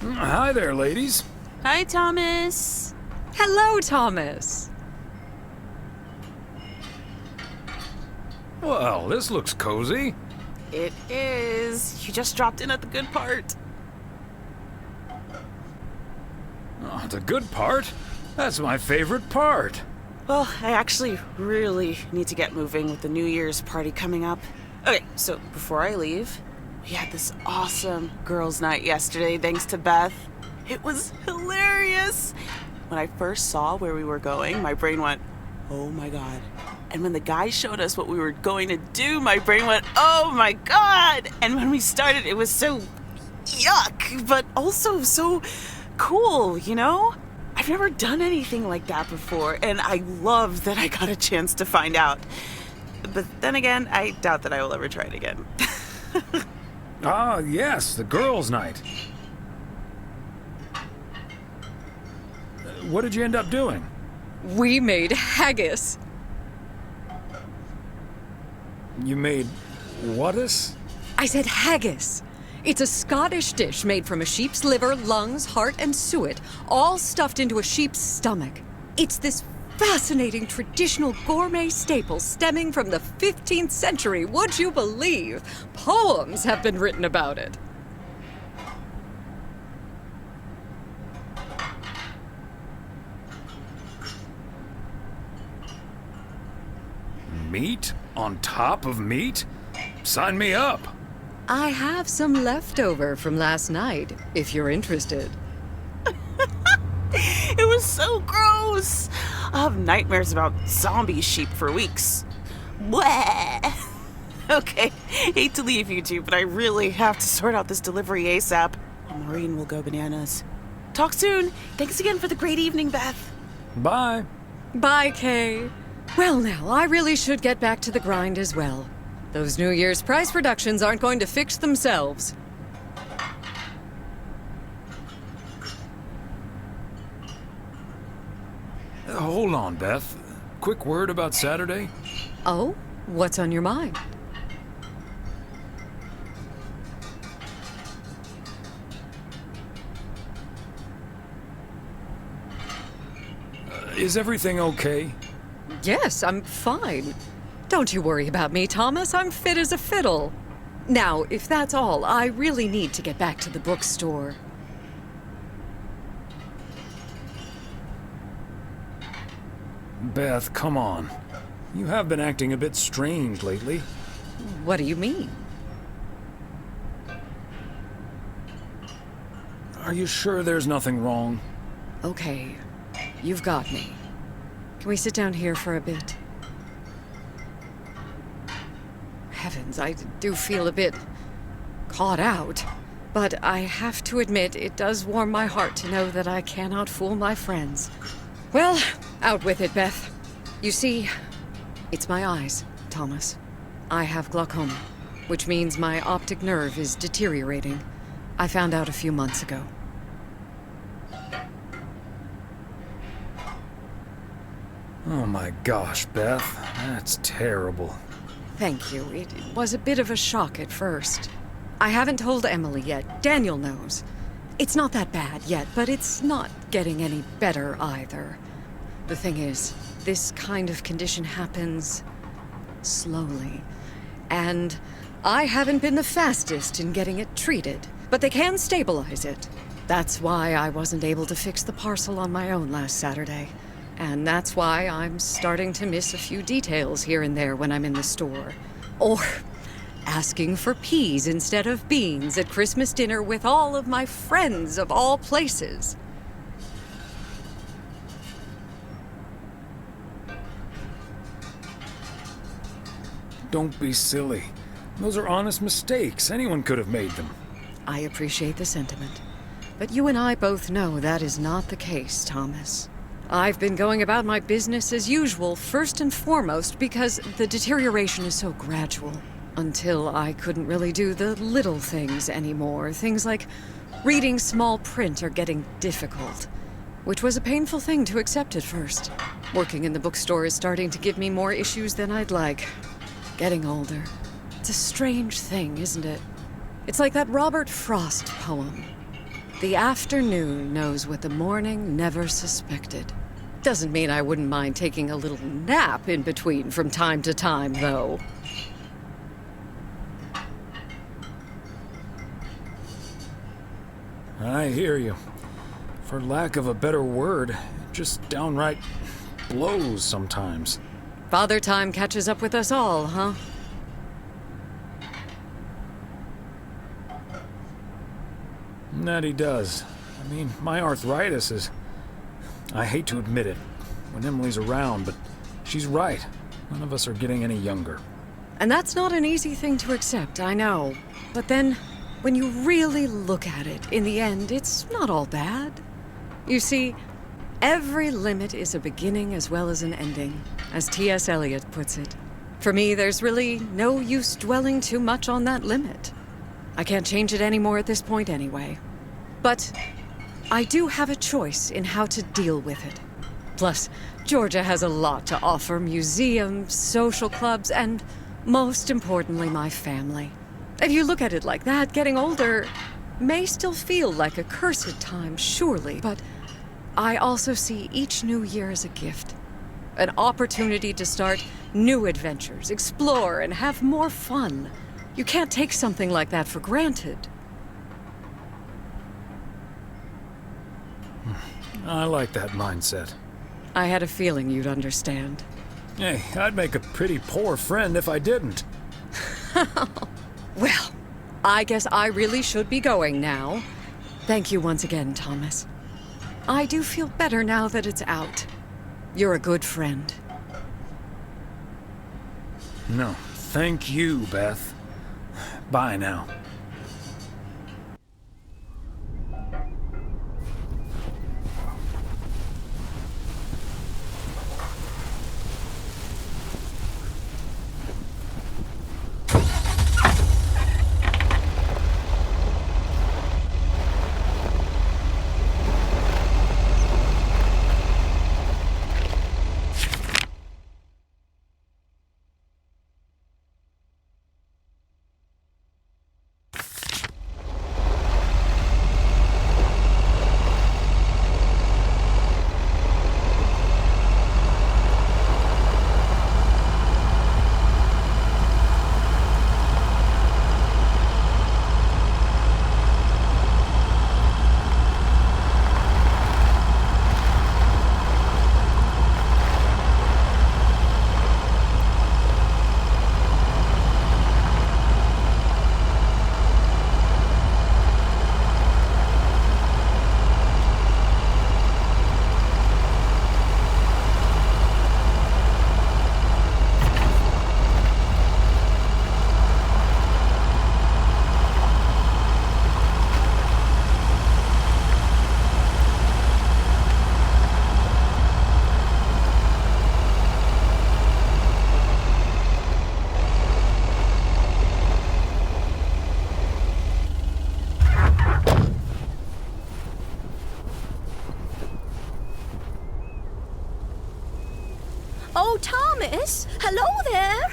Hi there, ladies. Hi, Thomas. Hello, Thomas. Well, this looks cozy. It is. You just dropped in at the good part. Oh, the good part? That's my favorite part. Well, I actually really need to get moving with the New Year's party coming up. Okay, so before I leave, we had this awesome girls' night yesterday thanks to Beth. It was hilarious. When I first saw where we were going, my brain went, oh my God. And when the guy showed us what we were going to do, my brain went, oh my God. And when we started, it was so yuck, but also so cool, you know? I've never done anything like that before, and I love that I got a chance to find out. But then again, I doubt that I will ever try it again. Ah, yes, the girls' night. What did you end up doing? We made haggis. You made what-is? I said haggis. It's a Scottish dish made from a sheep's liver, lungs, heart, and suet, all stuffed into a sheep's stomach. It's this fascinating traditional gourmet staple stemming from the 15th century. Would you believe? Poems have been written about it. Meat on top of meat? Sign me up. I have some leftover from last night, if you're interested. It was so gross. I'll have nightmares about zombie sheep for weeks. Bleh. Okay, hate to leave you two, but I really have to sort out this delivery ASAP. Maureen will go bananas. Talk soon. Thanks again for the great evening, Beth. Bye. Bye, Kay. Well, now, I really should get back to the grind as well. Those New Year's prize reductions aren't going to fix themselves. Hold on, Beth. Quick word about Saturday? Oh? What's on your mind? Is everything okay? Yes, I'm fine. Don't you worry about me, Thomas. I'm fit as a fiddle. Now, if that's all, I really need to get back to the bookstore. Beth, come on. You have been acting a bit strange lately. What do you mean? Are you sure there's nothing wrong? Okay, you've got me. Can we sit down here for a bit? Heavens, I do feel a bit caught out. But I have to admit, it does warm my heart to know that I cannot fool my friends. Well, out with it, Beth. You see, it's my eyes, Thomas. I have glaucoma, which means my optic nerve is deteriorating. I found out a few months ago. Oh my gosh, Beth. That's terrible. Thank you. It was a bit of a shock at first. I haven't told Emily yet. Daniel knows. It's not that bad yet, but it's not getting any better either. The thing is, this kind of condition happens slowly. And I haven't been the fastest in getting it treated, but they can stabilize it. That's why I wasn't able to fix the parcel on my own last Saturday. And that's why I'm starting to miss a few details here and there when I'm in the store. Or asking for peas instead of beans at Christmas dinner with all of my friends of all places. Don't be silly. Those are honest mistakes. Anyone could have made them. I appreciate the sentiment. But you and I both know that is not the case, Thomas. I've been going about my business as usual, first and foremost, because the deterioration is so gradual. Until I couldn't really do the little things anymore. Things like reading small print are getting difficult, which was a painful thing to accept at first. Working in the bookstore is starting to give me more issues than I'd like. Getting older. It's a strange thing, isn't it? It's like that Robert Frost poem. The afternoon knows what the morning never suspected. Doesn't mean I wouldn't mind taking a little nap in between from time to time, though. I hear you. For lack of a better word, it just downright blows sometimes. Father Time catches up with us all, huh? That he does. I mean, my arthritis is... I hate to admit it when Emily's around, but she's right. None of us are getting any younger. And that's not an easy thing to accept, I know. But then, when you really look at it, in the end, it's not all bad. You see, every limit is a beginning as well as an ending, as T.S. Eliot puts it. For me, there's really no use dwelling too much on that limit. I can't change it anymore at this point anyway. But I do have a choice in how to deal with it. Plus, Georgia has a lot to offer: museums, social clubs, and most importantly, my family. If you look at it like that, getting older may still feel like a cursed time, surely, but I also see each new year as a gift. An opportunity to start new adventures, explore, and have more fun. You can't take something like that for granted. I like that mindset. I had a feeling you'd understand. Hey, I'd make a pretty poor friend if I didn't. Well, I guess I really should be going now. Thank you once again, Thomas. I do feel better now that it's out. You're a good friend. No, thank you, Beth. Bye now. Oh, Thomas, hello there.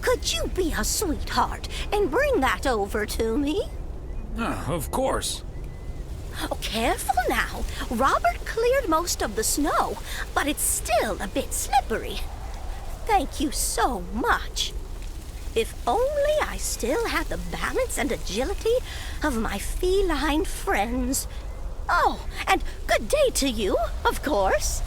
Could you be a sweetheart and bring that over to me? Of course. Oh, careful now. Robert cleared most of the snow, but it's still a bit slippery. Thank you so much. If only I still had the balance and agility of my feline friends. Oh, and good day to you, of course.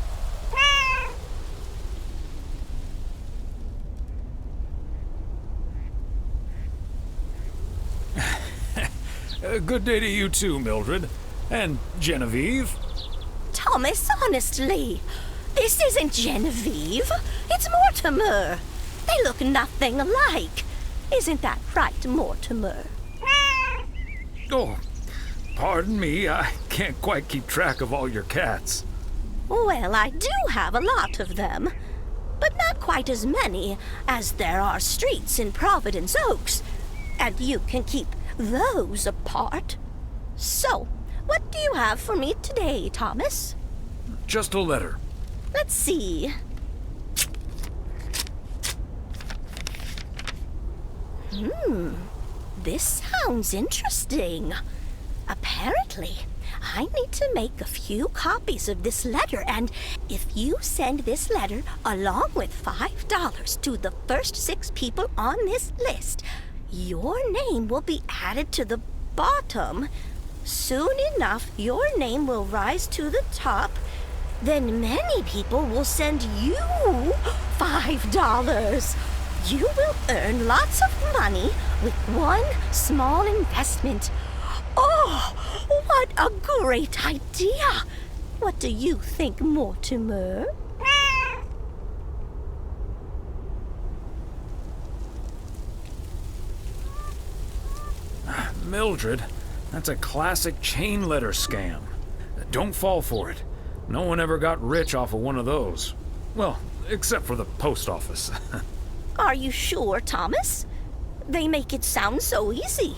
Good day to you too, Mildred. And Genevieve. Thomas, honestly, this isn't Genevieve. It's Mortimer. They look nothing alike. Isn't that right, Mortimer? Oh, pardon me. I can't quite keep track of all your cats. Well, I do have a lot of them, but not quite as many as there are streets in Providence Oaks, and you can keep those apart. So, what do you have for me today, Thomas? Just a letter. Let's see. This sounds interesting. Apparently, I need to make a few copies of this letter, and if you send this letter along with $5 to the first 6 people on this list, your name will be added to the bottom. Soon enough, your name will rise to the top. Then many people will send you $5. You will earn lots of money with one small investment. Oh, what a great idea! What do you think, Mortimer? Mildred, that's a classic chain letter scam. Don't fall for it. No one ever got rich off of one of those. Well, except for the post office. Are you sure, Thomas? They make it sound so easy.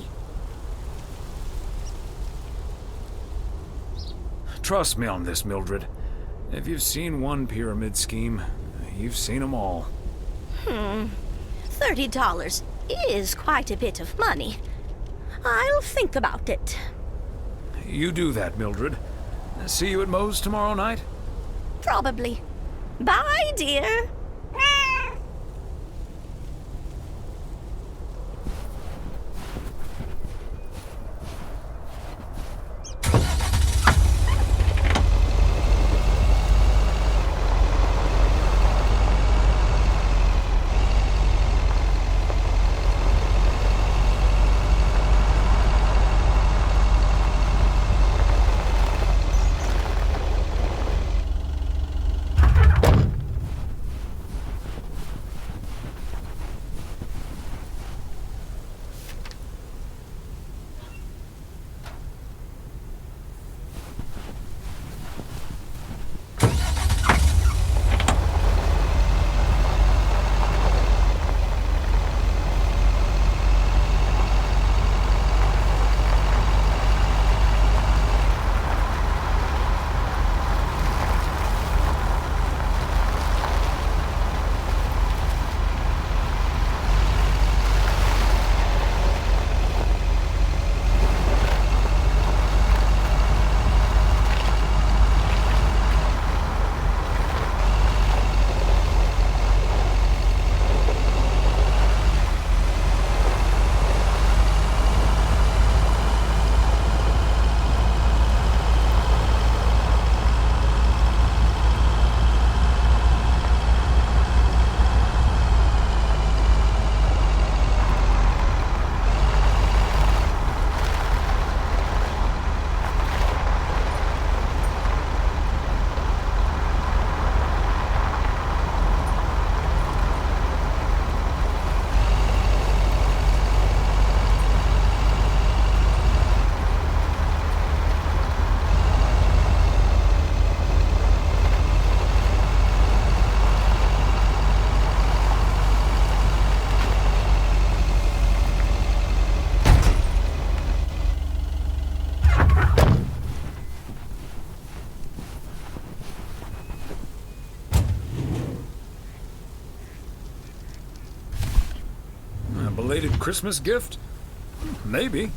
Trust me on this, Mildred. If you've seen one pyramid scheme, you've seen them all. $30 is quite a bit of money. I'll think about it. You do that, Mildred. See you at Moe's tomorrow night? Probably. Bye, dear. A belated Christmas gift? Maybe.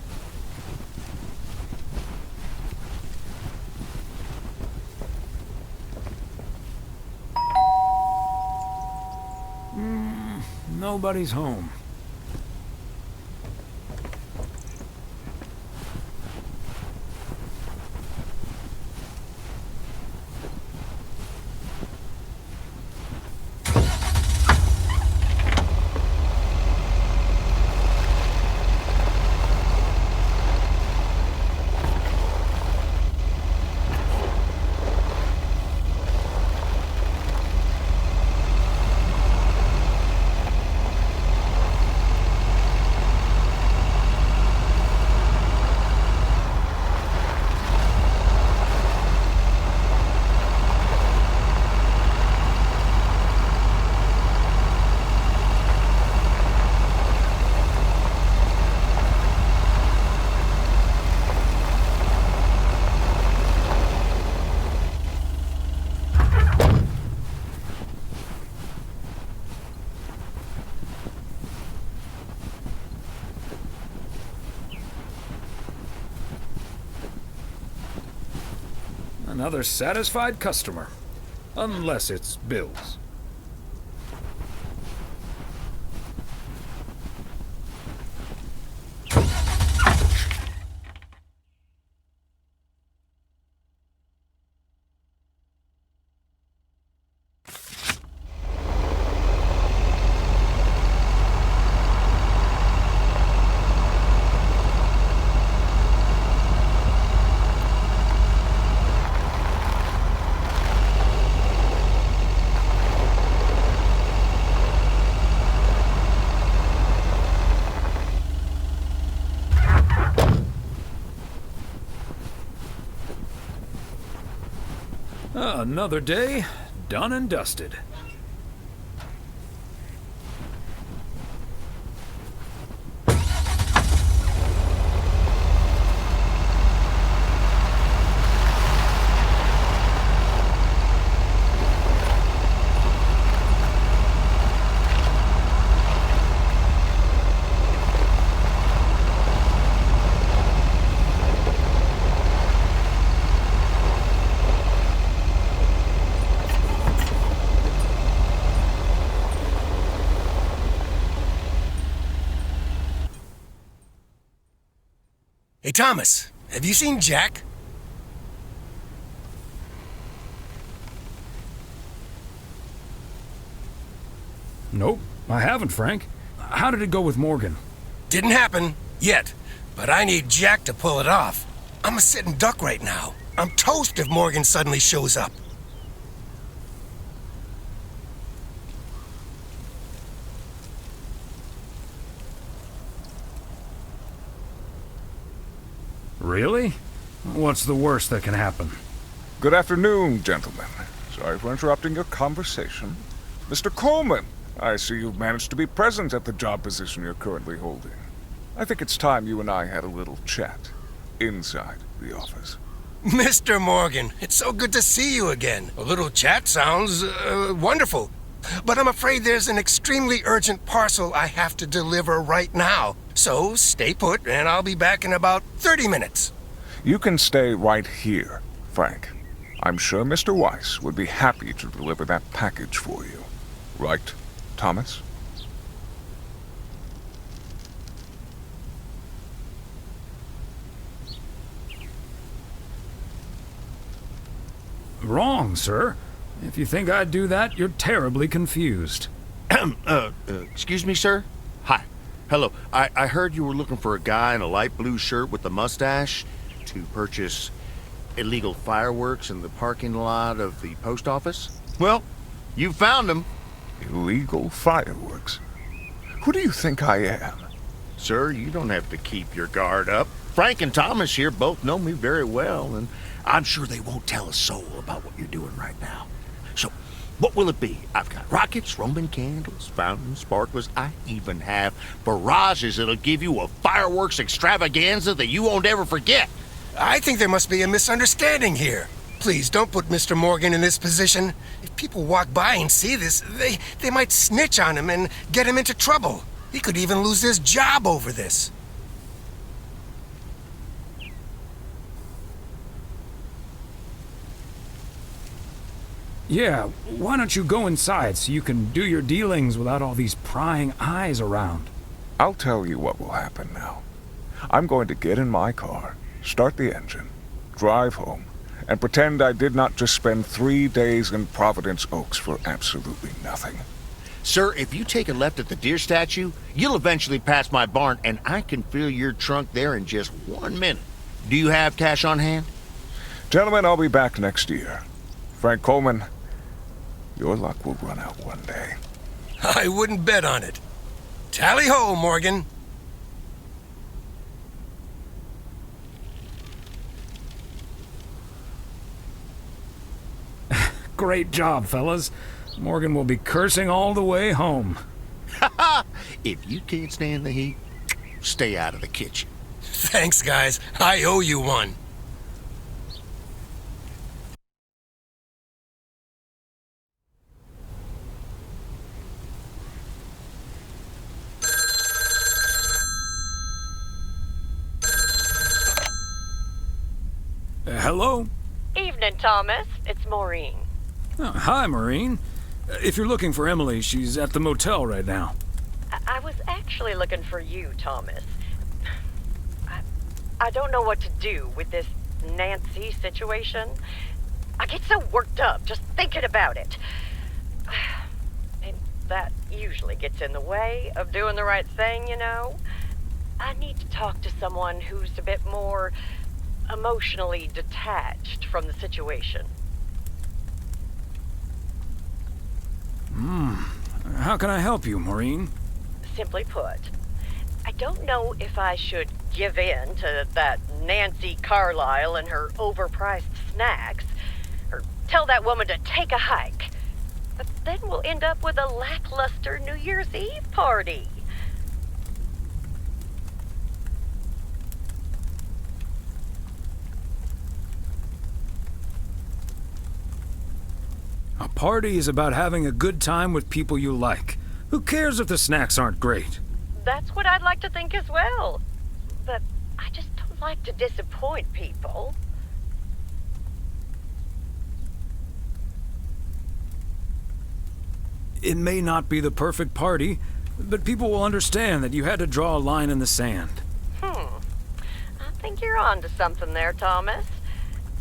Nobody's home. Another satisfied customer. Unless it's Bill's. Another day, done and dusted. Hey, Thomas, have you seen Jack? Nope, I haven't, Frank. How did it go with Morgan? Didn't happen, yet. But I need Jack to pull it off. I'm a sitting duck right now. I'm toast if Morgan suddenly shows up. Really? What's the worst that can happen? Good afternoon, gentlemen. Sorry for interrupting your conversation. Mr. Coleman, I see you've managed to be present at the job position you're currently holding. I think it's time you and I had a little chat inside the office. Mr. Morgan, it's so good to see you again. A little chat sounds wonderful. But I'm afraid there's an extremely urgent parcel I have to deliver right now. So stay put, and I'll be back in about 30 minutes. You can stay right here, Frank. I'm sure Mr. Weiss would be happy to deliver that package for you. Right, Thomas? Wrong, sir. If you think I'd do that, you're terribly confused. Excuse me, sir? Hi. Hello. I heard you were looking for a guy in a light blue shirt with a mustache to purchase illegal fireworks in the parking lot of the post office? Well, you found him. Illegal fireworks? Who do you think I am? Sir, you don't have to keep your guard up. Frank and Thomas here both know me very well, and I'm sure they won't tell a soul about what you're doing right now. So, what will it be? I've got rockets, Roman candles, fountains, sparklers. I even have barrages that'll give you a fireworks extravaganza that you won't ever forget. I think there must be a misunderstanding here. Please, don't put Mr. Morgan in this position. If people walk by and see this, they might snitch on him and get him into trouble. He could even lose his job over this. Yeah, why don't you go inside so you can do your dealings without all these prying eyes around? I'll tell you what will happen now. I'm going to get in my car, start the engine, drive home, and pretend I did not just spend 3 days in Providence Oaks for absolutely nothing. Sir, if you take a left at the deer statue, you'll eventually pass my barn, and I can fill your trunk there in just 1 minute. Do you have cash on hand? Gentlemen, I'll be back next year. Frank Coleman, your luck will run out one day. I wouldn't bet on it. Tally-ho, Morgan. Great job, fellas. Morgan will be cursing all the way home. If you can't stand the heat, stay out of the kitchen. Thanks, guys. I owe you one. Hello? Evening, Thomas. It's Maureen. Oh, hi, Maureen. If you're looking for Emily, she's at the motel right now. I was actually looking for you, Thomas. I don't know what to do with this Nancy situation. I get so worked up just thinking about it. And that usually gets in the way of doing the right thing, you know? I need to talk to someone who's a bit more emotionally detached from the situation. How can I help you, Maureen? Simply put, I don't know if I should give in to that Nancy Carlisle and her overpriced snacks, or tell that woman to take a hike. But then we'll end up with a lackluster New Year's Eve party. A party is about having a good time with people you like. Who cares if the snacks aren't great? That's what I'd like to think as well. But I just don't like to disappoint people. It may not be the perfect party, but people will understand that you had to draw a line in the sand. I think you're onto something there, Thomas.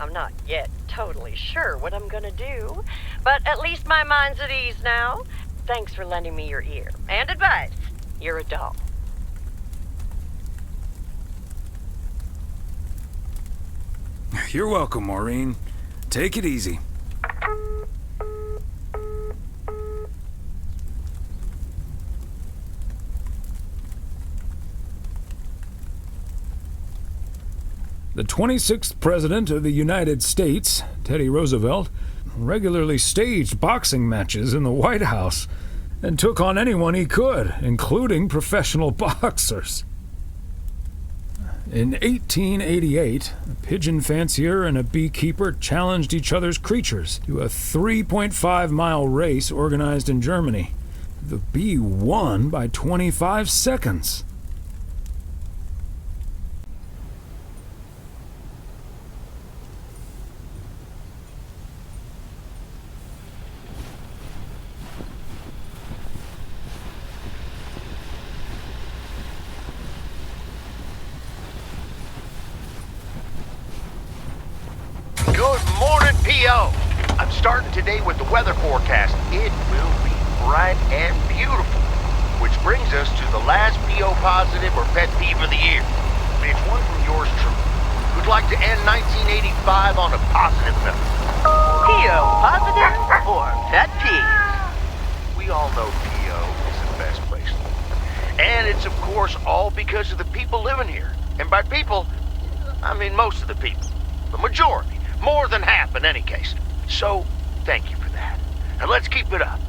I'm not yet totally sure what I'm gonna do, but at least my mind's at ease now. Thanks for lending me your ear and advice. You're a doll. You're welcome, Maureen. Take it easy. The 26th President of the United States, Teddy Roosevelt, regularly staged boxing matches in the White House and took on anyone he could, including professional boxers. In 1888, a pigeon fancier and a beekeeper challenged each other's creatures to a 3.5-mile race organized in Germany. The bee won by 25 seconds. Good morning, P.O. I'm starting today with the weather forecast. It will be bright and beautiful, which brings us to the last P.O. positive or pet peeve of the year. It's one from yours truly, who'd like to end 1985 on a positive note. P.O. positive or pet peeve? We all know P.O. is the best place to live. And it's, of course, all because of the people living here. And by people, I mean most of the people. The majority. More than half in any case. So, thank you for that. And let's keep it up.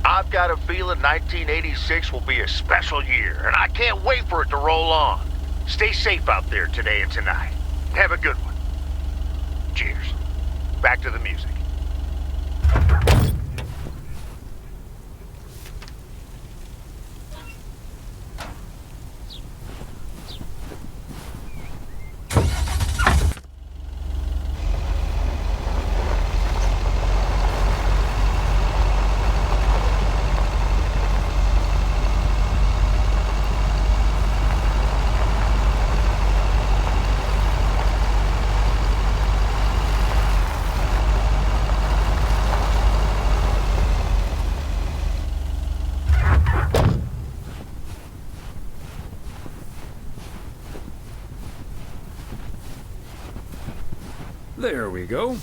I've got a feeling 1986 will be a special year, and I can't wait for it to roll on. Stay safe out there today and tonight. Have a good one. Cheers. Back to the music. There we go.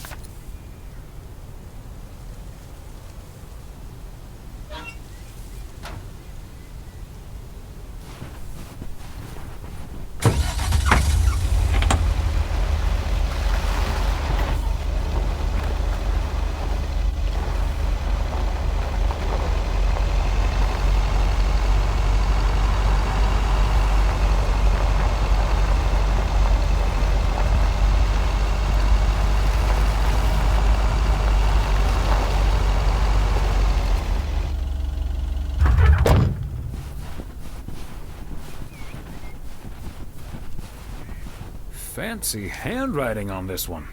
Fancy handwriting on this one.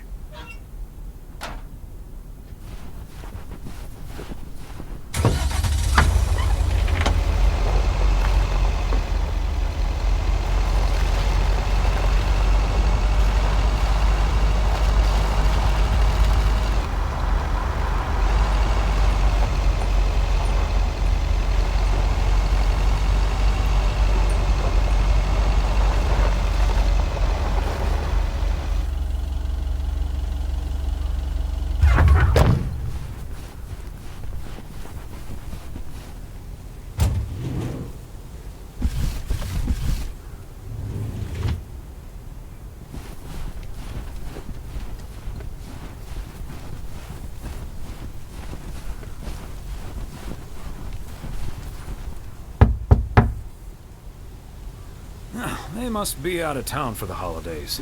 They must be out of town for the holidays.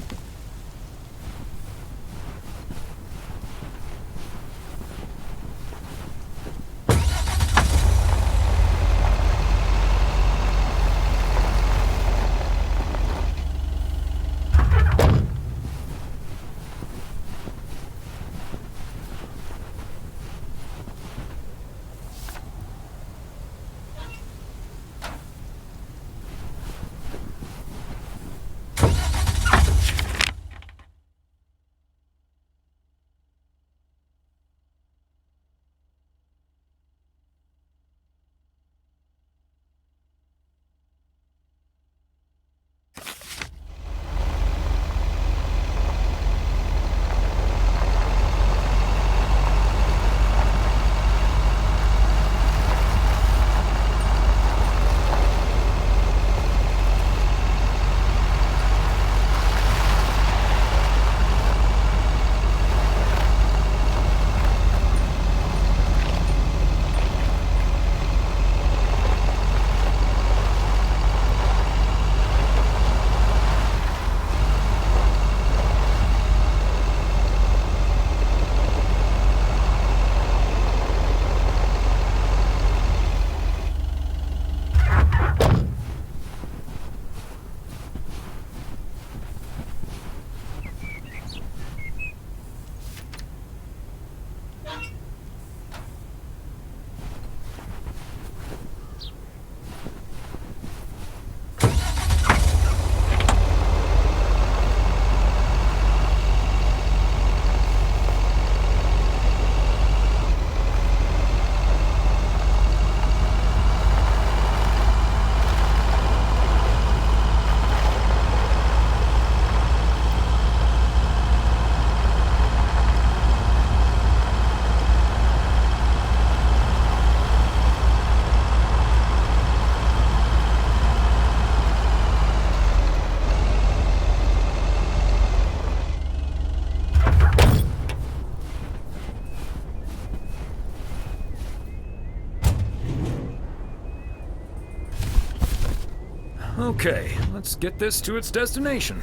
Okay, let's get this to its destination.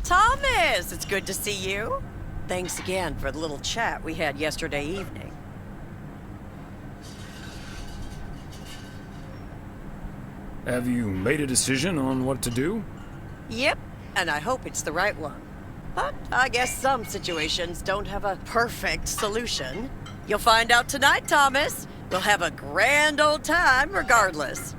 Thomas, it's good to see you. Thanks again for the little chat we had yesterday evening. Have you made a decision on what to do? Yep, and I hope it's the right one. But I guess some situations don't have a perfect solution. You'll find out tonight, Thomas. We'll have a grand old time regardless.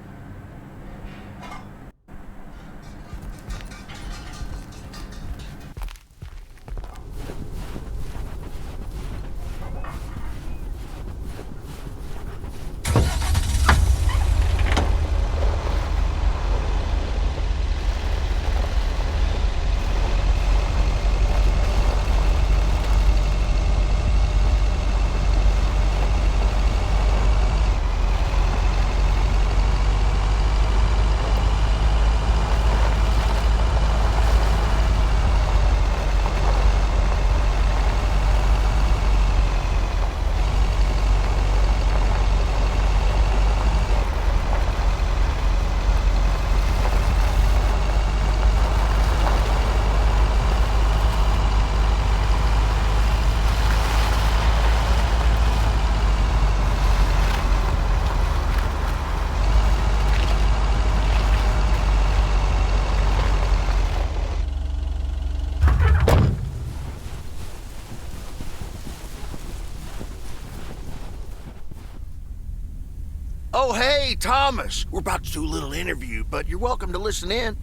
Oh, hey, Thomas. We're about to do a little interview, but you're welcome to listen in.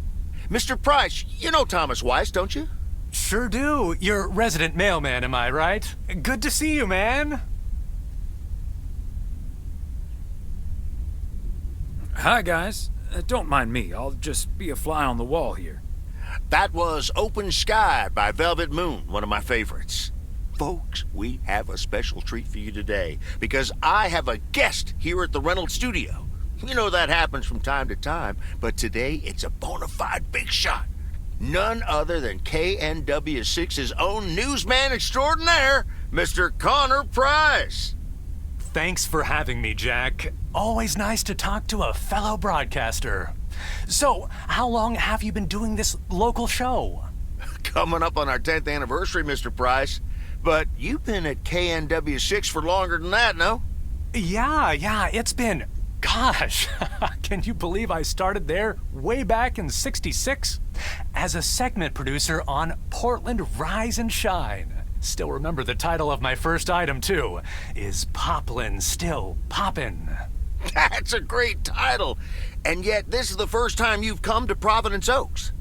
Mr. Price, you know Thomas Weiss, don't you? Sure do. You're resident mailman, am I right? Good to see you, man. Hi, guys. Don't mind me. I'll just be a fly on the wall here. That was Open Sky by Velvet Moon, one of my favorites. Folks, we have a special treat for you today because I have a guest here at the Reynolds studio. You know that happens from time to time, but today it's a bona fide big shot. None other than KNW6's own newsman extraordinaire, Mr. Connor Price. Thanks for having me, Jack. Always nice to talk to a fellow broadcaster. So, how long have you been doing this local show? Coming up on our 10th anniversary, Mr. Price. But you've been at KNW6 for longer than that, no? Yeah, it's been... Gosh, can you believe I started there way back in '66? As a segment producer on Portland Rise and Shine. Still remember the title of my first item, too. Is Poplin Still Poppin'? That's a great title. And yet, this is the first time you've come to Providence Oaks.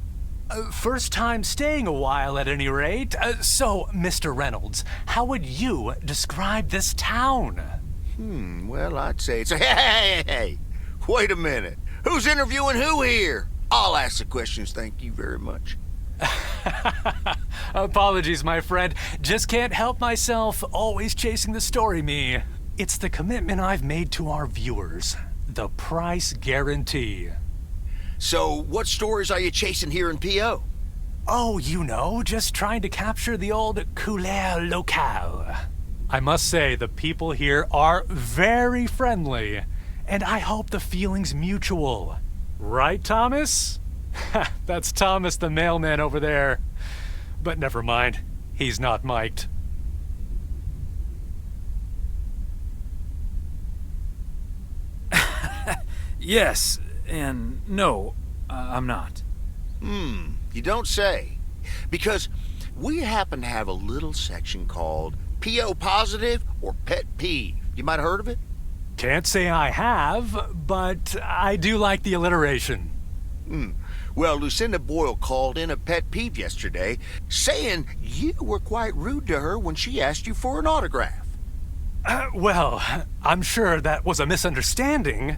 First time staying a while, at any rate. So, Mr. Reynolds, how would you describe this town? Well, I'd say it's a... Hey, wait a minute. Who's interviewing who here? I'll ask the questions, thank you very much. Apologies, my friend. Just can't help myself, always chasing the story me. It's the commitment I've made to our viewers. The price guarantee. So, what stories are you chasing here in P.O.? Oh, you know, just trying to capture the old couleur locale. I must say, the people here are very friendly, and I hope the feeling's mutual. Right, Thomas? That's Thomas the mailman over there. But never mind, he's not mic'd. Yes, and no, I'm not. You don't say. Because we happen to have a little section called P.O. Positive or Pet Peeve. You might have heard of it? Can't say I have, but I do like the alliteration. Well, Lucinda Boyle called in a pet peeve yesterday, saying you were quite rude to her when she asked you for an autograph. Well, I'm sure that was a misunderstanding.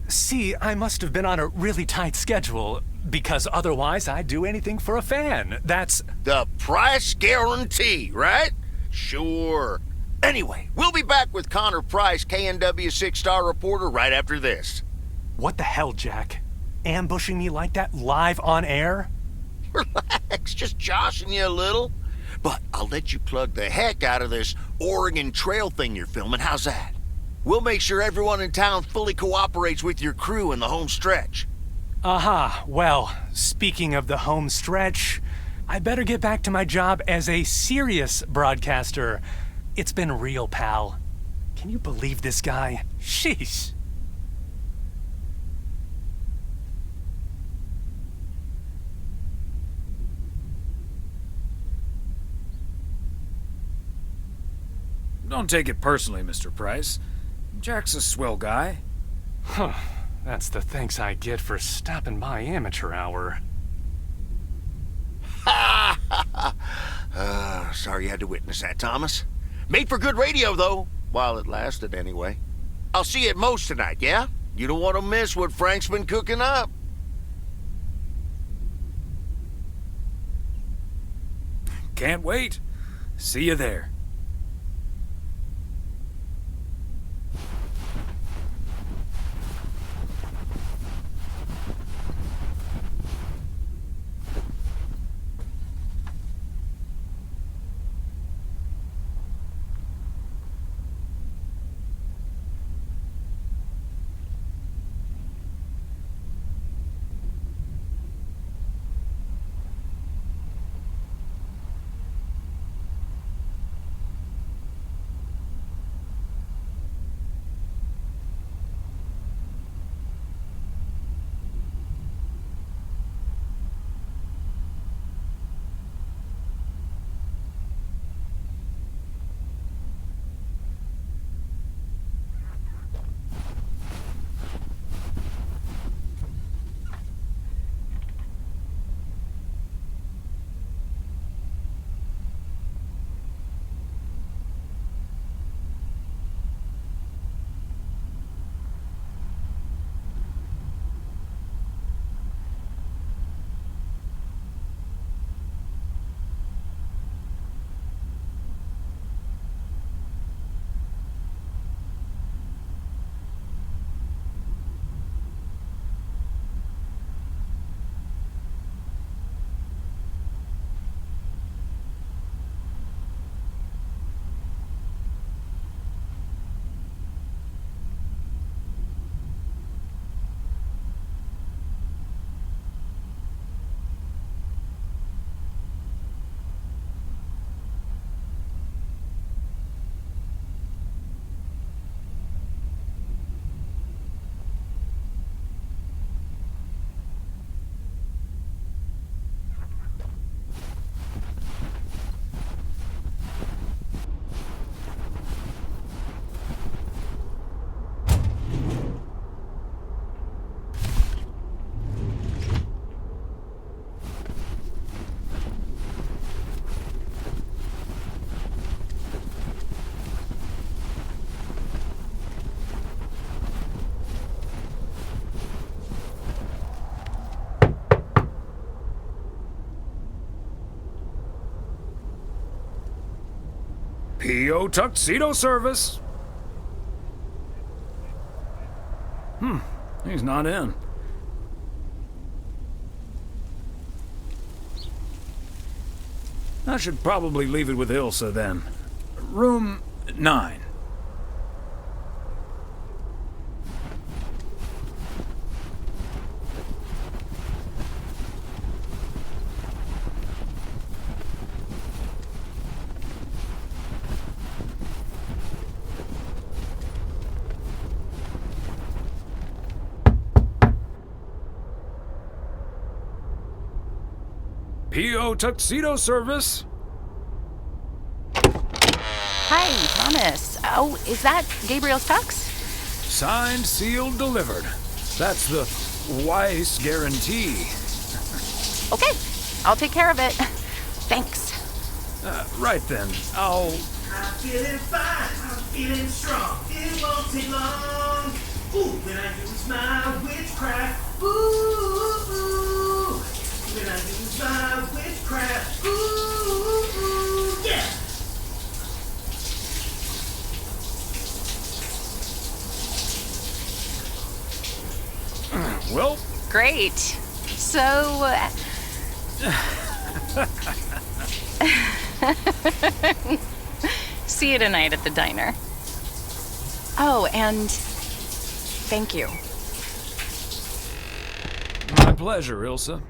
See, I must have been on a really tight schedule, because otherwise I'd do anything for a fan. That's... the price guarantee, right? Sure. Anyway, we'll be back with Connor Price, KNW 6-star reporter, right after this. What the hell, Jack? Ambushing me like that live on air? Relax, just joshing you a little. But I'll let you plug the heck out of this Oregon Trail thing you're filming. How's that? We'll make sure everyone in town fully cooperates with your crew in the home stretch. Aha. Well, speaking of the home stretch, I better get back to my job as a serious broadcaster. It's been real, pal. Can you believe this guy? Sheesh. Don't take it personally, Mr. Price. Jack's a swell guy. Huh. That's the thanks I get for stopping by amateur hour. Sorry you had to witness that, Thomas. Made for good radio, though, while it lasted anyway. I'll see you at Moe's tonight, yeah? You don't want to miss what Frank's been cooking up. Can't wait. See you there. P.O. Tuxedo Service. He's not in. I should probably leave it with Ilsa then. Room 9. P.O. Tuxedo Service. Hi, Thomas. Oh, is that Gabriel's tux? Signed, sealed, delivered. That's the Weiss guarantee. Okay, I'll take care of it. Thanks. Right then, I'll... I'm feeling fine, I'm feeling strong. It won't take long. Ooh, when I use my witchcraft. Ooh, when I use my witchcraft. Ooh, yeah. Well... Great. So... See you tonight at the diner. Oh, and thank you. My pleasure, Ilsa.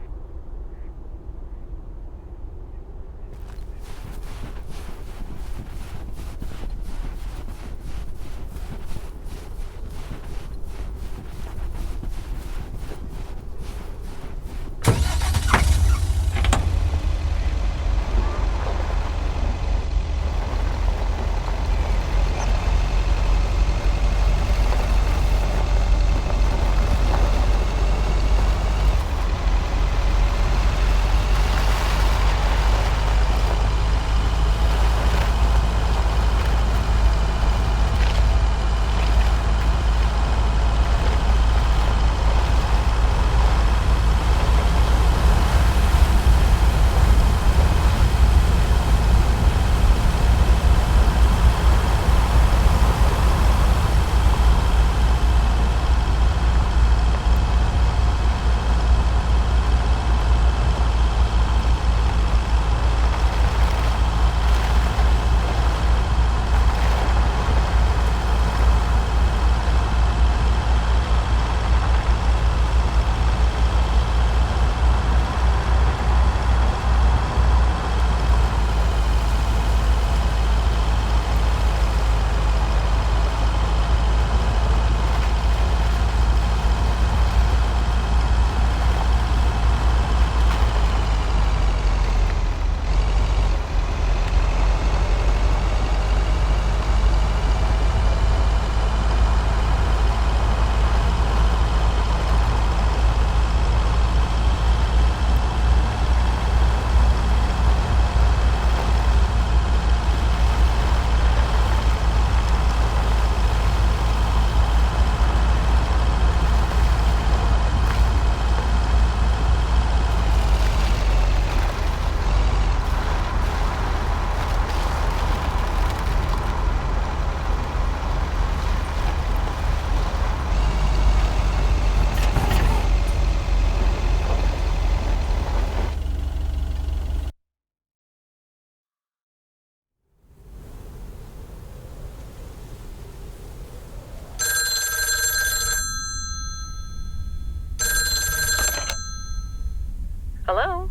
Hello?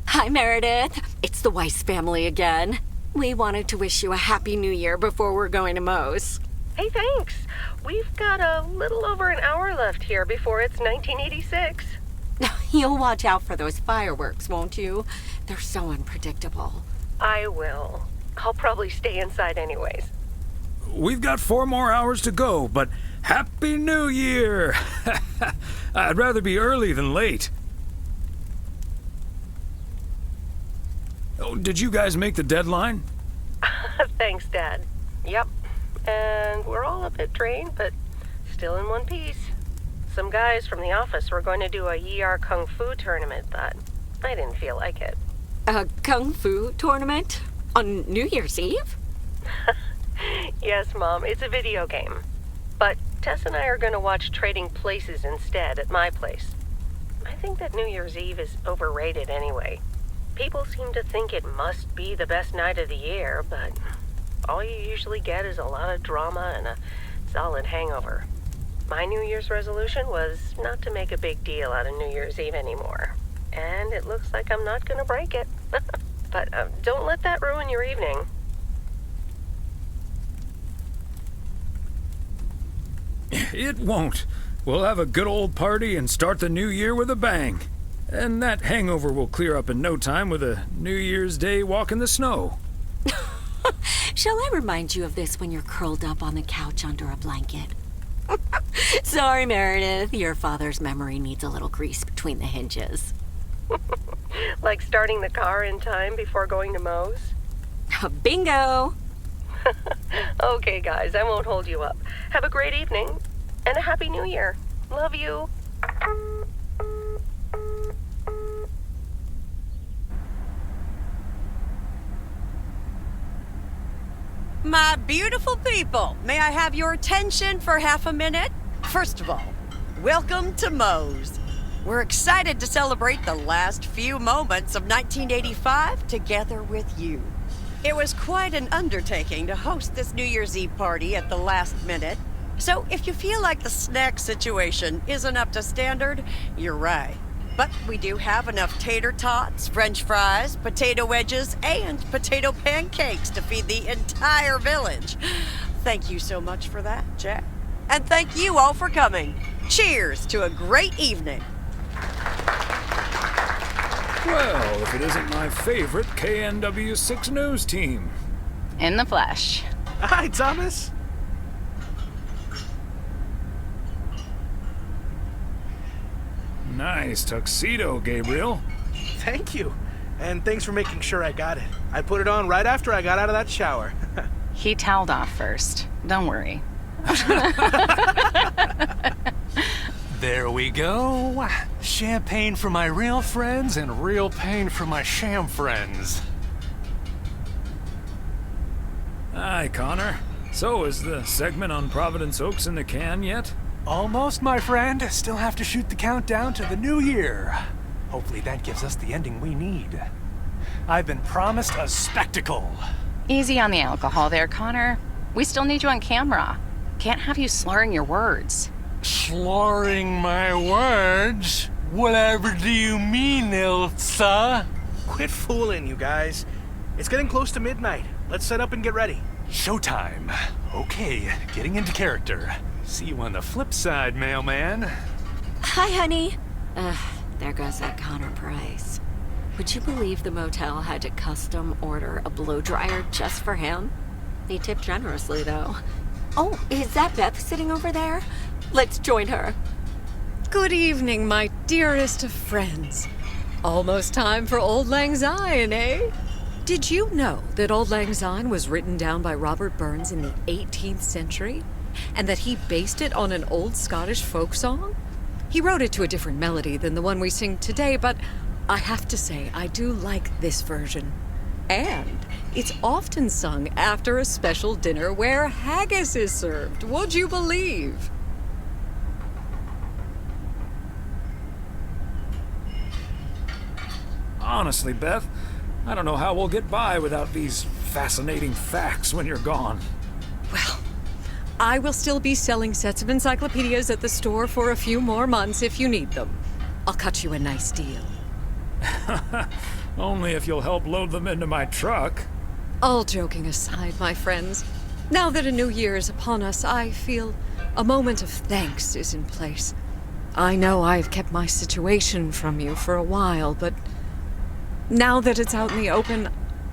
Hi, Meredith. It's the Weiss family again. We wanted to wish you a happy new year before we're going to Moe's. Hey, thanks. We've got a little over an hour left here before it's 1986. You'll watch out for those fireworks, won't you? They're so unpredictable. I will. I'll probably stay inside anyways. We've got 4 more hours to go, but Happy New Year! I'd rather be early than late. Oh, did you guys make the deadline? Thanks, Dad. Yep. And we're all a bit drained, but still in one piece. Some guys from the office were going to do a ER Kung Fu tournament, but I didn't feel like it. A Kung Fu tournament? On New Year's Eve? Yes, Mom, it's a video game. But Tess and I are going to watch Trading Places instead at my place. I think that New Year's Eve is overrated anyway. People seem to think it must be the best night of the year, but all you usually get is a lot of drama and a solid hangover. My New Year's resolution was not to make a big deal out of New Year's Eve anymore. And it looks like I'm not going to break it. But don't let that ruin your evening. It won't. We'll have a good old party and start the new year with a bang. And that hangover will clear up in no time with a New Year's Day walk in the snow. Shall I remind you of this when you're curled up on the couch under a blanket? Sorry, Meredith. Your father's memory needs a little grease between the hinges. Like starting the car in time before going to Moe's? Bingo! Okay, guys, I won't hold you up. Have a great evening, and a Happy New Year. Love you. My beautiful people, may I have your attention for half a minute? First of all, welcome to Moe's. We're excited to celebrate the last few moments of 1985 together with you. It was quite an undertaking to host this New Year's Eve party at the last minute. So if you feel like the snack situation isn't up to standard, you're right. But we do have enough tater tots, french fries, potato wedges, and potato pancakes to feed the entire village. Thank you so much for that, Jack. And thank you all for coming. Cheers to a great evening. Well, if it isn't my favorite KNW6 news team. In the flesh. Hi, Thomas. Nice tuxedo, Gabriel. Thank you. And thanks for making sure I got it. I put it on right after I got out of that shower. He toweled off first. Don't worry. There we go. Champagne for my real friends and real pain for my sham friends. Hi, Connor. So, is the segment on Providence Oaks in the can yet? Almost, my friend. Still have to shoot the countdown to the new year. Hopefully that gives us the ending we need. I've been promised a spectacle. Easy on the alcohol there, Connor. We still need you on camera. Can't have you slurring your words. Slurring my words? Whatever do you mean, Ilsa? Quit fooling, you guys. It's getting close to midnight. Let's set up and get ready. Showtime. Okay, getting into character. See you on the flip side, mailman. Hi, honey. There goes that Connor Price. Would you believe the motel had to custom order a blow dryer just for him? He tipped generously, though. Oh, is that Beth sitting over there? Let's join her. Good evening, my dearest of friends. Almost time for Auld Lang Syne, eh? Did you know that Auld Lang Syne was written down by Robert Burns in the 18th century? And that he based it on an old Scottish folk song? He wrote it to a different melody than the one we sing today, but I have to say, I do like this version. And it's often sung after a special dinner where haggis is served. Would you believe? Honestly, Beth, I don't know how we'll get by without these fascinating facts when you're gone. Well, I will still be selling sets of encyclopedias at the store for a few more months if you need them. I'll cut you a nice deal. Only if you'll help load them into my truck. All joking aside, my friends, now that a new year is upon us, I feel a moment of thanks is in place. I know I've kept my situation from you for a while, but now that it's out in the open,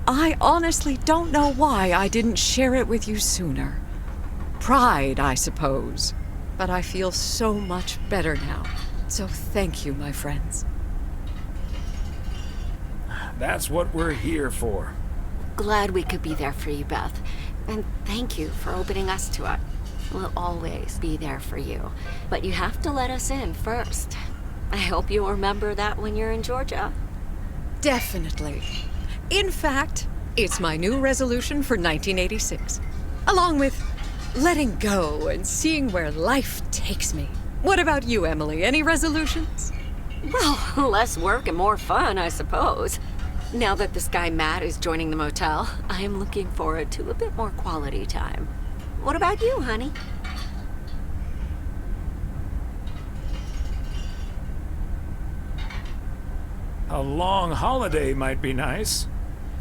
I honestly don't know why I didn't share it with you sooner. Pride, I suppose. But I feel so much better now. So thank you, my friends. That's what we're here for. Glad we could be there for you, Beth. And thank you for opening us to it. We'll always be there for you. But you have to let us in first. I hope you'll remember that when you're in Georgia. Definitely. In fact, it's my new resolution for 1986. Along with letting go and seeing where life takes me. What about you, Emily? Any resolutions? Well, less work and more fun, I suppose. Now that this guy Matt is joining the motel, I am looking forward to a bit more quality time. What about you, honey? A long holiday might be nice.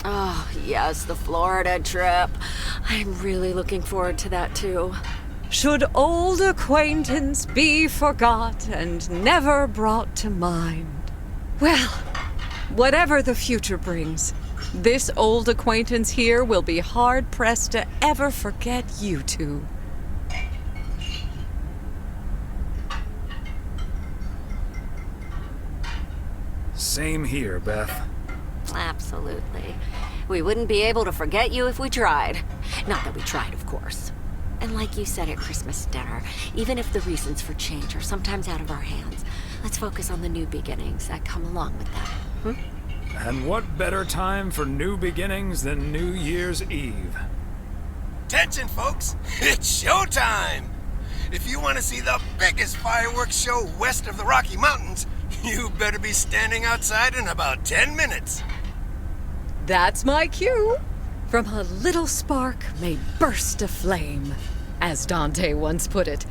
Oh, yes, the Florida trip. I'm really looking forward to that, too. Should old acquaintance be forgot and never brought to mind? Well, whatever the future brings, this old acquaintance here will be hard-pressed to ever forget you two. Same here, Beth. Absolutely. We wouldn't be able to forget you if we tried. Not that we tried, of course. And like you said at Christmas dinner, even if the reasons for change are sometimes out of our hands, let's focus on the new beginnings that come along with that. And what better time for new beginnings than New Year's Eve? Attention, folks! It's showtime! If you want to see the biggest fireworks show west of the Rocky Mountains, You better be standing outside in about 10 minutes. That's my cue. From a little spark may burst a flame, as Dante once put it.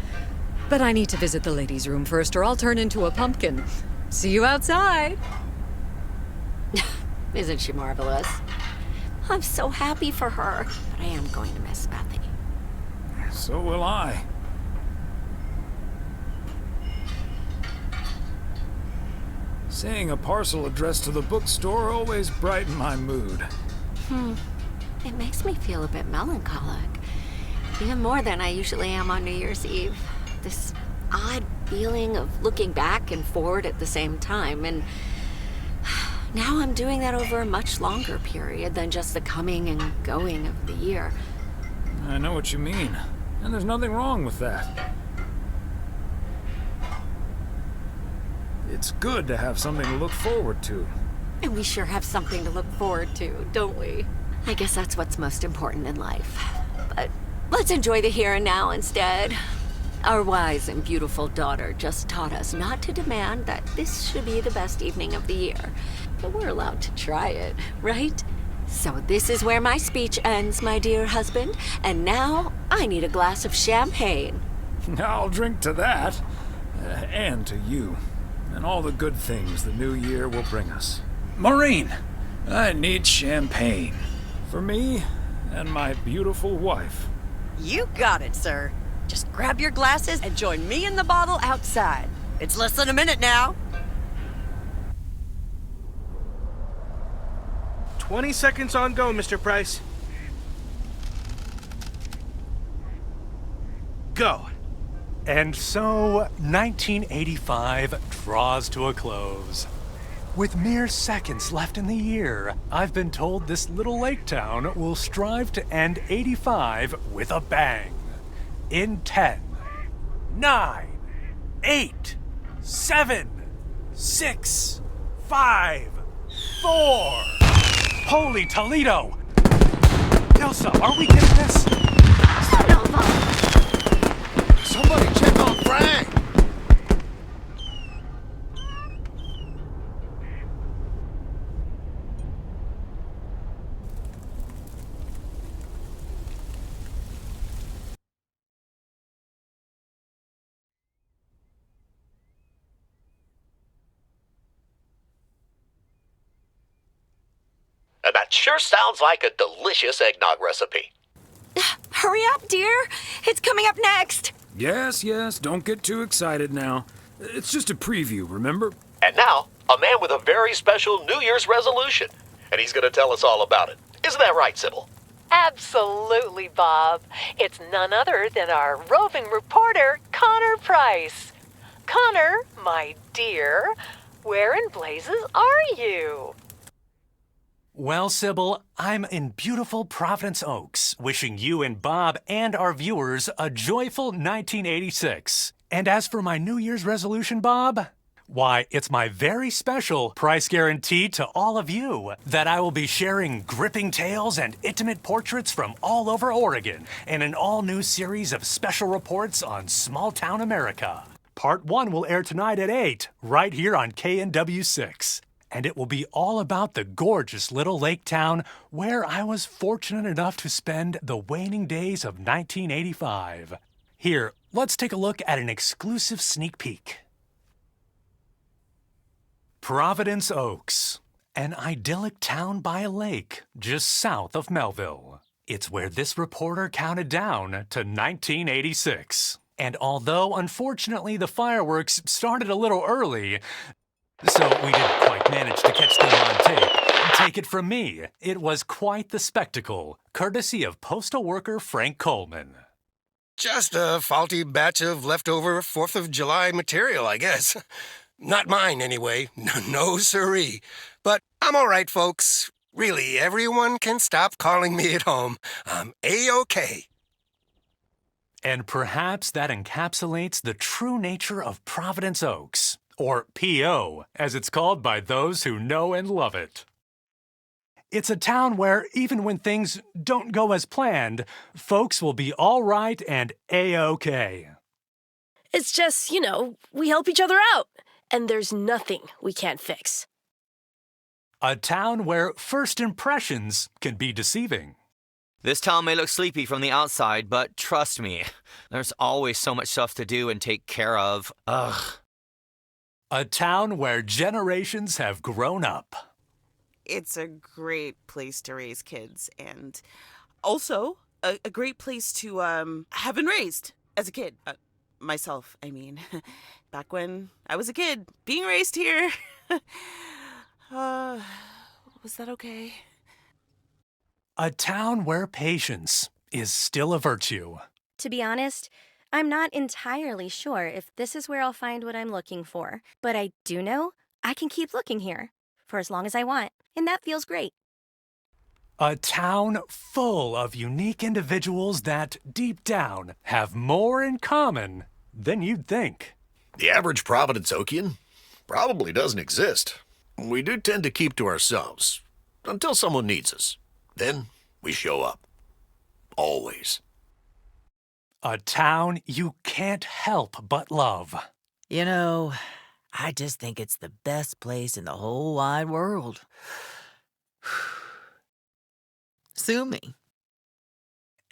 But I need to visit the ladies' room first, or I'll turn into a pumpkin. See you outside. Isn't she marvelous? I'm so happy for her, but I am going to miss Bethy. So will I. Seeing a parcel addressed to the bookstore always brightened my mood. It makes me feel a bit melancholic. Even more than I usually am on New Year's Eve. This odd feeling of looking back and forward at the same time, and now I'm doing that over a much longer period than just the coming and going of the year. I know what you mean, and there's nothing wrong with that. It's good to have something to look forward to. And we sure have something to look forward to, don't we? I guess that's what's most important in life. But let's enjoy the here and now instead. Our wise and beautiful daughter just taught us not to demand that this should be the best evening of the year. But we're allowed to try it, right? So this is where my speech ends, my dear husband. And now I need a glass of champagne. I'll drink to that, and to you, and all the good things the new year will bring us. Maureen, I need champagne. For me and my beautiful wife. You got it, sir. Just grab your glasses and join me in the bottle outside. It's less than a minute now. 20 seconds on go, Mr. Price. Go. And so, 1985 draws to a close. With mere seconds left in the year, I've been told this little lake town will strive to end 85 with a bang. In 10, 9, 8, 7, 6, 5, 4. Holy Toledo! Ilsa, are we getting this? Somebody check on Frank! And that sure sounds like a delicious eggnog recipe. Hurry up, dear. It's coming up next. Yes, don't get too excited now. It's just a preview, remember? And now, a man with a very special New Year's resolution. And he's going to tell us all about it. Isn't that right, Sybil? Absolutely, Bob. It's none other than our roving reporter, Connor Price. Connor, my dear, where in blazes are you? Well, Sybil, I'm in beautiful Providence Oaks, wishing you and Bob and our viewers a joyful 1986. And as for my New Year's resolution, Bob, why, it's my very special price guarantee to all of you that I will be sharing gripping tales and intimate portraits from all over Oregon in an all-new series of special reports on small-town America. Part 1 will air tonight at 8, right here on KNW 6. And it will be all about the gorgeous little lake town where I was fortunate enough to spend the waning days of 1985. Here, let's take a look at an exclusive sneak peek. Providence Oaks, an idyllic town by a lake just south of Melville. It's where this reporter counted down to 1986. And although, unfortunately, the fireworks started a little early, so we didn't quite manage to catch them on tape. Take it from me, it was quite the spectacle, courtesy of postal worker Frank Coleman. Just a faulty batch of leftover 4th of July material, I guess. Not mine, anyway. No siree. But I'm all right, folks. Really, everyone can stop calling me at home. I'm A-OK. And perhaps that encapsulates the true nature of Providence Oaks. Or P.O., as it's called by those who know and love it. It's a town where, even when things don't go as planned, folks will be all right and A-OK. It's just, we help each other out. and there's nothing we can't fix. A town where first impressions can be deceiving. This town may look sleepy from the outside, but trust me, there's always so much stuff to do and take care of. Ugh. A town where generations have grown up. It's a great place to raise kids, and also a great place to have been raised as a kid. Myself, I mean. Back when I was a kid, being raised here. Was that okay? A town where patience is still a virtue. To be honest, I'm not entirely sure if this is where I'll find what I'm looking for, but I do know I can keep looking here for as long as I want, and that feels great. A town full of unique individuals that, deep down, have more in common than you'd think. The average Providence Oakian probably doesn't exist. We do tend to keep to ourselves until someone needs us. Then we show up. Always. A town you can't help but love. You know, I just think it's the best place in the whole wide world. Sue me.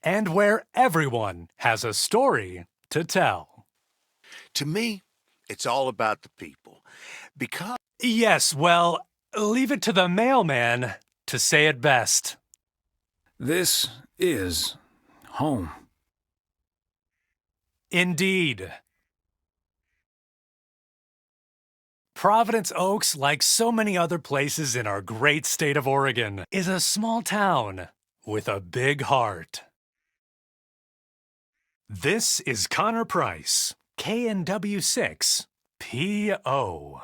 And where everyone has a story to tell. To me, it's all about the people. Because... Yes, well, leave it to the mailman to say it best. This is home. Indeed. Providence Oaks, like so many other places in our great state of Oregon, is a small town with a big heart. This is Connor Price, KNW6, PO.